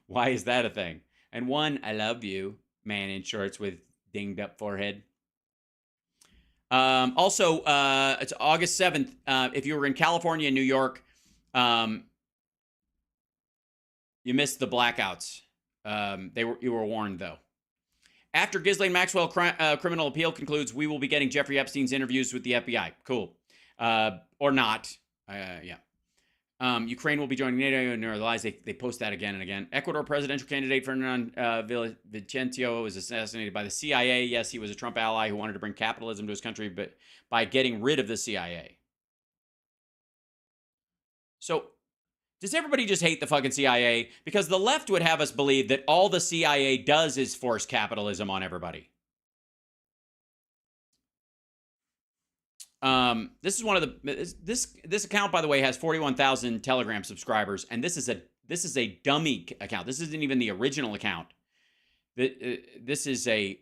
Why is that a thing? And 1. I love you. Man in shorts with dinged up forehead. Also, it's August 7th. If you were in California and New York, you missed the blackouts. You were warned, though. After Ghislaine Maxwell criminal appeal concludes, we will be getting Jeffrey Epstein's interviews with the FBI. Cool. Or not. Yeah. Ukraine will be joining NATO and lies. They post that again and again. Ecuador presidential candidate Ferdinand Vicencio was assassinated by the CIA. Yes, he was a Trump ally who wanted to bring capitalism to his country, but by getting rid of the CIA. So, does everybody just hate the fucking CIA? Because the left would have us believe that all the CIA does is force capitalism on everybody. This is one of the this account, by the way, has 41,000 Telegram subscribers, and this is a dummy account. This isn't even the original account. This is they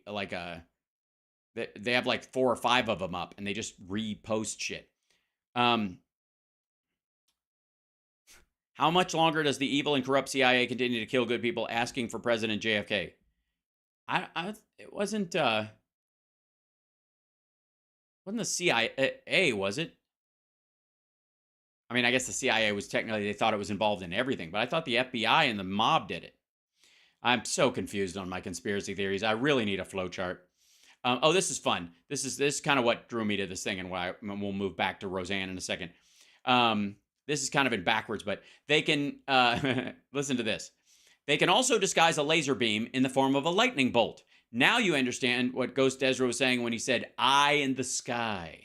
have like 4 or 5 of them up, and they just repost shit. How much longer does the evil and corrupt CIA continue to kill good people? Asking for President JFK. It wasn't the CIA, was it? I mean, I guess the CIA was technically, they thought it was involved in everything, but I thought the FBI and the mob did it. I'm so confused on my conspiracy theories. I really need a flowchart. Oh, this is fun. This is kind of what drew me to this thing, and we'll move back to Roseanne in a second. This is kind of in backwards, but they can, listen to this. They can also disguise a laser beam in the form of a lightning bolt. Now you understand what Ghost Ezra was saying when he said, "Eye in the sky."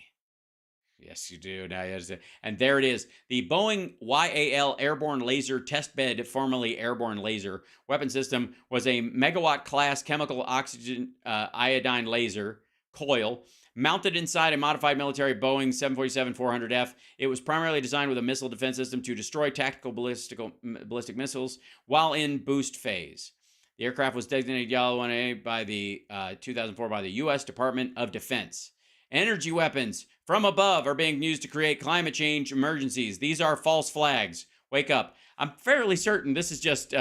Yes, you do. Now you understand. And there it is. The Boeing YAL Airborne Laser Testbed, formerly Airborne Laser, weapon system was a megawatt-class chemical oxygen iodine laser coil mounted inside a modified military Boeing 747-400F. It was primarily designed with a missile defense system to destroy tactical ballistic missiles while in boost phase. The aircraft was designated Yellow 1A by the 2004 by the U.S. Department of Defense. Energy weapons from above are being used to create climate change emergencies. These are false flags. Wake up. I'm fairly certain this is just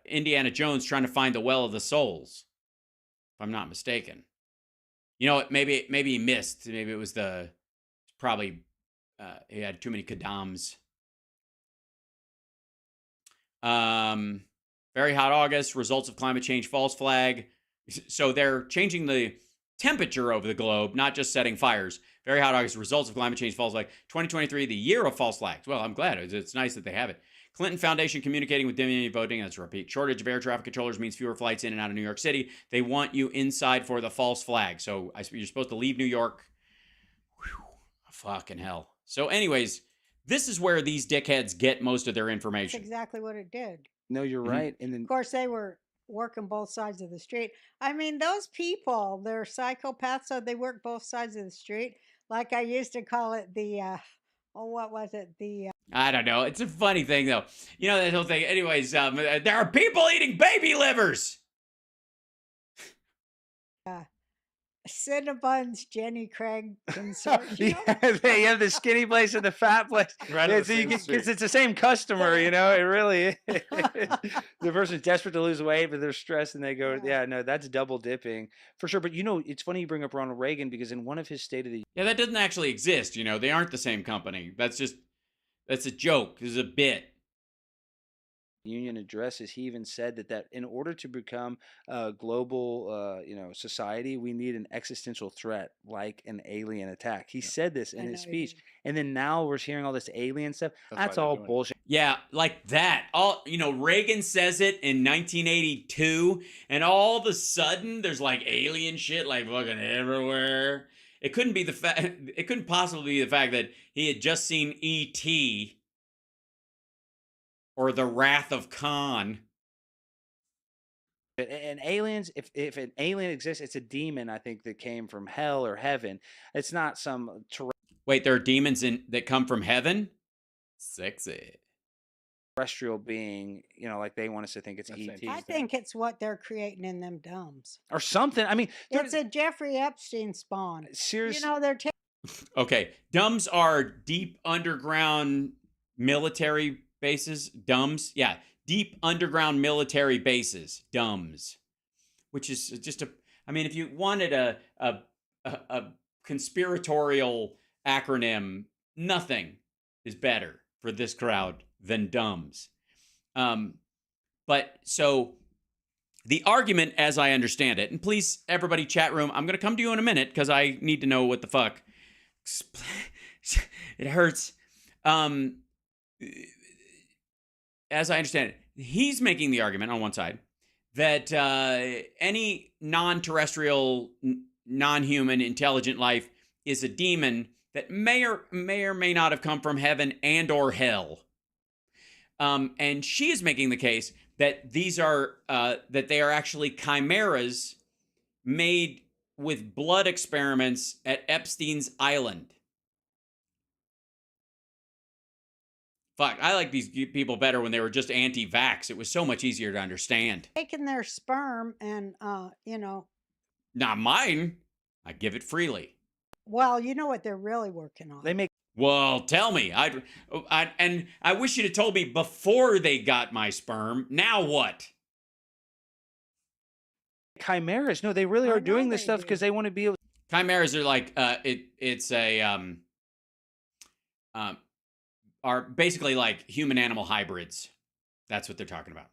Indiana Jones trying to find the Well of the Souls, if I'm not mistaken. You know, maybe he missed. Maybe it was probably he had too many Kadams. Very hot August, results of climate change, false flag. So they're changing the temperature over the globe, not just setting fires. Very hot August, results of climate change, false flag. 2023, the year of false flags. Well, I'm glad. It's nice that they have it. Clinton Foundation communicating with Democratic voting. That's a repeat. Shortage of air traffic controllers means fewer flights in and out of New York City. They want you inside for the false flag. So you're supposed to leave New York. Whew, fucking hell. So anyways, This is where these dickheads get most of their That's information. exactly what it did. No, you're Mhm. right. And then Of course, they were working both sides of the street. I mean, those people, they're psychopaths, so they work both sides of the street. Like I used to call it what was it? I don't know. It's a funny thing, though. You know, that whole thing. Anyways, there are people eating baby livers. Cinnabon's Jenny Craig consortium. yeah, they have the skinny place and the fat place. Right Yeah, on the so you same get, street. because it's the same customer, you know, it really is. The person's desperate to lose weight, but they're stressed and they go, yeah, no, that's double dipping for sure. But you know, it's funny you bring up Ronald Reagan because in one of his State of the Yeah, that doesn't actually exist. You know, they aren't the same company. That's a joke. This is a bit. Union addresses, he even said that in order to become a global, society, we need an existential threat like an alien attack. He said this in his speech, and then now we're hearing all this alien stuff. That's all bullshit. Yeah, like that. Reagan says it in 1982, and all of a sudden there's like alien shit like fucking everywhere. It couldn't be it couldn't possibly be the fact that he had just seen E.T. or The Wrath of Khan. And aliens, if an alien exists, it's a demon, I think, that came from hell or heaven. It's not some Wait, there are demons that come from heaven? Sexy. terrestrial being, like they want us to think it's E.T. I think it's what they're creating in them dumbs. or something. I mean, It's a Jeffrey Epstein spawn. seriously. You know, they're Okay, dumbs are deep underground military bases. Dumbs, yeah, deep underground military bases. Dumbs, which is just if you wanted a conspiratorial acronym, nothing is better for this crowd than dumbs. But so the argument, as I understand it, and please, everybody, chat room, I'm going to come to you in a minute because I need to know what the fuck. It hurts. As I understand it, he's making the argument on one side that any non-terrestrial, non-human, intelligent life is a demon that may or may not have come from heaven and or hell. And she is making the case that these are that they are actually chimeras made with blood experiments at Epstein's Island. Fuck, I like these people better when they were just anti-vax. It was so much easier to understand. taking their sperm and, Not mine. I give it freely. well, you know what they're really working on. They make Well, tell me. And I wish you'd have told me before they got my sperm. Now what? chimeras. No, they really are doing this stuff because they want to be able. Chimeras are like are basically like human animal hybrids. That's what they're talking about.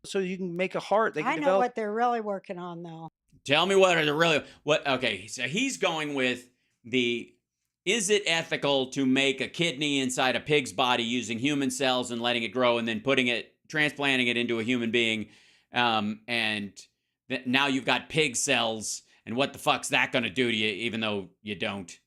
So you can make a heart. They can I know develop. what they're really working on, though. Tell me what are the really what? Okay, so he's going with is it ethical to make a kidney inside a pig's body using human cells and letting it grow and then transplanting it into a human being, and now you've got pig cells, and what the fuck's that going to do to you? Even though you don't,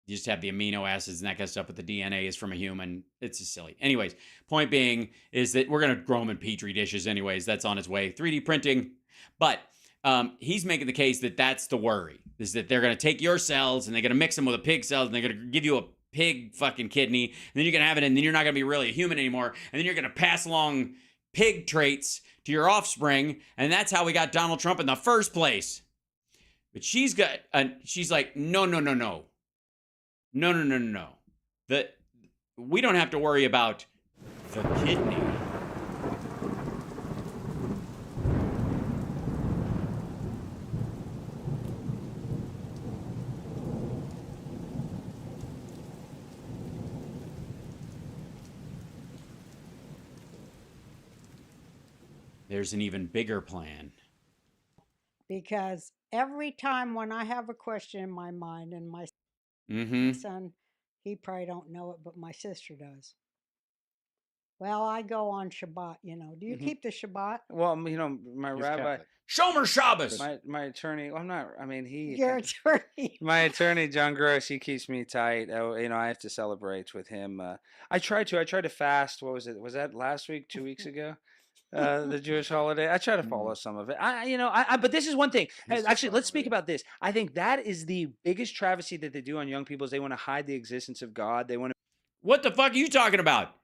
you just have the amino acids and that kind of stuff, but the DNA is from a human. It's just silly. Anyways, point being is that we're going to grow them in petri dishes. Anyways, that's on its way. 3D printing, but. He's making the case that that's the worry, is that they're going to take your cells and they're going to mix them with a pig cells and they're going to give you a pig fucking kidney, and then you're going to have it, and then you're not going to be really a human anymore, and then you're going to pass along pig traits to your offspring, and that's how we got Donald Trump in the first place. But she's like, no. We don't have to worry about the kidney. There's an even bigger plan. Because every time when I have a question in my mind, and my son, he probably don't know it, but my sister does. Well, I go on Shabbat, Do you keep the Shabbat? Well, my He's rabbi, Catholic. Shomer Shabbos. my attorney. Well, I'm not. I mean, Your attorney. my attorney, John Gross, he keeps me tight. I have to celebrate with him. I tried to fast. What was it? Was that last week? 2 weeks ago? The Jewish holiday. I try to follow some of it. But this is one thing. Actually, let's speak about this. I think that is the biggest travesty that they do on young people is they want to hide the existence of God. They want to. What the fuck are you talking about?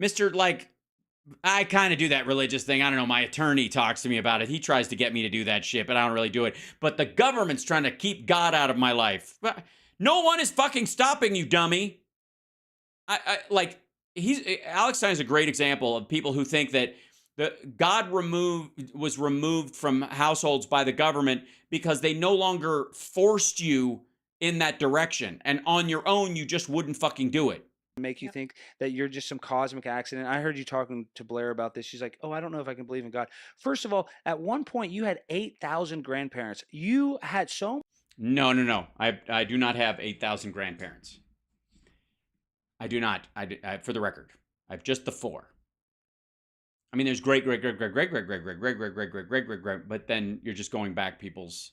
Mr. I kind of do that religious thing. I don't know. My attorney talks to me about it. He tries to get me to do that shit, but I don't really do it. But the government's trying to keep God out of my life. No one is fucking stopping you, dummy. Alex Stein is a great example of people who think that God was removed from households by the government because they no longer forced you in that direction. And on your own, you just wouldn't fucking do it. Make you think that you're just some cosmic accident. I heard you talking to Blair about this. She's like, oh, I don't know if I can believe in God. First of all, at one point, you had 8,000 grandparents. You had so... No. I do not have 8,000 grandparents. I do not. For the record, I have just the 4. I mean, there's great, but then you're just going back people's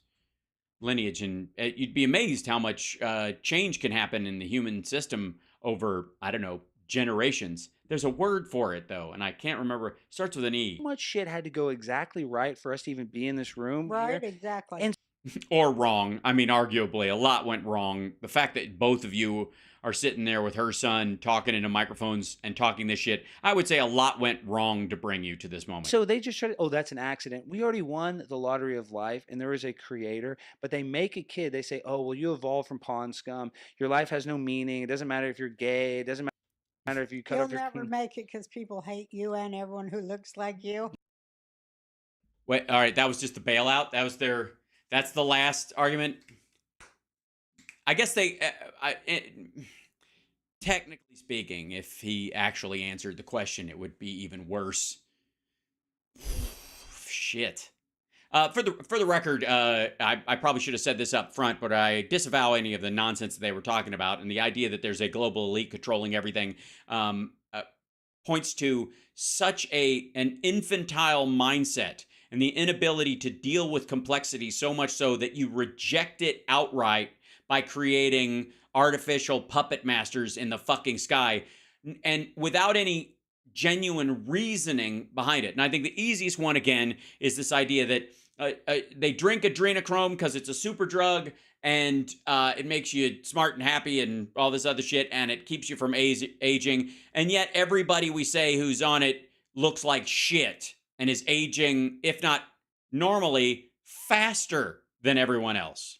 lineage, and you'd be amazed how much change can happen in the human system over, I don't know, generations. There's a word for it, though, and I can't remember. It starts with an E. How much shit had to go exactly right for us to even be in this room? Right, here? exactly. Or wrong. I mean, arguably, a lot went wrong. The fact that both of you are sitting there with her son talking into microphones and talking this shit, I would say a lot went wrong to bring you to this moment. So they just try to, oh, that's an accident. We already won the lottery of life, and there is a creator, but they make a kid. They say, oh, well, you evolved from pond scum. Your life has no meaning. It doesn't matter if you're gay. It doesn't matter if you cut off your... You'll never make it because people hate you and everyone who looks like you. Wait, all right, that was just the bailout? That's the last argument? I guess technically speaking, if he actually answered the question, it would be even worse. Shit. For the record, I probably should have said this up front, but I disavow any of the nonsense that they were talking about, and the idea that there's a global elite controlling everything points to such an infantile mindset and the inability to deal with complexity so much so that you reject it outright by creating artificial puppet masters in the fucking sky and without any genuine reasoning behind it. And I think the easiest one, again, is this idea that they drink adrenochrome because it's a super drug and it makes you smart and happy and all this other shit, and it keeps you from aging. And yet everybody we say who's on it looks like shit and is aging, if not normally, faster than everyone else.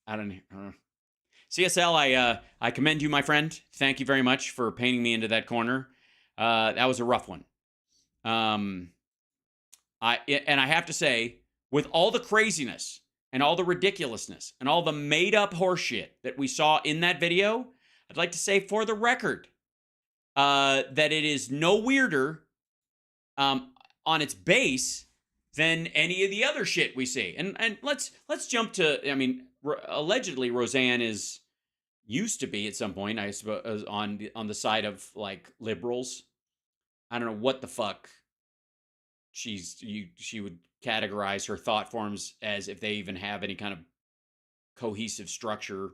I don't know. CSL, I commend you, my friend. Thank you very much for painting me into that corner. That was a rough one. I have to say, with all the craziness and all the ridiculousn's and all the made-up horseshit that we saw in that video, I'd like to say for the record that it is no weirder on its base than any of the other shit we see. And let's jump to, I mean, allegedly Roseanne used to be at some point, I suppose, on the side of like liberals. I don't know what the fuck she would categorize her thought forms as, if they even have any kind of cohesive structure.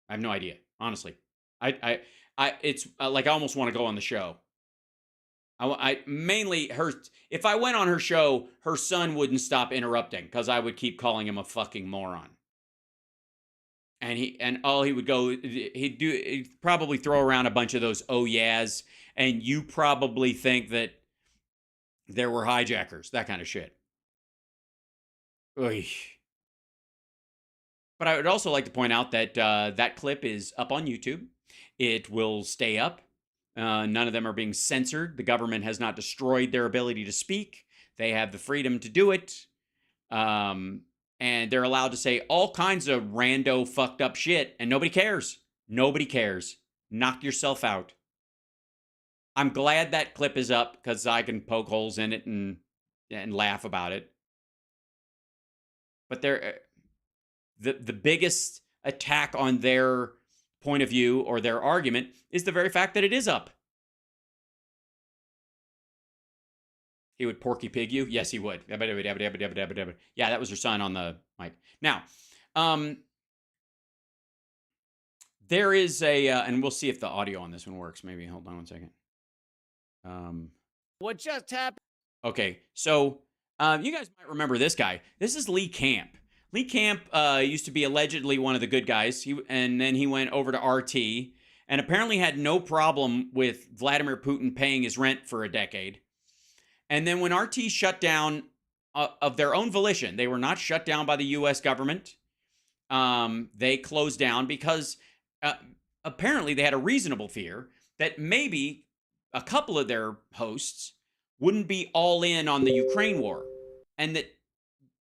I have no idea, honestly. It's like I almost want to go on the show. I mainly her. If I went on her show, her son wouldn't stop interrupting because I would keep calling him a fucking moron. And all he would go, he'd probably throw around a bunch of those oh yeahs, and you probably think that there were hijackers, that kind of shit. Oy. But I would also like to point out that that clip is up on YouTube. It will stay up. None of them are being censored. The government has not destroyed their ability to speak. They have the freedom to do it. And they're allowed to say all kinds of rando fucked up shit, and nobody cares. Nobody cares. Knock yourself out. I'm glad that clip is up because I can poke holes in it and laugh about it. But the biggest attack on their point of view or their argument is the very fact that it is up. He would Porky Pig you? Yes, he would. Yeah, that was your son on the mic. Now, there is a, and we'll see if the audio on this one works. Maybe, hold on one second. What just happened? Okay, so you guys might remember this guy. This is Lee Camp. Lee Camp used to be allegedly one of the good guys, and then he went over to RT, and apparently had no problem with Vladimir Putin paying his rent for a decade. And then when RT shut down of their own volition, they were not shut down by the U.S. government. They closed down because apparently they had a reasonable fear that maybe a couple of their hosts wouldn't be all in on the Ukraine war, and that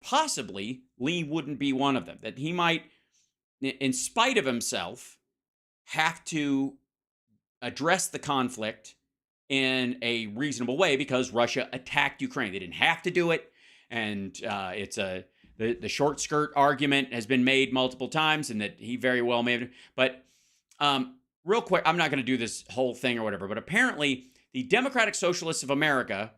possibly Lee wouldn't be one of them, that he might, in spite of himself, have to address the conflict in a reasonable way because Russia attacked Ukraine. They didn't have to do it, and the short skirt argument has been made multiple times, and that he very well may have. But real quick, I'm not going to do this whole thing or whatever, but apparently the Democratic Socialists of America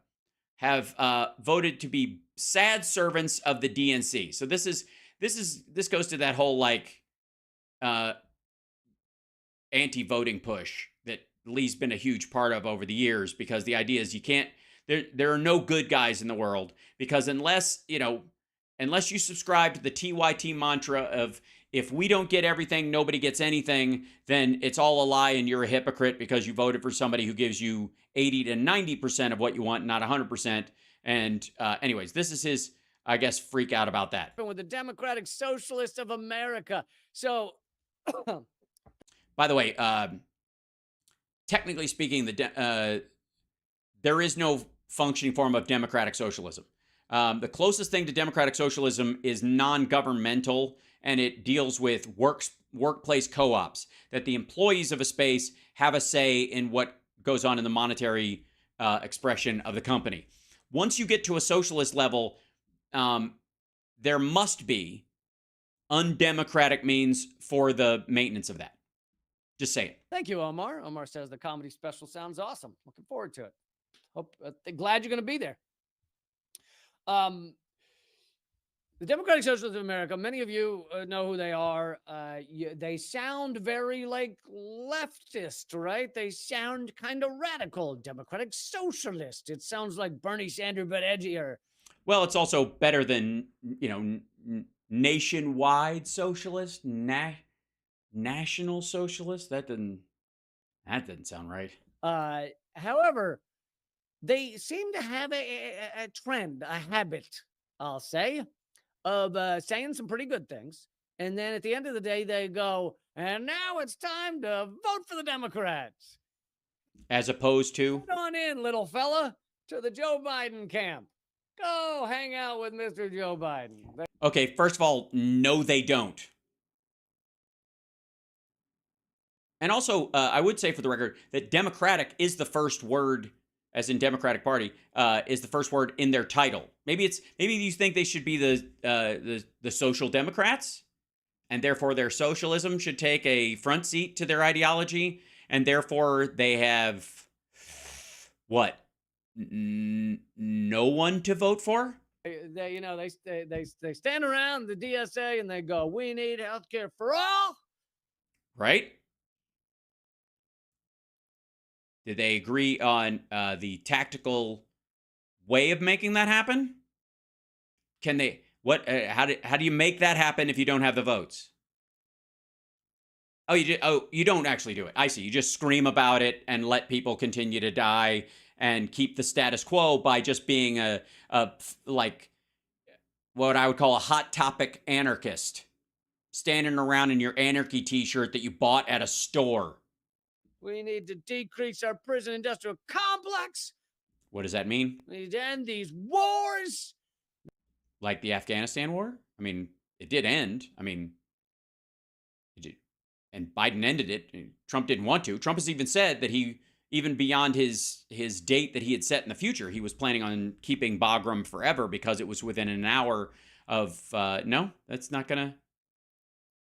have voted to be sad servants of the DNC. So this goes to that whole like anti-voting push that Lee's been a huge part of over the years, because the idea is you can't, there are no good guys in the world, because unless you subscribe to the TYT mantra of if we don't get everything, nobody gets anything, then it's all a lie and you're a hypocrite because you voted for somebody who gives you 80 to 90% of what you want, not 100%. And anyways, this is his, I guess, freak out about that. With the Democratic Socialists of America. So, by the way, technically speaking, there is no functioning form of democratic socialism. The closest thing to democratic socialism is non-governmental, and it deals with workplace co-ops, that the employees of a space have a say in what goes on in the monetary expression of the company. Once you get to a socialist level, there must be undemocratic means for the maintenance of that. Just say it. thank you, Omar. Omar says the comedy special sounds awesome. Looking forward to it. Glad you're going to be there. The Democratic Socialists of America, many of you know who they are. They sound very like leftist, right? They sound kind of radical. Democratic Socialist. It sounds like Bernie Sanders, but edgier. Well, it's also better than, nationwide socialist, national socialist. That doesn't sound right. However, they seem to have a trend, a habit, I'll say, of saying some pretty good things. And then at the end of the day, they go, and now it's time to vote for the Democrats. As opposed to? Get on in, little fella, to the Joe Biden camp. Go hang out with Mr. Joe Biden. Okay, first of all, no, they don't. And also, I would say for the record that Democratic is the first word, as in Democratic Party, is the first word in their title. Maybe you think they should be the Social Democrats, and therefore their socialism should take a front seat to their ideology, and therefore they have what? No one to vote for? They stand around the DSA and they go, we need health care for all. Right? Did they agree on the tactical way of making that happen? Can they? What? How do you make that happen if you don't have the votes? Oh, you don't actually do it. I see. You just scream about it and let people continue to die and keep the status quo by just being a like what I would call a hot topic anarchist, standing around in your anarchy T-shirt that you bought at a store. We need to decrease our prison industrial complex. What does that mean? We need to end these wars. Like the Afghanistan war? I mean, it did end. I mean, it did. And Biden ended it. Trump didn't want to. Trump has even said that he, even beyond his date that he had set in the future, he was planning on keeping Bagram forever because it was within an hour of, no, that's not gonna,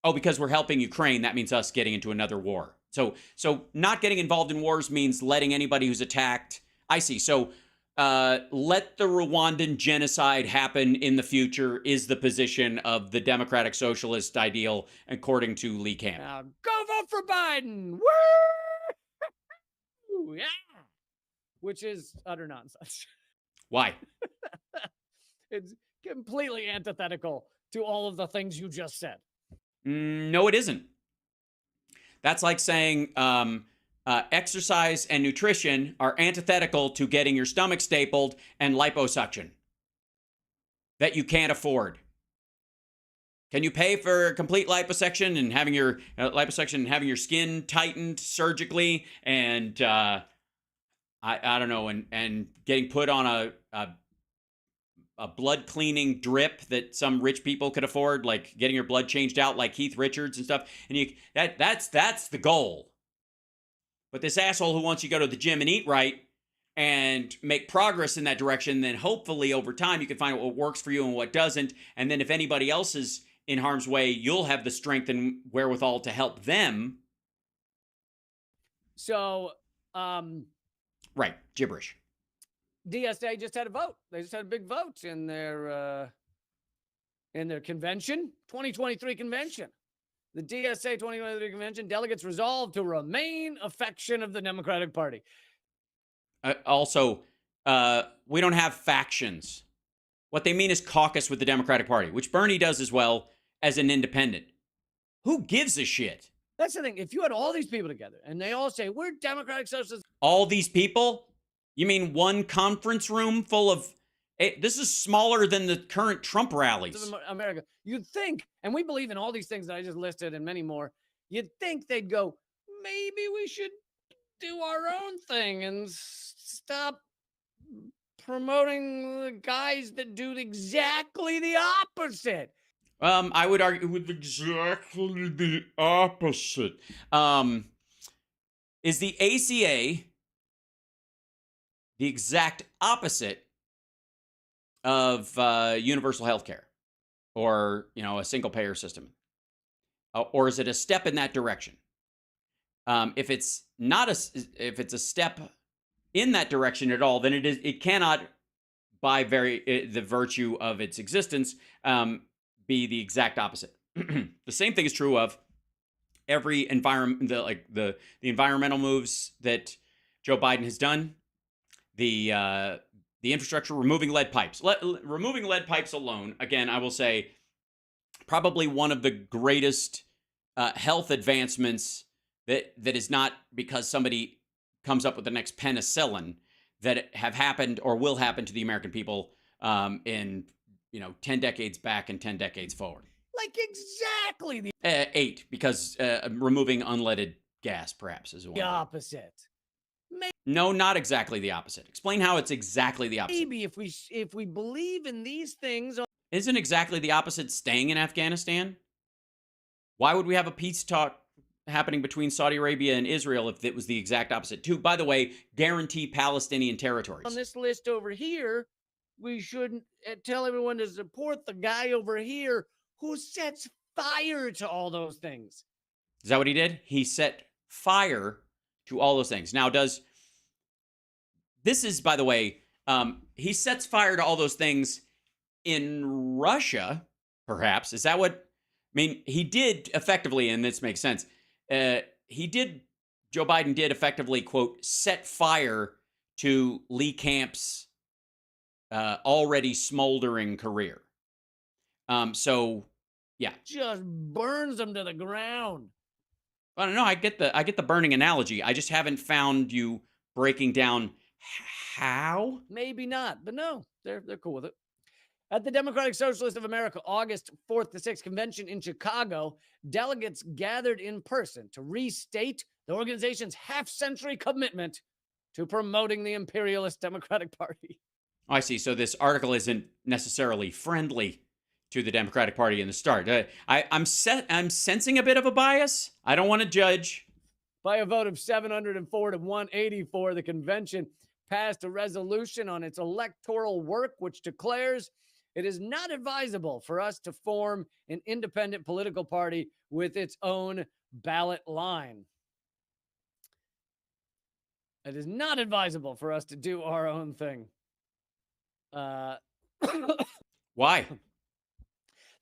Oh, because we're helping Ukraine, that means us getting into another war. So not getting involved in wars means letting anybody who's attacked. I see. So let the Rwandan genocide happen in the future is the position of the democratic socialist ideal, according to Lee Camp. Now go vote for Biden. Woo! Yeah. Which is utter nonsense. Why? It's completely antithetical to all of the things you just said. No, it isn't. That's like saying exercise and nutrition are antithetical to getting your stomach stapled and liposuction that you can't afford. Can you pay for complete liposuction and having your skin tightened surgically and I don't know, and getting put on a blood cleaning drip that some rich people could afford, like getting your blood changed out like Keith Richards and stuff. And that's the goal. But this asshole who wants you to go to the gym and eat right and make progress in that direction, then hopefully over time you can find out what works for you and what doesn't. And then if anybody else is in harm's way, you'll have the strength and wherewithal to help them. So, right, gibberish. DSA just had a vote. They just had a big vote in their convention, 2023 convention. The DSA 2023 convention delegates resolved to remain a faction of the Democratic Party. Also, we don't have factions. What they mean is caucus with the Democratic Party, which Bernie does as well as an independent. Who gives a shit? That's the thing. If you had all these people together and they all say, we're Democratic Socialists. All these people? You mean one conference room full of... This is smaller than the current Trump rallies. America. You'd think, and we believe in all these things that I just listed and many more, you'd think they'd go, maybe we should do our own thing and stop promoting the guys that do exactly the opposite. I would argue with exactly the opposite. Is the ACA the exact opposite of universal health care or, a single payer system? Or is it a step in that direction? If it's a step in that direction at all, then it cannot, by the virtue of its existence, be the exact opposite. The same thing is true of every environment, the environmental moves that Joe Biden has done, the infrastructure, removing lead pipes. Removing lead pipes alone, again, I will say, probably one of the greatest health advancements that is not because somebody comes up with the next penicillin that have happened or will happen to the American people in 10 decades back and 10 decades forward. Like exactly the 8, because removing unleaded gas perhaps is one. opposite. No, not exactly the opposite. Explain how it's exactly the opposite. Maybe if we believe in these things. Isn't exactly the opposite staying in Afghanistan? Why would we have a peace talk happening between Saudi Arabia and Israel if it was the exact opposite? To, by the way, guarantee Palestinian territories. On this list over here, we shouldn't tell everyone to support the guy over here who sets fire to all those things. Is that what he did? He set fire to all those things. Now, this is, by the way, he sets fire to all those things in Russia, perhaps. Is that what, I mean, he did effectively, and this makes sense, Joe Biden did effectively, quote, set fire to Lee Camp's already smoldering career. So, yeah. Just burns them to the ground. I don't know. I get the burning analogy. I just haven't found you breaking down how. Maybe not, but no, they're cool with it. At the Democratic Socialist of America, August 4th to 6th convention in Chicago, delegates gathered in person to restate the organization's half-century commitment to promoting the imperialist Democratic Party. I see. So this article isn't necessarily friendly to the Democratic Party in the start. I'm sensing a bit of a bias. I don't want to judge. By a vote of 704 to 184, the convention passed a resolution on its electoral work, which declares It is not advisable for us to form an independent political party with its own ballot line. It is not advisable for us to do our own thing. Why?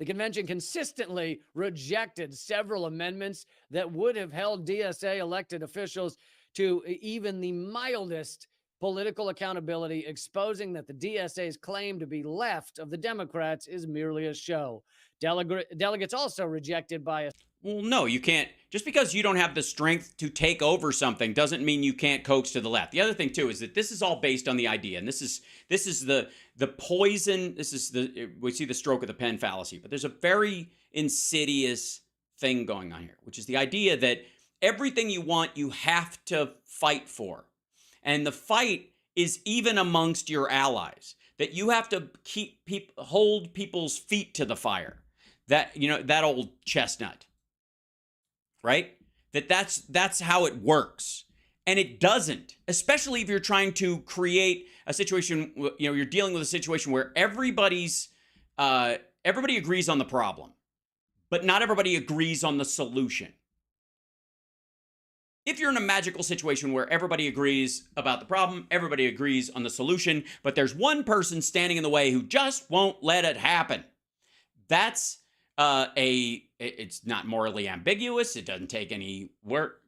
The convention consistently rejected several amendments that would have held DSA elected officials to even the mildest political accountability, exposing that the DSA's claim to be left of the Democrats is merely a show. Delegates also rejected by a... Well, no, you can't. Just because you don't have the strength to take over something doesn't mean you can't coax to the left. The other thing too is that this is all based on the idea, and this is the poison. This is we see the stroke of the pen fallacy, but there's a very insidious thing going on here, which is the idea that everything you want, you have to fight for, and the fight is even amongst your allies. That you have to hold people's feet to the fire. That that old chestnut. Right? That's how it works. And it doesn't, especially if you're trying to create a situation, you're dealing with a situation where everybody agrees on the problem, but not everybody agrees on the solution. If you're in a magical situation where everybody agrees about the problem, everybody agrees on the solution, but there's one person standing in the way who just won't let it happen, that's it's not morally ambiguous. It doesn't take any work.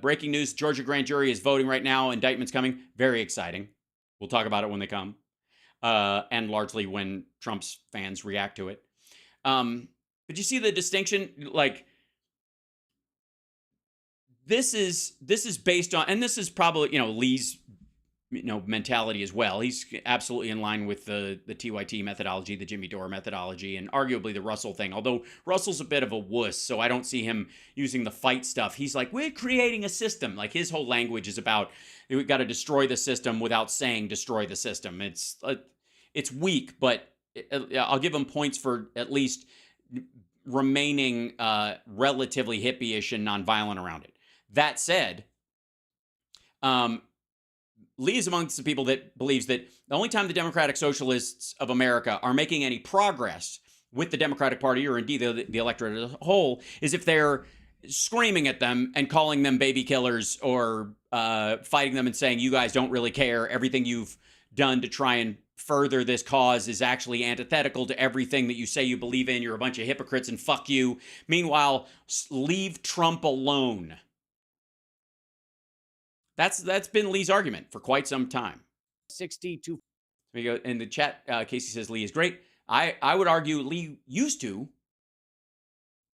Breaking news, Georgia grand jury is voting right now. Indictments coming. Very exciting. We'll talk about it when they come. And largely when Trump's fans react to it. But you see the distinction? Like, this is based on, and this is probably, Lee's mentality as well. He's absolutely in line with the TYT methodology, the Jimmy Dore methodology, and arguably the Russell thing. Although Russell's a bit of a wuss, so I don't see him using the fight stuff. He's like, we're creating a system. Like, his whole language is about, we've got to destroy the system without saying destroy the system. It's weak, but I'll give him points for at least remaining relatively hippie-ish and nonviolent around it. That said, Lee is amongst the people that believes that the only time the Democratic Socialists of America are making any progress with the Democratic Party, or indeed the electorate as a whole, is if they're screaming at them and calling them baby killers, or fighting them and saying, you guys don't really care. Everything you've done to try and further this cause is actually antithetical to everything that you say you believe in. You're a bunch of hypocrites and fuck you. Meanwhile, leave Trump alone. That's been Lee's argument for quite some time. 62. There you go. In the chat, Casey says Lee is great. I would argue Lee used to,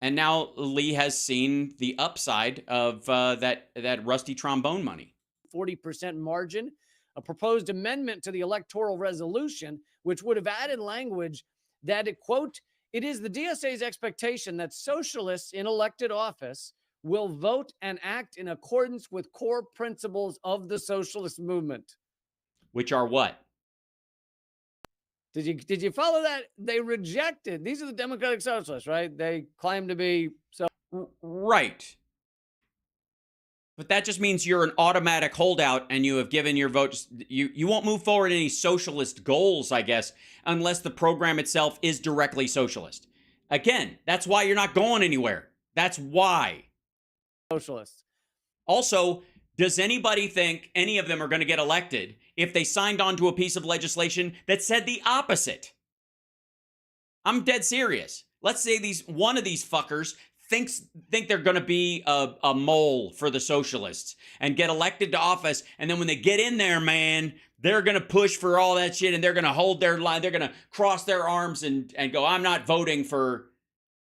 and now Lee has seen the upside of that rusty trombone money. 40% margin, a proposed amendment to the electoral resolution, which would have added language that, quote, it is the DSA's expectation that socialists in elected office will vote and act in accordance with core principles of the socialist movement. Which are what? Did you follow that? They rejected. These are the Democratic Socialists, right? They claim to be so. Right. But that just means you're an automatic holdout and you have given your vote. You won't move forward any socialist goals, I guess, unless the program itself is directly socialist. Again, that's why you're not going anywhere. That's why. Socialists. Also, does anybody think any of them are going to get elected if they signed on to a piece of legislation that said the opposite? I'm dead serious. Let's say one of these fuckers think they're going to be a mole for the socialists and get elected to office, and then when they get in there, man, they're going to push for all that shit, and they're going to hold their line. They're going to cross their arms and go, I'm not voting for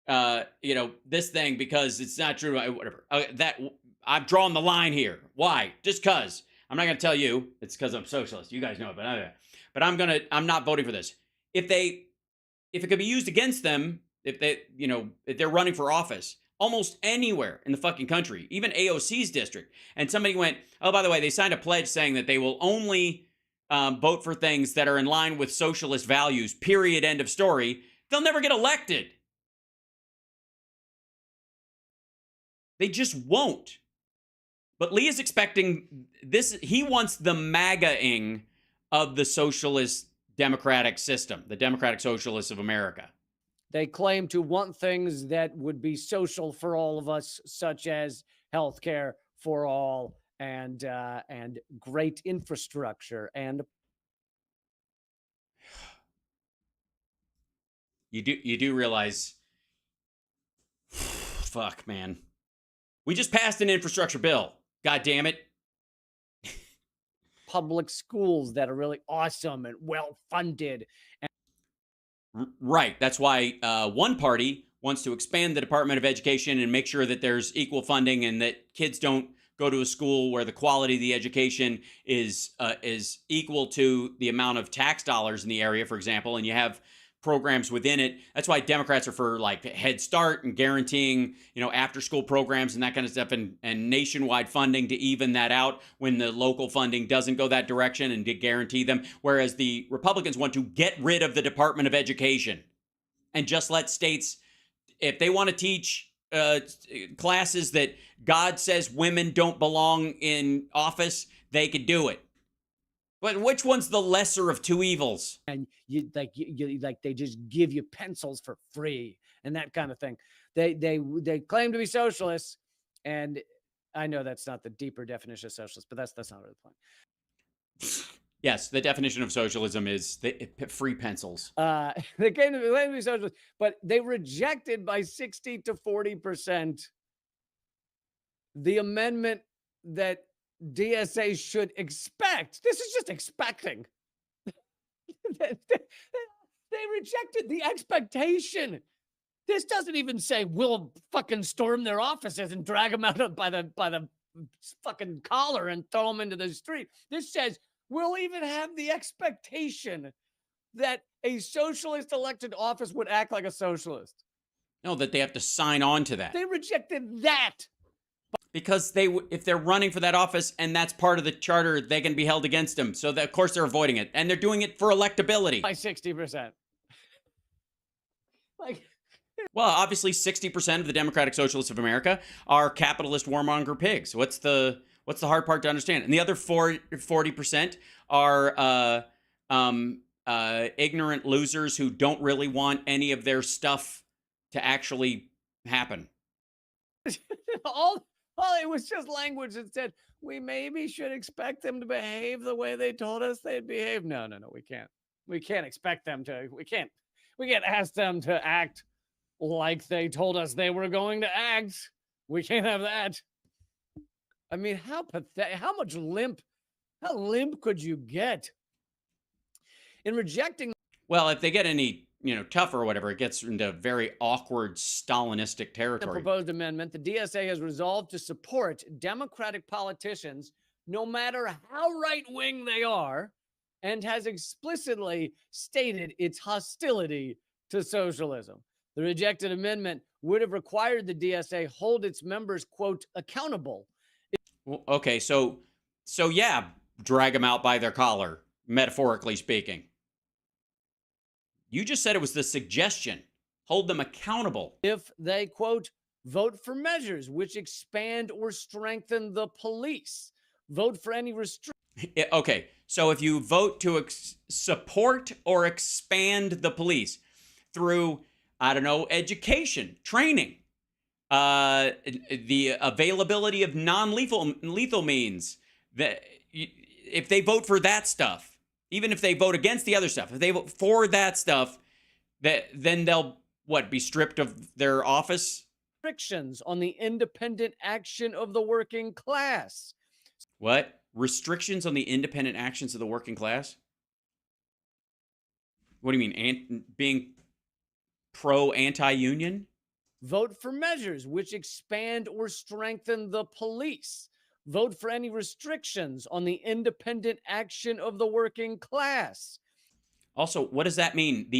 this thing because it's not true. Whatever. I've drawn the line here. Why? Just cause. I'm not going to tell you. It's because I'm socialist. You guys know it, but I'm not voting for this. If it could be used against them, if they're running for office almost anywhere in the fucking country, even AOC's district, and somebody went, oh, by the way, they signed a pledge saying that they will only vote for things that are in line with socialist values, period, end of story, they'll never get elected. They just won't. But Lee is expecting this. He wants the MAGA-ing of the socialist democratic system, the democratic socialists of America. They claim to want things that would be social for all of us, such as healthcare for all and great infrastructure. And you do realize, fuck, man, we just passed an infrastructure bill. God damn it. public schools that are really awesome and well funded. Right. That's why one party wants to expand the Department of Education and make sure that there's equal funding and that kids don't go to a school where the quality of the education is equal to the amount of tax dollars in the area, for example, and you have programs within it. That's why Democrats are for like Head Start and guaranteeing, after school programs and that kind of stuff, and nationwide funding to even that out when the local funding doesn't go that direction and to guarantee them. Whereas the Republicans want to get rid of the Department of Education and just let states, if they want to teach classes that God says women don't belong in office, they could do it. But which one's the lesser of two evils? And you they just give you pencils for free and that kind of thing. They claim to be socialists, and I know that's not the deeper definition of socialist, but that's not really the point. Yes, the definition of socialism is free pencils. They claim to be socialist, but they rejected by 60 to 40% the amendment that DSA should expect. This is just expecting. They rejected the expectation. This doesn't even say we'll fucking storm their offices and drag them out by the fucking collar and throw them into the street. This says we'll even have the expectation that a socialist elected office would act like a socialist. No, that they have to sign on to that. They rejected that. Because if they're running for that office and that's part of the charter, they can be held against them. So that, of course, they're avoiding it. And they're doing it for electability. By 60%. Well, obviously, 60% of the Democratic Socialists of America are capitalist warmonger pigs. What's the hard part to understand? And the other 40% are ignorant losers who don't really want any of their stuff to actually happen. Well, it was just language that said, we maybe should expect them to behave the way they told us they'd behave. No, we can't. We can't expect them to. We can't ask them to act like they told us they were going to act. We can't have that. I mean, how pathetic, how limp could you get in rejecting? Well, if they get any tougher or whatever, it gets into very awkward Stalinistic territory. The proposed amendment, the DSA has resolved to support Democratic politicians no matter how right-wing they are, and has explicitly stated its hostility to socialism. The rejected amendment would have required the DSA hold its members, quote, accountable. Well, okay, so yeah, drag them out by their collar, metaphorically speaking. You just said it was the suggestion. Hold them accountable. If they, quote, vote for measures which expand or strengthen the police. Vote for any restriction. Okay, so if you vote to support or expand the police through, I don't know, education, training, the availability of non-lethal means, if they vote for that stuff, even if they vote against the other stuff, if they vote for that stuff, then they'll, be stripped of their office? Restrictions on the independent action of the working class. What? Restrictions on the independent actions of the working class? What do you mean? Being pro-anti-union? Vote for measures which expand or strengthen the police. Vote for any restrictions on the independent action of the working class. Also, what does that mean?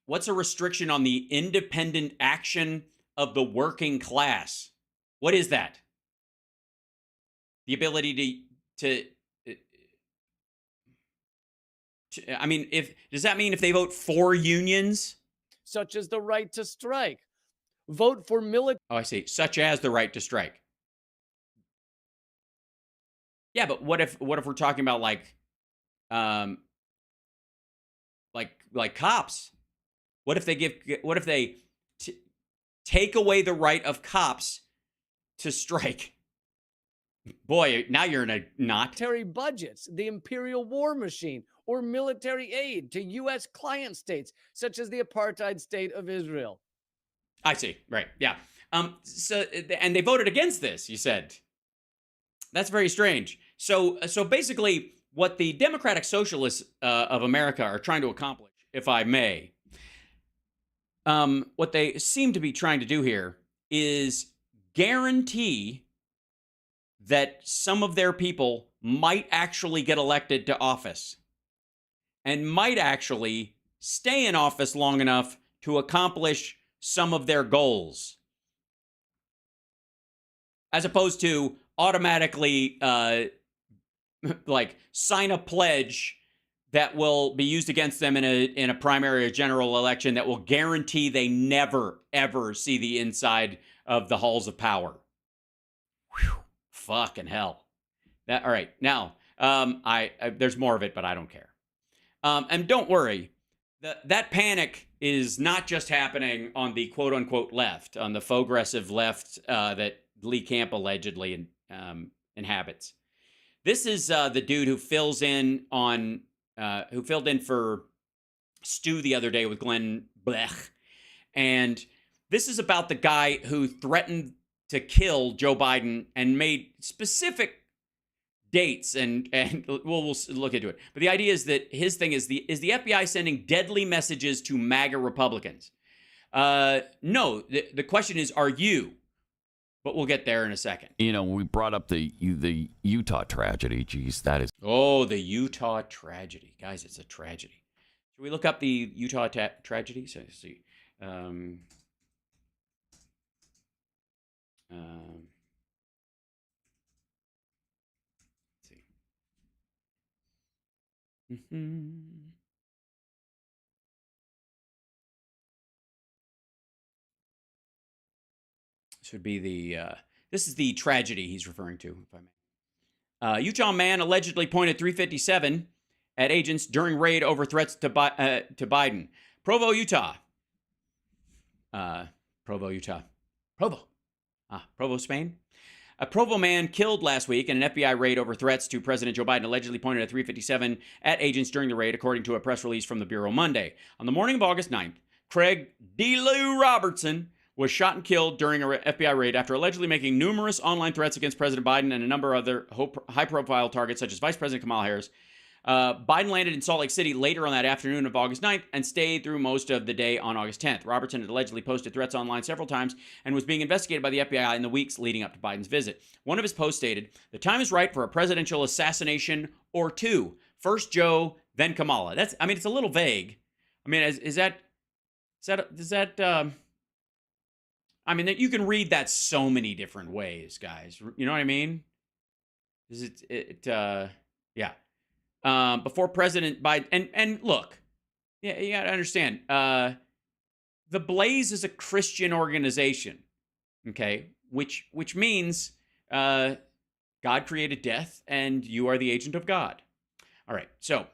What's a restriction on the independent action of the working class? What is that? The ability to I mean, does that mean if they vote for unions? Such as the right to strike. Vote for military. Oh, I see. Such as the right to strike. Yeah, but what if we're talking about like like cops? What if they take away the right of cops to strike? Boy, now you're in a knot. Military budgets, the imperial war machine, or military aid to U.S. client states, such as the apartheid state of Israel. I see. Right. Yeah. And they voted against this, you said. That's very strange. So basically, what the Democratic Socialists of America are trying to accomplish, if I may, what they seem to be trying to do here is guarantee that some of their people might actually get elected to office and might actually stay in office long enough to accomplish some of their goals, as opposed to automatically like sign a pledge that will be used against them in a primary or general election that will guarantee they never ever see the inside of the halls of power. Whew, fucking hell. All right, now there's more of it, but I don't care. And don't worry, that panic is not just happening on the quote-unquote left, on the faux-aggressive left that Lee Camp allegedly inhabits. This is the dude who filled in for Stu the other day with Glenn Blech. And this is about the guy who threatened to kill Joe Biden and made specific dates, and we'll look into it. But the idea is that his thing is the FBI sending deadly messages to MAGA Republicans? No, the question is, are you? But we'll get there in a second. You know, we brought up the Utah tragedy. Geez, that is... Oh, the Utah tragedy. Guys, it's a tragedy. Should we look up the Utah tragedy? So, let's see. This would be this is the tragedy he's referring to, if I may. Utah man allegedly pointed .357 at agents during raid over threats to Biden. Provo, Utah. Provo, Spain. A Provo man killed last week in an FBI raid over threats to President Joe Biden allegedly pointed at .357 at agents during the raid, according to a press release from the Bureau Monday. On the morning of August 9th, Craig D. Lou Robertson was shot and killed during a FBI raid after allegedly making numerous online threats against President Biden and a number of other high-profile targets, such as Vice President Kamala Harris. Biden landed in Salt Lake City later on that afternoon of August 9th and stayed through most of the day on August 10th. Robertson had allegedly posted threats online several times and was being investigated by the FBI in the weeks leading up to Biden's visit. One of his posts stated, "The time is right for a presidential assassination or two. First Joe, then Kamala." It's a little vague. I mean, you can read that so many different ways, guys. You know what I mean? Yeah. Before President Biden, and look, yeah, you gotta understand, the Blaze is a Christian organization, okay, which means God created death, and you are the agent of God. All right, so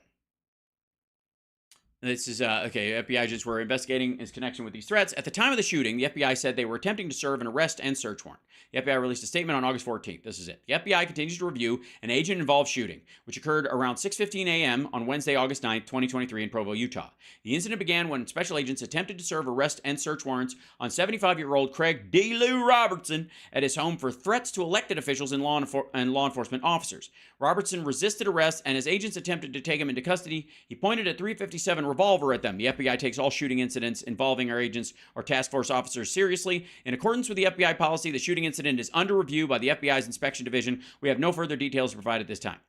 this is, okay, FBI agents were investigating his connection with these threats. At the time of the shooting, the FBI said they were attempting to serve an arrest and search warrant. The FBI released a statement on August 14th. This is it. The FBI continues to review an agent-involved shooting, which occurred around 6:15 a.m. on Wednesday, August 9th, 2023 in Provo, Utah. The incident began when special agents attempted to serve arrest and search warrants on 75-year-old Craig D. Lou Robertson at his home for threats to elected officials and law enforcement officers. Robertson resisted arrest, and as agents attempted to take him into custody, he pointed a .357 revolver at them. The FBI takes all shooting incidents involving our agents or task force officers seriously. In accordance with the FBI policy, the shooting incident is under review by the FBI's inspection division. We have no further details to provide at this time.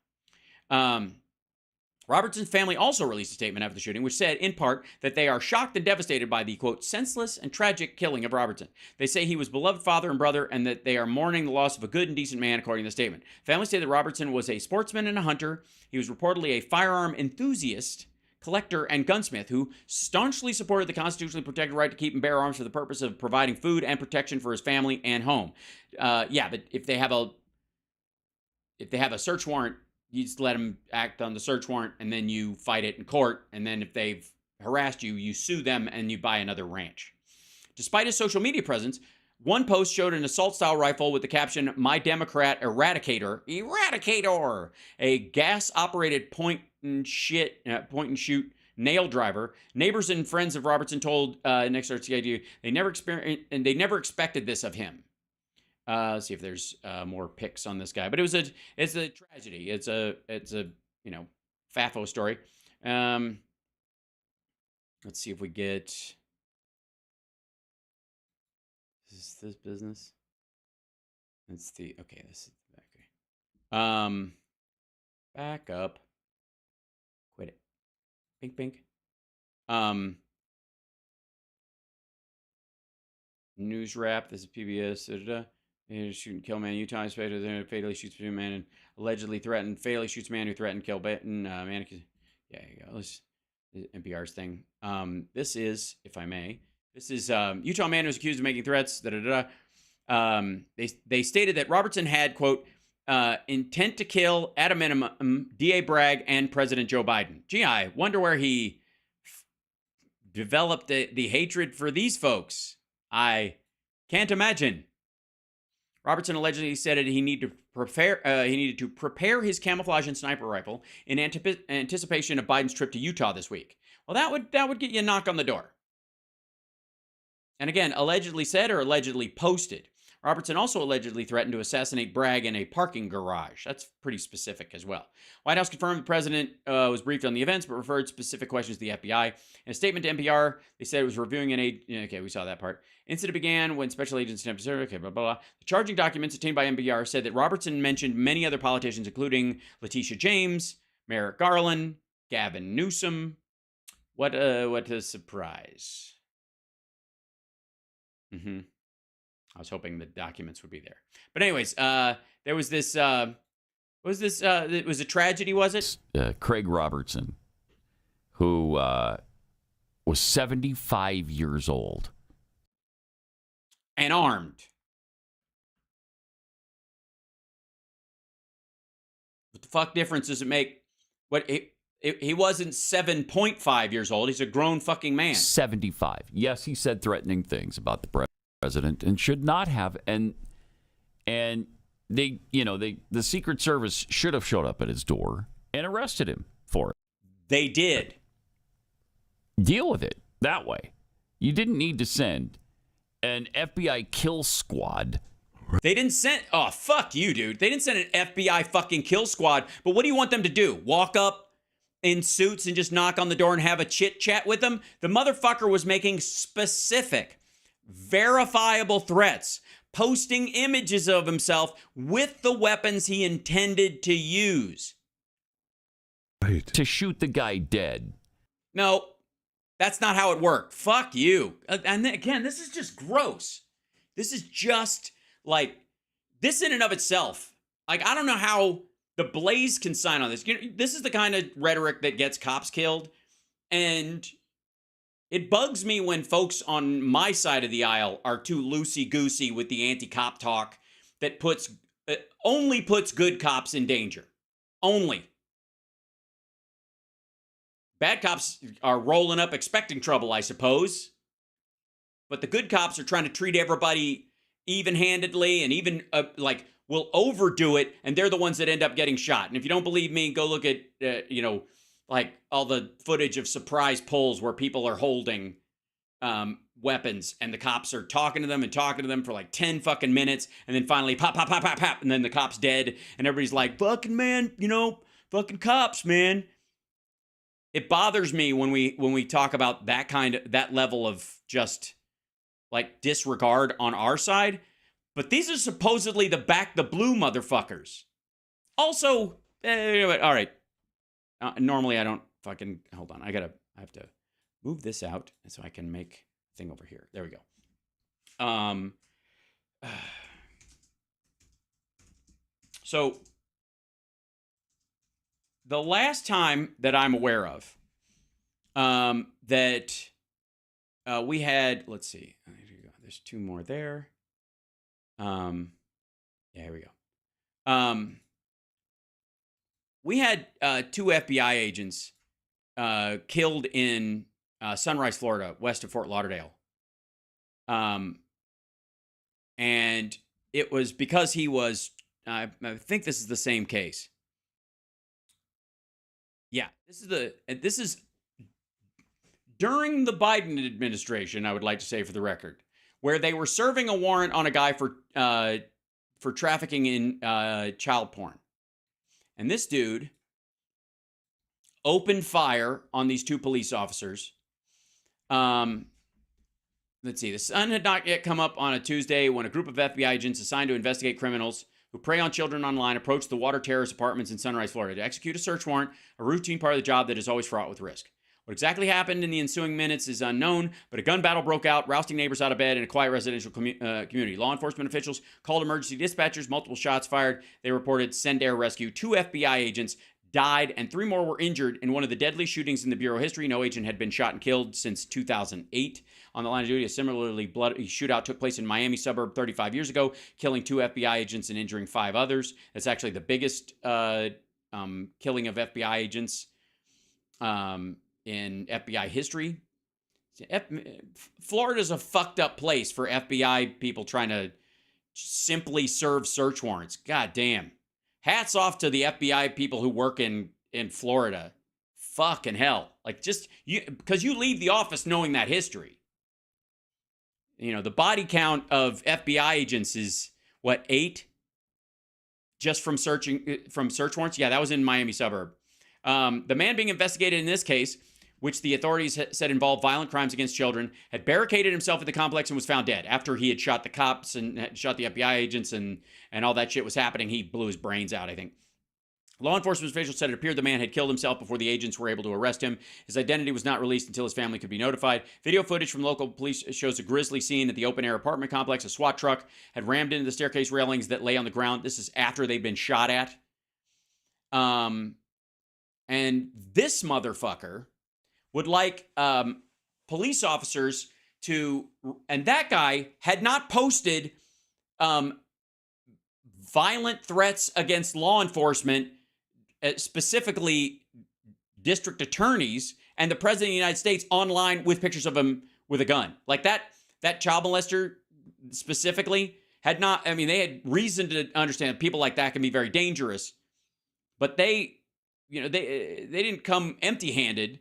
Robertson's family also released a statement after the shooting, which said, in part, that they are shocked and devastated by the, quote, senseless and tragic killing of Robertson. They say he was beloved father and brother, and that they are mourning the loss of a good and decent man, according to the statement. Family say that Robertson was a sportsman and a hunter. He was reportedly a firearm enthusiast, collector, and gunsmith who staunchly supported the constitutionally protected right to keep and bear arms for the purpose of providing food and protection for his family and home. Yeah, but if they have a search warrant, you just let them act on the search warrant, and then you fight it in court. And then if they've harassed you, you sue them and you buy another ranch. Despite his social media presence, one post showed an assault-style rifle with the caption, "My Democrat Eradicator," a gas-operated point-and-shoot nail driver. Neighbors and friends of Robertson told NextRCID they never expected this of him. Let's see if there's more pics on this guy. But it's a tragedy. It's a FAFO story. Let's see if we get. Is this business? It's the okay. This is okay. Back up. Quit it. Bink bink. News wrap. This is PBS. Shoot and kill man. Utah inspector fatally shoots man and allegedly threatened. Fatally shoots man who threatened kill mannequin. Yeah, here you go. This is NPR's thing. This is, if I may. This is Utah man was accused of making threats. They stated that Robertson had, quote, intent to kill at a minimum D.A. Bragg and President Joe Biden. Gee, I wonder where he developed the hatred for these folks. I can't imagine. Robertson allegedly said that he needed to prepare his camouflage and sniper rifle in anticipation of Biden's trip to Utah this week. Well, that would get you a knock on the door. And again, allegedly said or allegedly posted. Robertson also allegedly threatened to assassinate Bragg in a parking garage. That's pretty specific as well. White House confirmed the president was briefed on the events, but referred specific questions to the FBI. In a statement to NPR, they said it was reviewing okay, we saw that part. Incident began when special agents attempted to okay, blah, blah, blah. The charging documents obtained by NPR said that Robertson mentioned many other politicians, including Letitia James, Merrick Garland, Gavin Newsom. What a surprise. I was hoping the documents would be there. But anyways, there was this, it was a tragedy, was it? Craig Robertson, who was 75 years old. And armed. What the fuck difference does it make? What he wasn't 7.5 years old. He's a grown fucking man. 75. Yes, he said threatening things about the president and should not have. And the Secret Service should have showed up at his door and arrested him for it. They did. Deal with it that way. You didn't need to send an FBI kill squad. They didn't send. Oh, fuck you, dude. They didn't send an FBI fucking kill squad. But what do you want them to do? Walk up in suits and just knock on the door and have a chit chat with them? The motherfucker was making specific, verifiable threats, posting images of himself with the weapons he intended to use. Right. To shoot the guy dead. No, that's not how it worked. Fuck you. And again, this is just gross. This is just like, this in and of itself. Like, I don't know how the Blaze can sign on this. You know, this is the kind of rhetoric that gets cops killed. And it bugs me when folks on my side of the aisle are too loosey-goosey with the anti-cop talk that only puts good cops in danger. Only. Bad cops are rolling up expecting trouble, I suppose. But the good cops are trying to treat everybody even-handedly and even, will overdo it, and they're the ones that end up getting shot. And if you don't believe me, go look at, all the footage of surprise pulls where people are holding weapons, and the cops are talking to them for like 10 fucking minutes, and then finally pop, pop, pop, pop, pop, and then the cop's dead, and everybody's like, fucking man, fucking cops, man. It bothers me when we talk about that level of just like disregard on our side. But these are supposedly the back the blue motherfuckers. Also, all right. Normally I don't fucking, hold on. I have to move this out so I can make a thing over here. There we go. So the last time that I'm aware of that we had, let's see, there's two more there. Yeah, here we go. We had two FBI agents killed in Sunrise, Florida, west of Fort Lauderdale. And it was because he was, I think this is the same case. Yeah, this is during the Biden administration, I would like to say for the record, where they were serving a warrant on a guy for trafficking in child porn. And this dude opened fire on these two police officers. Let's see. The sun had not yet come up on a Tuesday when a group of FBI agents assigned to investigate criminals who prey on children online approached the Water Terrace apartments in Sunrise, Florida to execute a search warrant, a routine part of the job that is always fraught with risk. What exactly happened in the ensuing minutes is unknown, but a gun battle broke out, rousting neighbors out of bed in a quiet residential community. Law enforcement officials called emergency dispatchers, multiple shots fired. They reported send air rescue. 2 FBI agents died and 3 more were injured in one of the deadly shootings in the Bureau history. No agent had been shot and killed since 2008. On the line of duty, a similarly bloody shootout took place in Miami suburb 35 years ago, killing 2 FBI agents and injuring 5 others. That's actually the biggest killing of FBI agents in FBI history. Florida's a fucked up place for FBI people trying to simply serve search warrants. God damn. Hats off to the FBI people who work in Florida. Fucking hell. Like, just, because you leave the office knowing that history. You know, the body count of FBI agents is, what, 8? Just from search warrants? Yeah, that was in Miami suburb. The man being investigated in this case, which the authorities said involved violent crimes against children, had barricaded himself at the complex and was found dead. After he had shot the cops and had shot the FBI agents and all that shit was happening, he blew his brains out, I think. Law enforcement officials said it appeared the man had killed himself before the agents were able to arrest him. His identity was not released until his family could be notified. Video footage from local police shows a grisly scene at the open-air apartment complex. A SWAT truck had rammed into the staircase railings that lay on the ground. This is after they've been shot at. And this motherfucker would like police officers to, and that guy had not posted violent threats against law enforcement, specifically district attorneys and the president of the United States online with pictures of him with a gun. Like that child molester specifically had not, I mean, they had reason to understand that people like that can be very dangerous, but they didn't come empty-handed.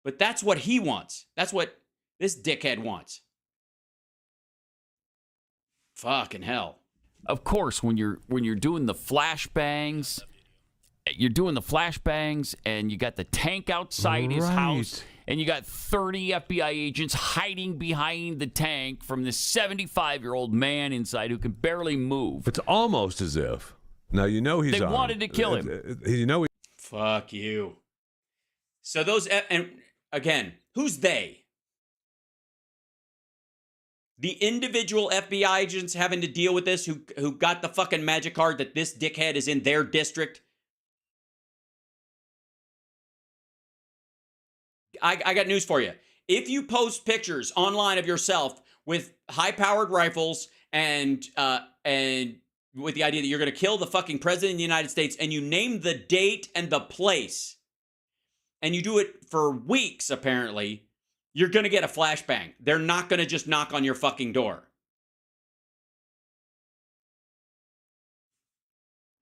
But that's what he wants. That's what this dickhead wants. Fucking hell. Of course, when you're doing the flashbangs, and you got the tank outside his house, and you got 30 FBI agents hiding behind the tank from this 75-year-old man inside who can barely move. It's almost as if, now you know he's they wanted to kill him. Fuck you. So those, and again, who's they? The individual FBI agents having to deal with this who got the fucking magic card that this dickhead is in their district. I got news for you. If you post pictures online of yourself with high-powered rifles and with the idea that you're going to kill the fucking president of the United States, and you name the date and the place, and you do it for weeks, apparently, you're going to get a flashbang. They're not going to just knock on your fucking door.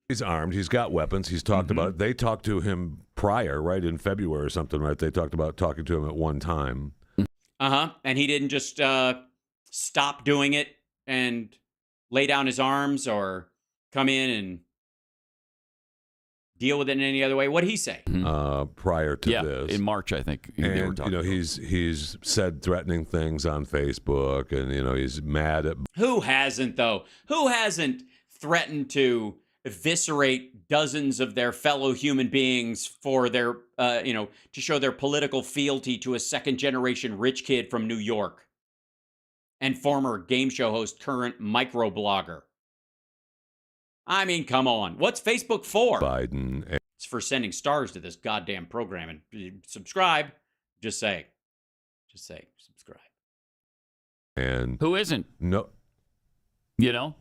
He's armed. He's got weapons. He's talked about it. They talked to him prior, right, in February or something, right? They talked about talking to him at one time. Uh-huh. And he didn't just stop doing it and lay down his arms or come in and deal with it in any other way. What'd he say? Prior to this. In March, I think. And, he's said threatening things on Facebook, and, he's mad at... Who hasn't, though? Who hasn't threatened to eviscerate dozens of their fellow human beings for their, to show their political fealty to a second-generation rich kid from New York and former game show host, current microblogger? I mean, come on. What's Facebook for? Biden. It's for sending stars to this goddamn program. And subscribe. Just say, subscribe. And who isn't? No.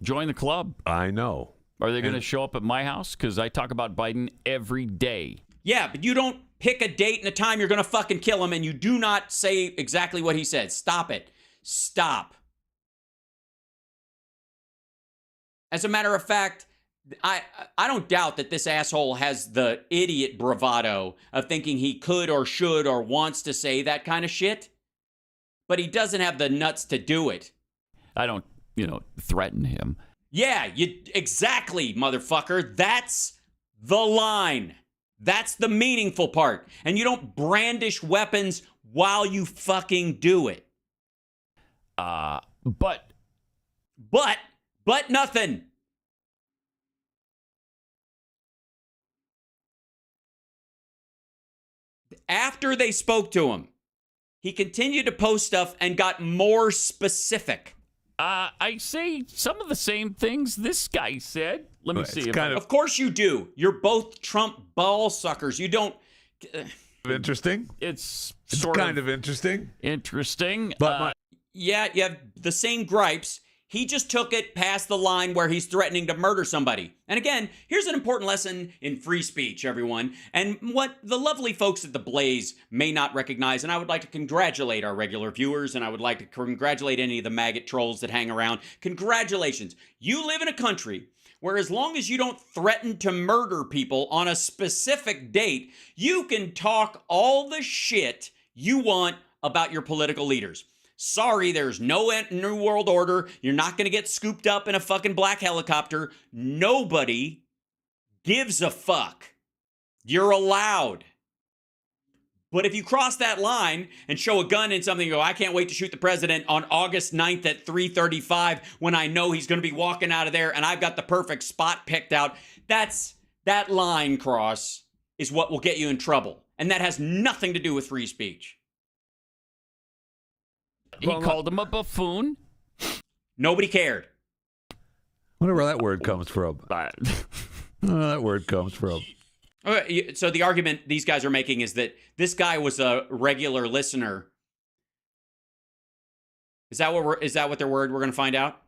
Join the club. I know. Are they going to show up at my house? Because I talk about Biden every day. Yeah, but you don't pick a date and a time you're going to fucking kill him, and you do not say exactly what he said. Stop it. Stop. As a matter of fact, I don't doubt that this asshole has the idiot bravado of thinking he could or should or wants to say that kind of shit, but he doesn't have the nuts to do it. I don't, threaten him. Yeah, exactly, motherfucker. That's the line. That's the meaningful part. And you don't brandish weapons while you fucking do it. But nothing. After they spoke to him, he continued to post stuff and got more specific. I say some of the same things this guy said. Let me see. Of course you do. You're both Trump ball suckers. You don't... Interesting. It's kind of interesting. Interesting. But yeah, you have the same gripes. He just took it past the line where he's threatening to murder somebody. And again, here's an important lesson in free speech, everyone. And what the lovely folks at The Blaze may not recognize, and I would like to congratulate our regular viewers, and I would like to congratulate any of the maggot trolls that hang around. Congratulations. You live in a country where as long as you don't threaten to murder people on a specific date, you can talk all the shit you want about your political leaders. Sorry, there's no New World Order. You're not going to get scooped up in a fucking black helicopter. Nobody gives a fuck. You're allowed. But if you cross that line and show a gun in something, you go, I can't wait to shoot the president on August 9th at 3:35 when I know he's going to be walking out of there and I've got the perfect spot picked out. That line cross is what will get you in trouble. And that has nothing to do with free speech. He called him a buffoon. Nobody cared. Wonder where that word comes from. That word comes from. Okay, so the argument these guys are making is that this guy was a regular listener. Is that what their word we're going to find out?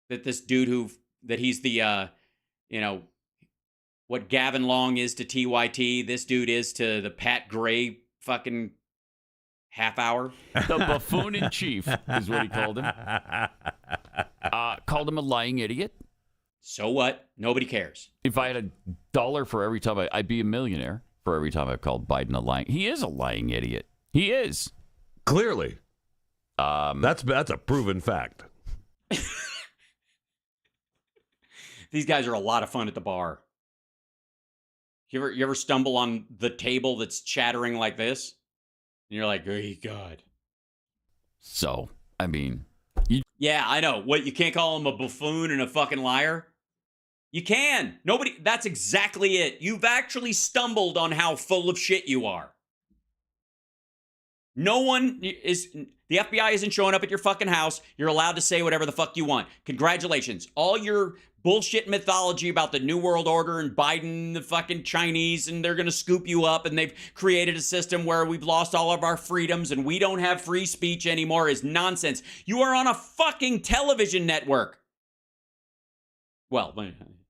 That this dude that he's the what Gavin Long is to TYT, this dude is to the Pat Gray fucking half hour. The buffoon in chief is what he called him. Called him a lying idiot. So what? Nobody cares. If I had $1 for every time I'd be a millionaire for every time I've called Biden a lying. He is a lying idiot. He is. Clearly. That's a proven fact. These guys are a lot of fun at the bar. You ever stumble on the table that's chattering like this? And you're like, oh, God. So, I mean... Yeah, I know. What, you can't call him a buffoon and a fucking liar? You can. Nobody... That's exactly it. You've actually stumbled on how full of shit you are. No one is... The FBI isn't showing up at your fucking house. You're allowed to say whatever the fuck you want. Congratulations. All your bullshit mythology about the New World Order and Biden, the fucking Chinese, and they're going to scoop you up, and they've created a system where we've lost all of our freedoms and we don't have free speech anymore is nonsense. You are on a fucking television network. Well,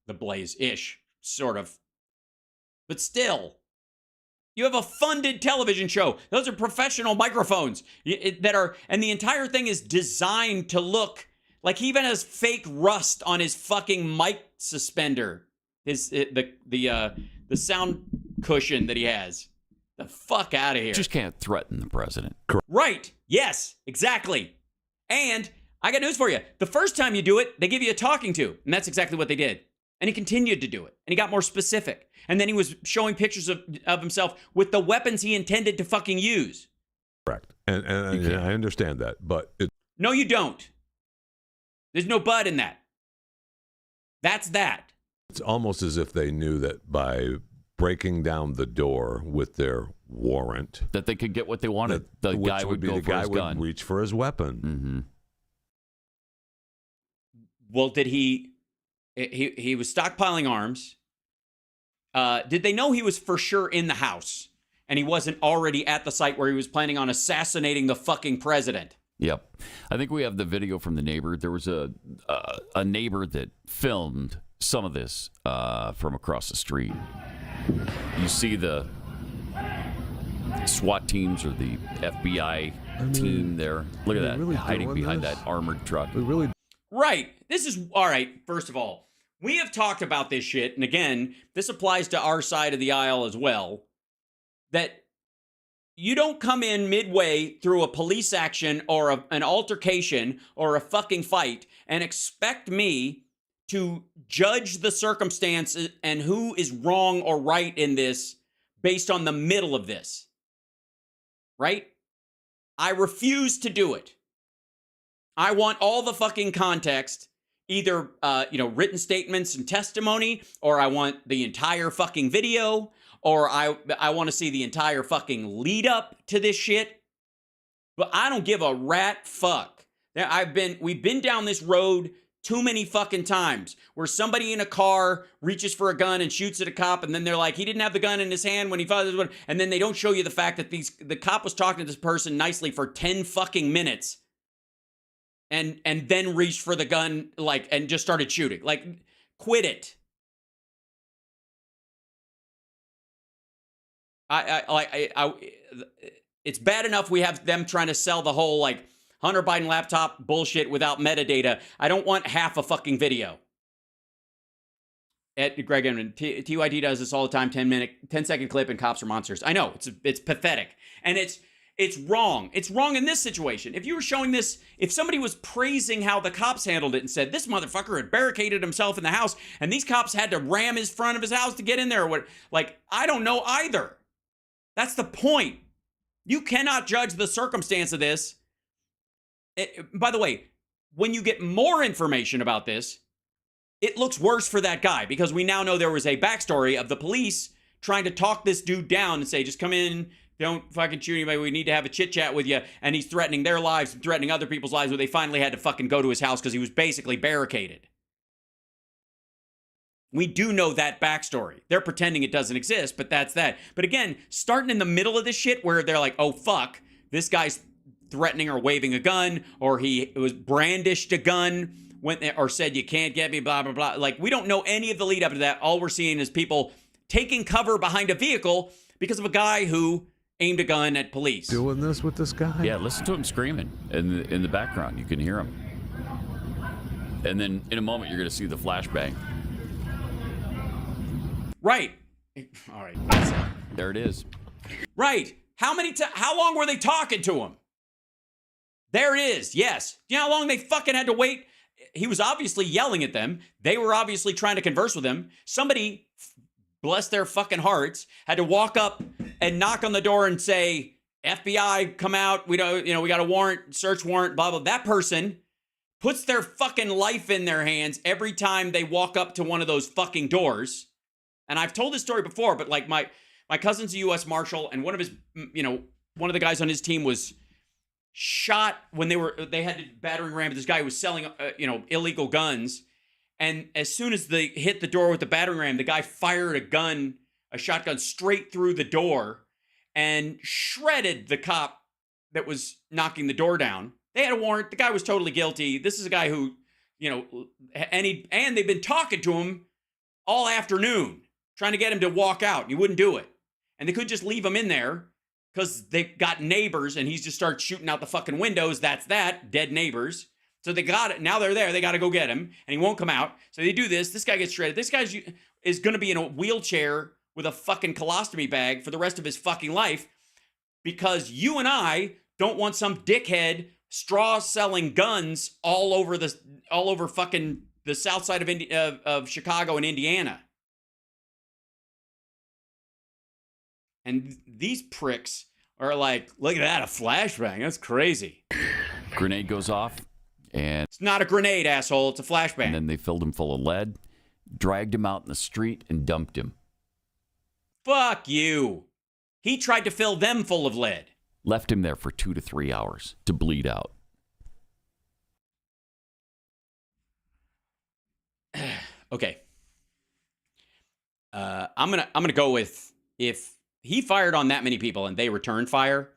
the Blaze-ish, sort of. But still... You have a funded television show. Those are professional microphones that are, and the entire thing is designed to look like he even has fake rust on his fucking mic suspender. The sound cushion that he has. The fuck out of here. Just can't threaten the president. Right. Yes, exactly. And I got news for you. The first time you do it, they give you a talking to, and that's exactly what they did. And he continued to do it. And he got more specific. And then he was showing pictures of himself with the weapons he intended to fucking use. Correct. And I understand that, but... No, you don't. There's no but in that. That's that. It's almost as if they knew that by breaking down the door with their warrant... That they could get what they wanted. The guy would go for his gun. Would reach for his weapon. Mm-hmm. Well, did he was stockpiling arms. Did they know he was for sure in the house and he wasn't already at the site where he was planning on assassinating the fucking president? Yep. I think we have the video from the neighbor. There was a neighbor that filmed some of this from across the street. You see the SWAT teams or the FBI team there. Look at that, really hiding behind this? that armored truck. We really Right. This is all right. First of all, we have talked about this shit. And again, this applies to our side of the aisle as well. That you don't come in midway through a police action or an altercation or a fucking fight and expect me to judge the circumstances and who is wrong or right in this based on the middle of this. Right? I refuse to do it. I want all the fucking context, either, written statements and testimony, or I want the entire fucking video, or I want to see the entire fucking lead up to this shit. But I don't give a rat fuck. We've been down this road too many fucking times where somebody in a car reaches for a gun and shoots at a cop, and then they're like, he didn't have the gun in his hand when he fired this one, and then they don't show you the fact that the cop was talking to this person nicely for 10 fucking minutes. And then reached for the gun, and just started shooting. Quit it. It's bad enough we have them trying to sell the whole, Hunter Biden laptop bullshit without metadata. I don't want half a fucking video. Greg Edmond, TYD does this all the time, 10-second clip, and cops are monsters. I know, it's pathetic. And it's wrong. It's wrong in this situation. If you were showing this, if somebody was praising how the cops handled it and said, this motherfucker had barricaded himself in the house and these cops had to ram his front of his house to get in there or what, I don't know either. That's the point. You cannot judge the circumstance of this. By the way, when you get more information about this, it looks worse for that guy because we now know there was a backstory of the police trying to talk this dude down and say, just come in, don't fucking shoot anybody. We need to have a chit chat with you. And he's threatening their lives, threatening other people's lives, where they finally had to fucking go to his house because he was basically barricaded. We do know that backstory. They're pretending it doesn't exist, but that's that. But again, starting in the middle of this shit where they're like, oh, fuck, this guy's threatening or waving a gun, or he was brandished a gun, or said, you can't get me, blah, blah, blah. We don't know any of the lead up to that. All we're seeing is people taking cover behind a vehicle because of a guy who aimed a gun at police. Doing this with this guy? Yeah, listen to him screaming in the background. You can hear him. And then in a moment, you're going to see the flashbang. Right. All right. There it is. Right. How long were they talking to him? There it is. Yes. You know how long they fucking had to wait? He was obviously yelling at them. They were obviously trying to converse with him. Somebody, bless their fucking hearts, had to walk up and knock on the door and say, FBI, come out. We got a warrant, search warrant, blah, blah. That person puts their fucking life in their hands every time they walk up to one of those fucking doors. And I've told this story before, but my cousin's a U.S. Marshal, and one of the guys on his team was shot when they had to battering ram this guy who was selling, illegal guns. And as soon as they hit the door with the battering ram, the guy fired a shotgun straight through the door and shredded the cop that was knocking the door down. They had a warrant. The guy was totally guilty. This is a guy who, and they've been talking to him all afternoon, trying to get him to walk out, and he wouldn't do it. And they couldn't just leave him in there because they got neighbors, and he's just started shooting out the fucking windows. That's that, dead neighbors. So they got it. Now they're there. They got to go get him, and he won't come out. So they do this. This guy gets shredded. This guy is going to be in a wheelchair with a fucking colostomy bag for the rest of his fucking life because you and I don't want some dickhead straw selling guns all over fucking the south side of Chicago and Indiana. And these pricks are like, look at that, a flashbang. That's crazy. Grenade goes off, and it's not a grenade, asshole. It's a flashbang. And then they filled him full of lead, dragged him out in the street, and dumped him. Fuck you. He tried to fill them full of lead. Left him there for 2 to 3 hours to bleed out. Okay. I'm gonna go with, if he fired on that many people and they returned fire,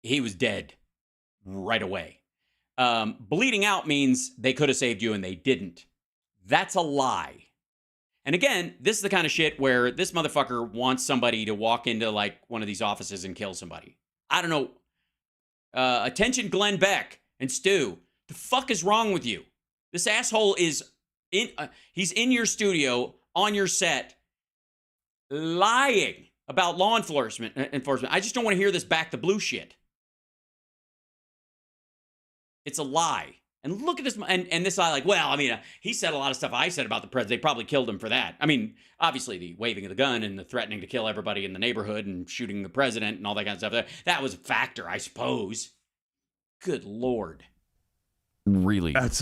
he was dead right away. Bleeding out means they could have saved you and they didn't. That's a lie. And again, this is the kind of shit where this motherfucker wants somebody to walk into like one of these offices and kill somebody. I don't know. Attention, Glenn Beck and Stu. The fuck is wrong with you? This asshole is he's in your studio on your set lying about law enforcement. I just don't want to hear this back the blue shit. It's a lie. And look at this, and this guy, like, well, I mean, he said a lot of stuff I said about the president. They probably killed him for that. I mean, obviously, the waving of the gun and the threatening to kill everybody in the neighborhood and shooting the president and all that kind of stuff, that was a factor, I suppose. Good Lord. Really? That's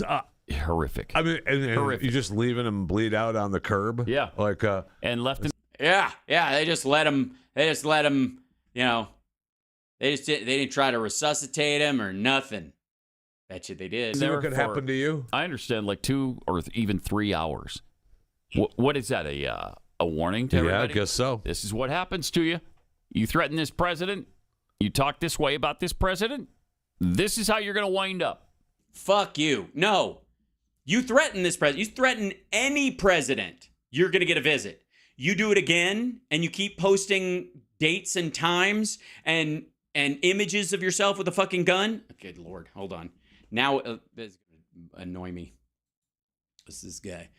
horrific. I mean, and Horrific. you just leaving him bleed out on the curb? Yeah. Like, and left him. Yeah, they just let him, you know, they didn't try to resuscitate him or nothing. Bet you they did. See what could happen to you? I understand, like 2 or even 3 hours. What is that? A warning to everybody? Yeah, I guess so. This is what happens to you. You threaten this president. You talk this way about this president. This is how you're going to wind up. Fuck you. No. You threaten this president. You threaten any president. You're going to get a visit. You do it again, and you keep posting dates and times and images of yourself with a fucking gun. Good Lord. Hold on. Now, this is going to annoy me. What's this guy?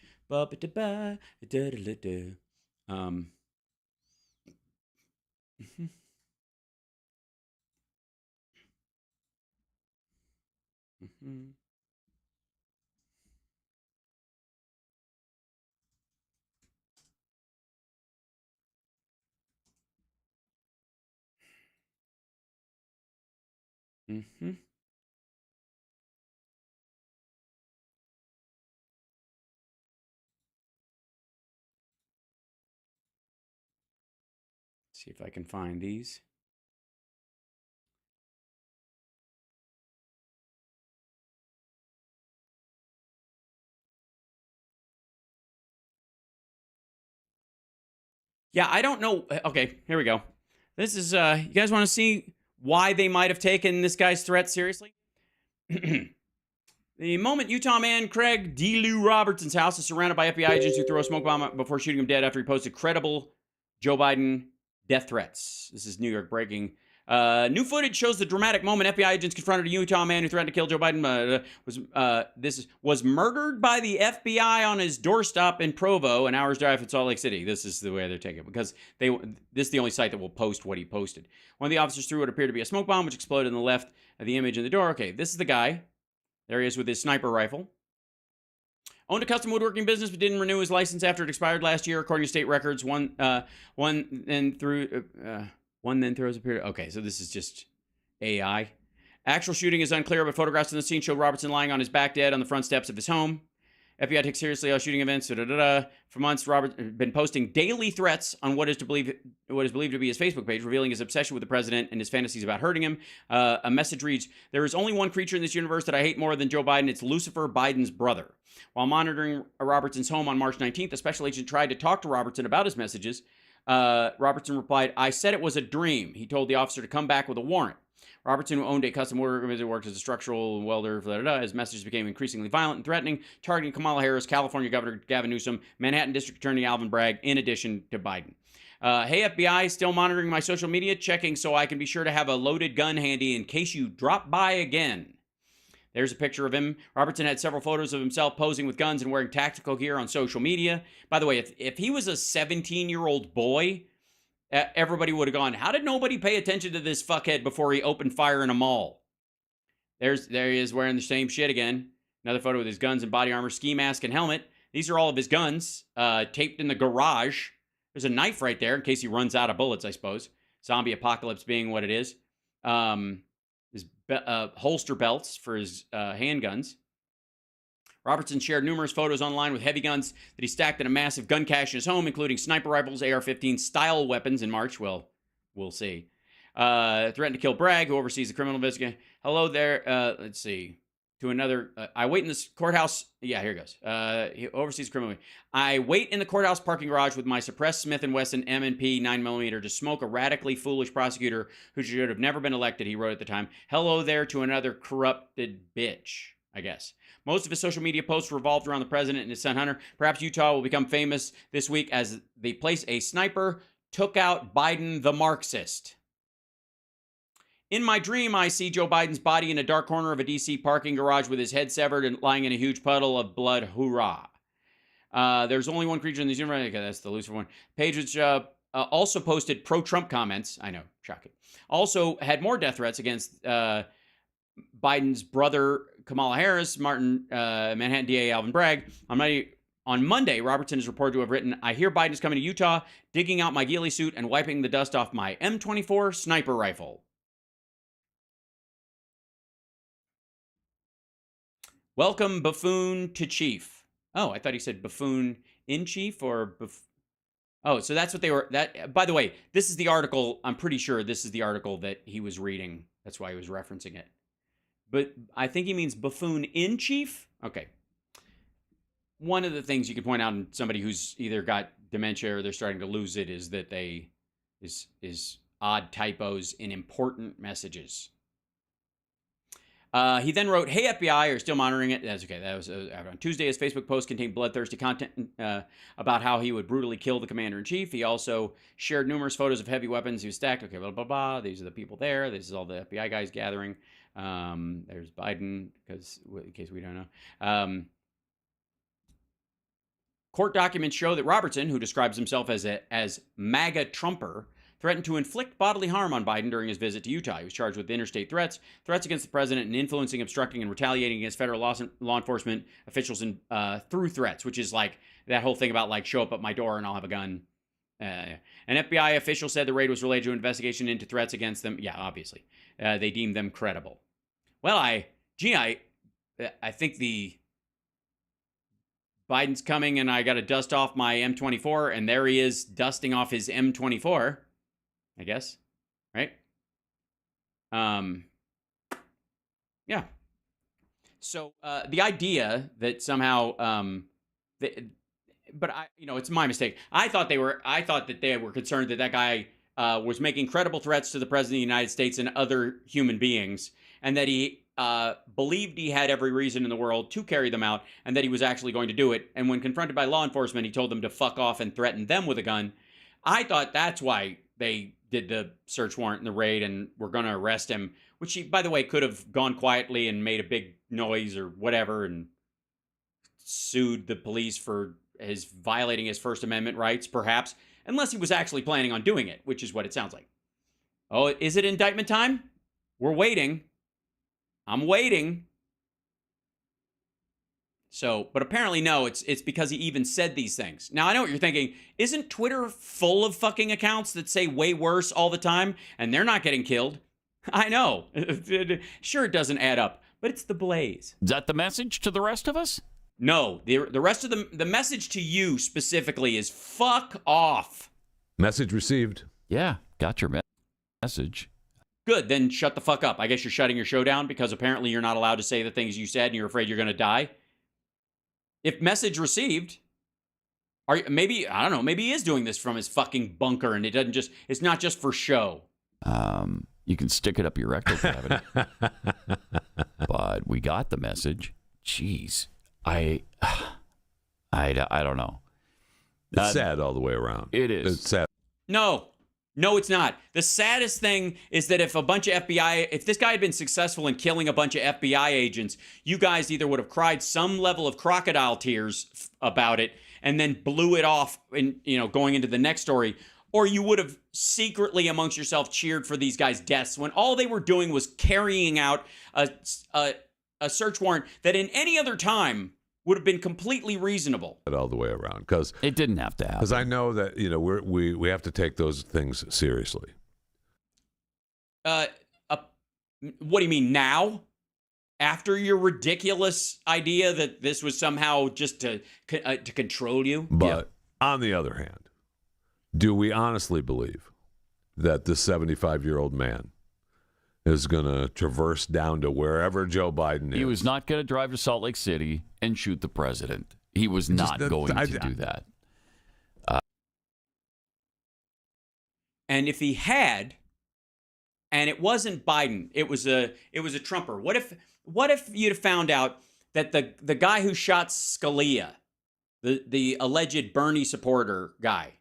See if I can find these. Yeah, I don't know. Okay, here we go. This is, you guys want to see why they might have taken this guy's threat seriously? The moment Utah man Craig D. Lou Robertson's house is surrounded by FBI agents who throw a smoke bomb before shooting him dead after he posted credible Joe Biden death threats. This is New York breaking. New footage shows the dramatic moment FBI agents confronted a Utah man who threatened to kill Joe Biden. Was murdered by the FBI on his doorstep in Provo, an hour's drive from Salt Lake City. This is the way they're taking it because this is the only site that will post what he posted. One of the officers threw what appeared to be a smoke bomb, which exploded on the left of the image in the door. Okay, this is the guy. There he is with his sniper rifle. Owned a custom woodworking business, but didn't renew his license after it expired last year, according to state records. One then throws a period. Okay, so this is just AI. Actual shooting is unclear, but photographs in the scene show Robertson lying on his back dead on the front steps of his home. FBI takes seriously all shooting events. For months, Robert has been posting daily threats on what is believed to be his Facebook page, revealing his obsession with the president and his fantasies about hurting him. A message reads, "There is only one creature in this universe that I hate more than Joe Biden. It's Lucifer, Biden's brother." While monitoring Robertson's home on March 19th, a special agent tried to talk to Robertson about his messages. Robertson replied, "I said it was a dream." He told the officer to come back with a warrant. Robertson, who owned a custom woodworking business, worked as a structural welder. His messages became increasingly violent and threatening, targeting Kamala Harris, California Governor Gavin Newsom, Manhattan District Attorney Alvin Bragg, in addition to Biden. Hey, FBI, still monitoring my social media, checking so I can be sure to have a loaded gun handy in case you drop by again. There's a picture of him. Robertson had several photos of himself posing with guns and wearing tactical gear on social media. By the way, if he was a 17-year-old boy, everybody would have gone, how did nobody pay attention to this fuckhead before he opened fire in a mall? There he is wearing the same shit again. Another photo with his guns and body armor, ski mask, and helmet. These are all of his guns, taped in the garage. There's a knife right there in case he runs out of bullets, I suppose. Zombie apocalypse being what it is. His holster belts for his handguns. Robertson shared numerous photos online with heavy guns that he stacked in a massive gun cache in his home, including sniper rifles, AR-15 style weapons in March. Well, we'll see. Threatened to kill Bragg, who oversees the criminal investigation. Hello there. Let's see. To another. I wait in this courthouse. Yeah, here it goes. He oversees criminal. I wait in the courthouse parking garage with my suppressed Smith & Wesson M&P 9mm to smoke a radically foolish prosecutor who should have never been elected, he wrote at the time. Hello there to another corrupted bitch. I guess. Most of his social media posts revolved around the president and his son Hunter. Perhaps Utah will become famous this week as the place a sniper took out Biden the Marxist. In my dream, I see Joe Biden's body in a dark corner of a D.C. parking garage with his head severed and lying in a huge puddle of blood. Hoorah. There's only one creature in the universe. Okay, that's the Lucifer one. Page, which also posted pro-Trump comments. I know, shocking. Also had more death threats against Biden's brother, Kamala Harris, Manhattan DA Alvin Bragg. On Monday, Robertson is reported to have written, I hear Biden is coming to Utah, digging out my ghillie suit and wiping the dust off my M24 sniper rifle. Welcome, buffoon to chief. Oh, I thought he said buffoon in chief or Oh, so that's what they were. By the way, this is the article. I'm pretty sure this is the article that he was reading. That's why he was referencing it. But I think he means buffoon in chief. Okay. One of the things you can point out in somebody who's either got dementia or they're starting to lose it is that is odd typos in important messages. He then wrote, hey, FBI, are still monitoring it. That's okay. That was on Tuesday. His Facebook post contained bloodthirsty content about how he would brutally kill the commander-in-chief. He also shared numerous photos of heavy weapons he was stacked. Okay, blah, blah, blah. These are the people there. This is all the FBI guys gathering. There's Biden, because in case we don't know. Court documents show that Robertson, who describes himself as MAGA Trumper, threatened to inflict bodily harm on Biden during his visit to Utah. He was charged with interstate threats against the president, and influencing, obstructing, and retaliating against federal law enforcement officials through threats, which is like that whole thing about like show up at my door and I'll have a gun. An FBI official said the raid was related to an investigation into threats against them. Yeah, obviously. They deemed them credible. Well, I think Biden's coming and I got to dust off my M24, and there he is dusting off his M24. I guess, right? Yeah. So the idea that somehow, but it's my mistake. I thought that they were concerned that guy was making credible threats to the president of the United States and other human beings, and that he believed he had every reason in the world to carry them out, and that he was actually going to do it. And when confronted by law enforcement, he told them to fuck off and threatened them with a gun. I thought that's why they did the search warrant and the raid and were going to arrest him, which he, by the way, could have gone quietly and made a big noise or whatever and sued the police for his violating his First Amendment rights, perhaps, unless he was actually planning on doing it, which is what it sounds like. Oh, is it indictment time? We're waiting. I'm waiting. So, but apparently no, it's because he even said these things. Now, I know what you're thinking. Isn't Twitter full of fucking accounts that say way worse all the time, and they're not getting killed? I know. Sure, it doesn't add up, but it's the Blaze. Is that the message to the rest of us? No, the rest of the message to you specifically is fuck off. Message received. Yeah, got your message. Good, then shut the fuck up. I guess you're shutting your show down because apparently you're not allowed to say the things you said and you're afraid you're going to die. If message received, maybe he is doing this from his fucking bunker and it's not just for show. You can stick it up your rectal cavity. But we got the message. Jeez. I don't know. It's sad all the way around. It is. It's sad. No, it's not. The saddest thing is that if this guy had been successful in killing a bunch of FBI agents, you guys either would have cried some level of crocodile tears about it and then blew it off in, going into the next story, or you would have secretly amongst yourself cheered for these guys' deaths when all they were doing was carrying out a search warrant that in any other time would have been completely reasonable. All the way around, because it didn't have to happen. Because I know that we have to take those things seriously. What do you mean now? After your ridiculous idea that this was somehow just to control you? But on the other hand, do we honestly believe that this 75-year-old man is going to traverse down to wherever Joe Biden is? He was not going to drive to Salt Lake City and shoot the president. He was not going to do that. And if he had, and it wasn't Biden. It was a Trumper. What if you'd have found out that the guy who shot Scalia, the alleged Bernie supporter guy,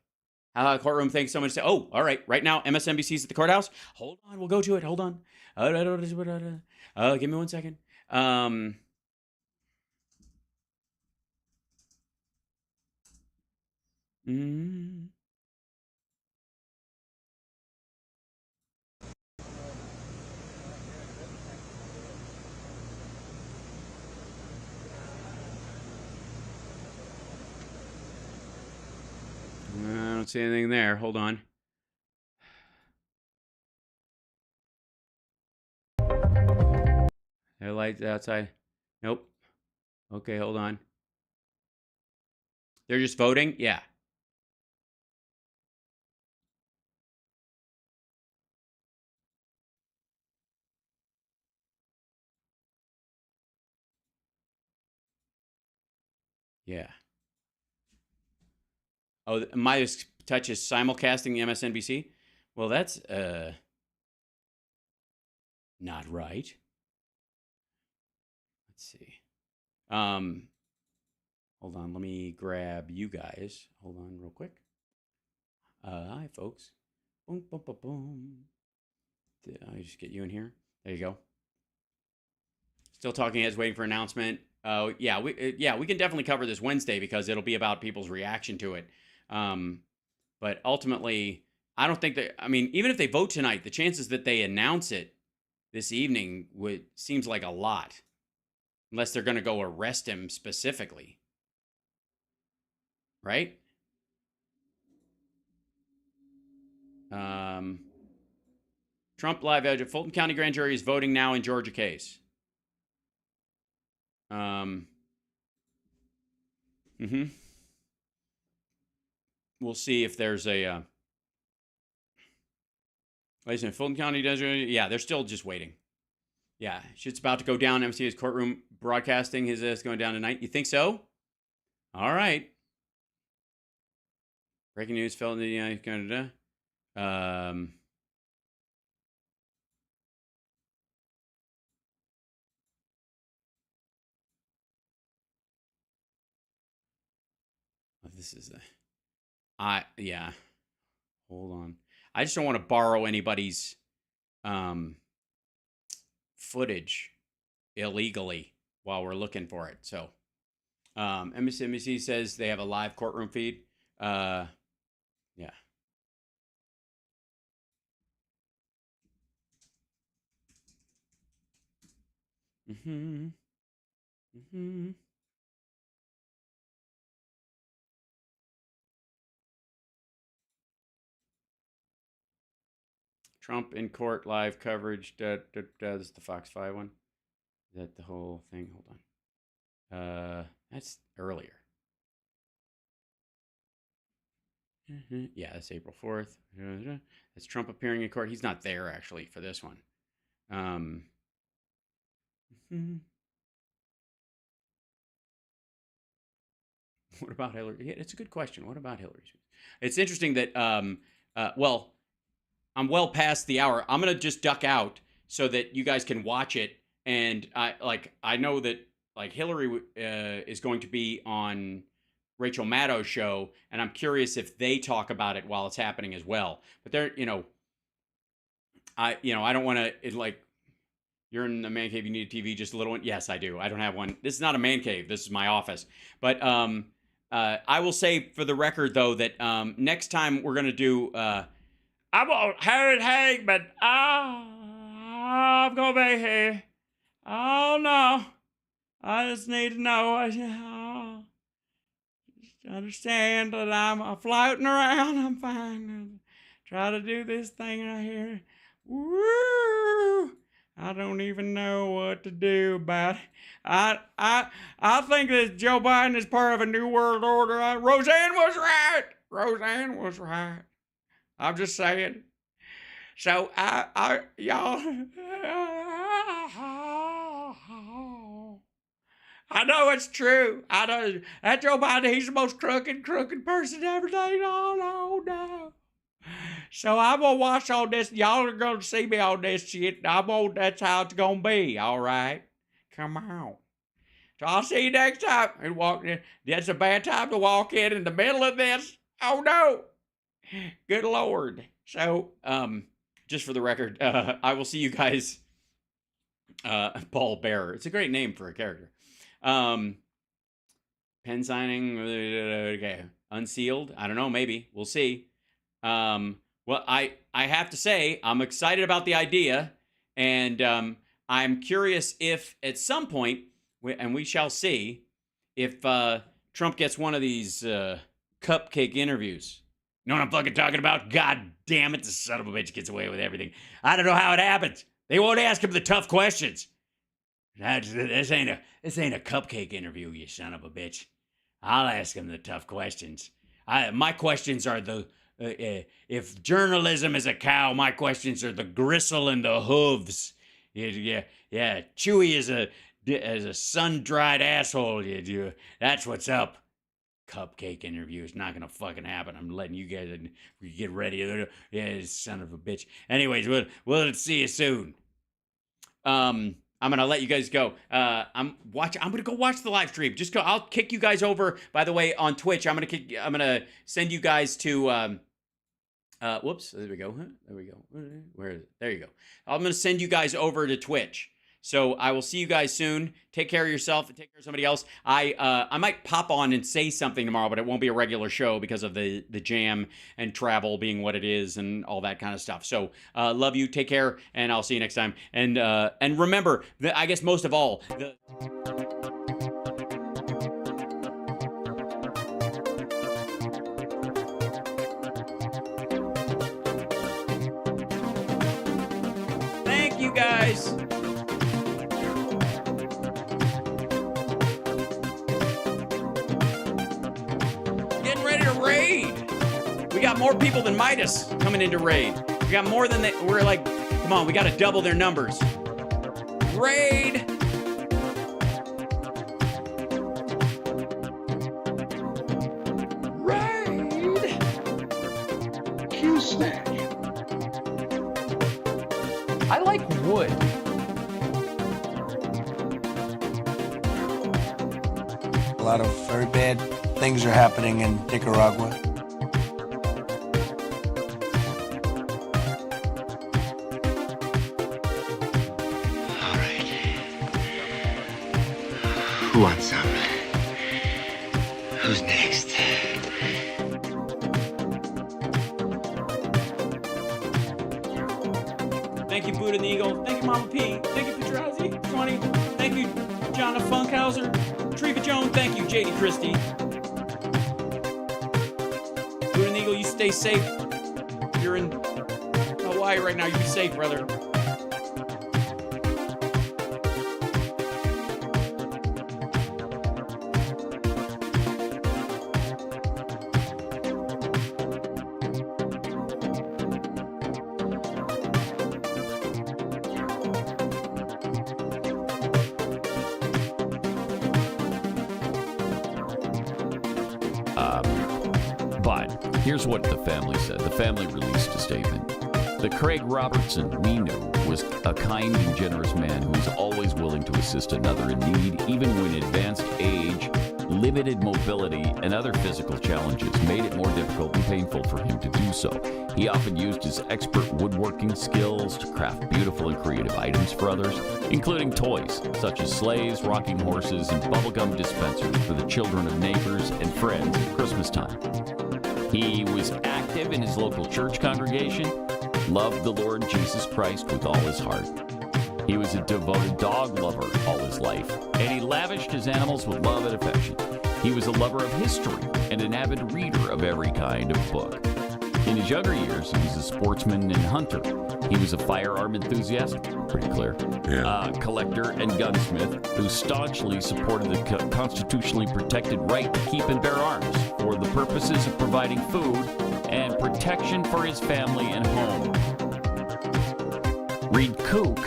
how the courtroom thinks someone say, "Oh, all right, right now MSNBC's at the courthouse. Hold on, we'll go to it. Hold on. Give me 1 second. I don't see anything there. Hold on. There are lights outside. Nope. Okay, hold on. They're just voting? Yeah. Yeah. Oh, my touch is simulcasting the MSNBC? Well, that's not right. Let's see. Hold on, let me grab you guys. Hold on real quick. Hi folks. Boom, boom, boom, boom. Did I just get you in here? There you go. Still talking heads waiting for announcement. Yeah, we can definitely cover this Wednesday because it'll be about people's reaction to it. But ultimately, I don't think that, I mean, even if they vote tonight, the chances that they announce it this evening seems like a lot. Unless they're going to go arrest him specifically. Right? Trump live edge of Fulton County grand jury is voting now in Georgia case. We'll see if there's a wait a second, Fulton County does, yeah, they're still just waiting. Yeah, shit's about to go down. MCA's courtroom broadcasting his ass going down tonight. You think so? All right. Breaking news, felony, Canada. This is yeah. Hold on. I just don't want to borrow anybody's footage illegally while we're looking for it. So, MSNBC says they have a live courtroom feed. Yeah. Trump in court live coverage. This is the Fox 5 one. Is that the whole thing? Hold on. That's earlier. Yeah, that's April 4th. That's Trump appearing in court. He's not there actually for this one. What about Hillary? Yeah, it's a good question. What about Hillary? It's interesting that well, I'm well past the hour. I'm gonna just duck out so that you guys can watch it. And I know that like Hillary is going to be on Rachel Maddow's show, and I'm curious if they talk about it while it's happening as well. But they're, I don't want to like. You're in the man cave. You need a TV, just a little one. Yes, I do. I don't have one. This is not a man cave. This is my office. But I will say for the record though that next time we're gonna do. I won't hang, but I'm gonna be here. Oh no, I just need to know. Just understand that I'm floating around. I'm fine. Try to do this thing right here. Woo! I don't even know what to do about it. I think that Joe Biden is part of a new world order. Roseanne was right. Roseanne was right. I'm just saying. So y'all, I know it's true. I know that Joe Biden, he's the most crooked person ever. Oh no. So I'm gonna watch all this. Y'all are gonna see me on this shit. That's how it's gonna be. All right, come on. So I'll see you next time. And walk in. That's a bad time to walk in the middle of this. Oh no, good Lord. So just for the record, I will see you guys. Paul Bearer. It's a great name for a character. Pen signing. Okay. Unsealed. I don't know. Maybe we'll see. Well, I have to say I'm excited about the idea, and I'm curious if at some point, and we shall see, if Trump gets one of these cupcake interviews. You know what I'm fucking talking about? God damn it, the son of a bitch gets away with everything. I don't know how it happens. They won't ask him the tough questions. This ain't a cupcake interview, you son of a bitch. I'll ask him the tough questions. My questions are if journalism is a cow, my questions are the gristle and the hooves. Yeah. Chewy is a sun-dried asshole. That's what's up. Cupcake interview is not gonna fucking happen. I'm letting you guys get ready. Yeah, son of a bitch. Anyways, we'll see you soon. I'm gonna let you guys go. I'm gonna go watch the live stream. Just go. I'll kick you guys over. By the way, on Twitch, I'm gonna send you guys to. Whoops. There we go. There we go. Where is it? There you go. I'm gonna send you guys over to Twitch. So I will see you guys soon. Take care of yourself and take care of somebody else. I might pop on and say something tomorrow, but it won't be a regular show because of the jam and travel being what it is and all that kind of stuff. So love you. Take care, and I'll see you next time. And remember, I guess most of all, thank you guys. We got more people than Midas coming into raid. We got more than we're like, come on, we got to double their numbers. Raid. Q-Snatch. I like wood. A lot of very bad things are happening in Nicaragua. Who wants some? Who's next? Thank you, Buddha and the Eagle. Thank you, Mama P. Thank you, Petrazi. 20. Thank you, John F. Funkhauser. Treva Jones. Thank you, JD Christie. Buddha and the Eagle, you stay safe. You're in Hawaii right now. You be safe, brother. But here's what the family said. The family released a statement. The Craig Robertson we knew was a kind and generous man who was always willing to assist another in need, even when advanced age, limited mobility, and other physical challenges made it more difficult and painful for him to do so. He often used his expert woodworking skills to craft beautiful and creative items for others, including toys such as sleighs, rocking horses, and bubblegum dispensers for the children of neighbors and friends at Christmas time. He was active in his local church congregation, loved the Lord Jesus Christ with all his heart. He was a devoted dog lover all his life, and he lavished his animals with love and affection. He was a lover of history and an avid reader of every kind of book. In his younger years, he was a sportsman and hunter. He was a firearm enthusiast, pretty clear, collector and gunsmith who staunchly supported the constitutionally protected right to keep and bear arms for the purposes of providing food and protection for his family and home. Read kook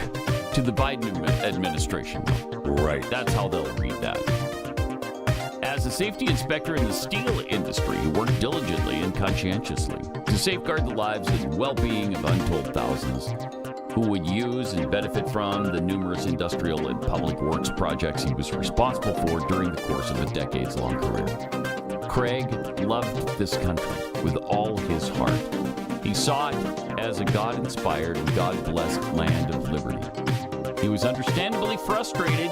to the Biden administration. Right. That's how they'll read that. As As a safety inspector in the steel industry, he worked diligently and conscientiously to safeguard the lives and well-being of untold thousands who would use and benefit from the numerous industrial and public works projects he was responsible for during the course of a decades-long career. Craig loved this country with all his heart. He saw it as a God-inspired and God-blessed land of liberty. He was understandably frustrated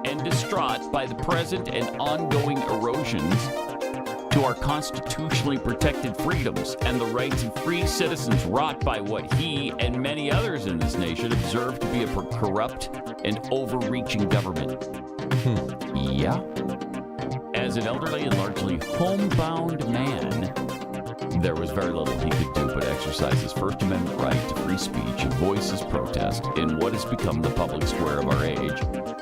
and distraught by the present and ongoing erosions to our constitutionally protected freedoms and the rights of free citizens wrought by what he and many others in this nation observed to be a corrupt and overreaching government. Yeah. As an elderly and largely homebound man, there was very little he could do but exercise his First Amendment right to free speech and voice his protest in what has become the public square of our age,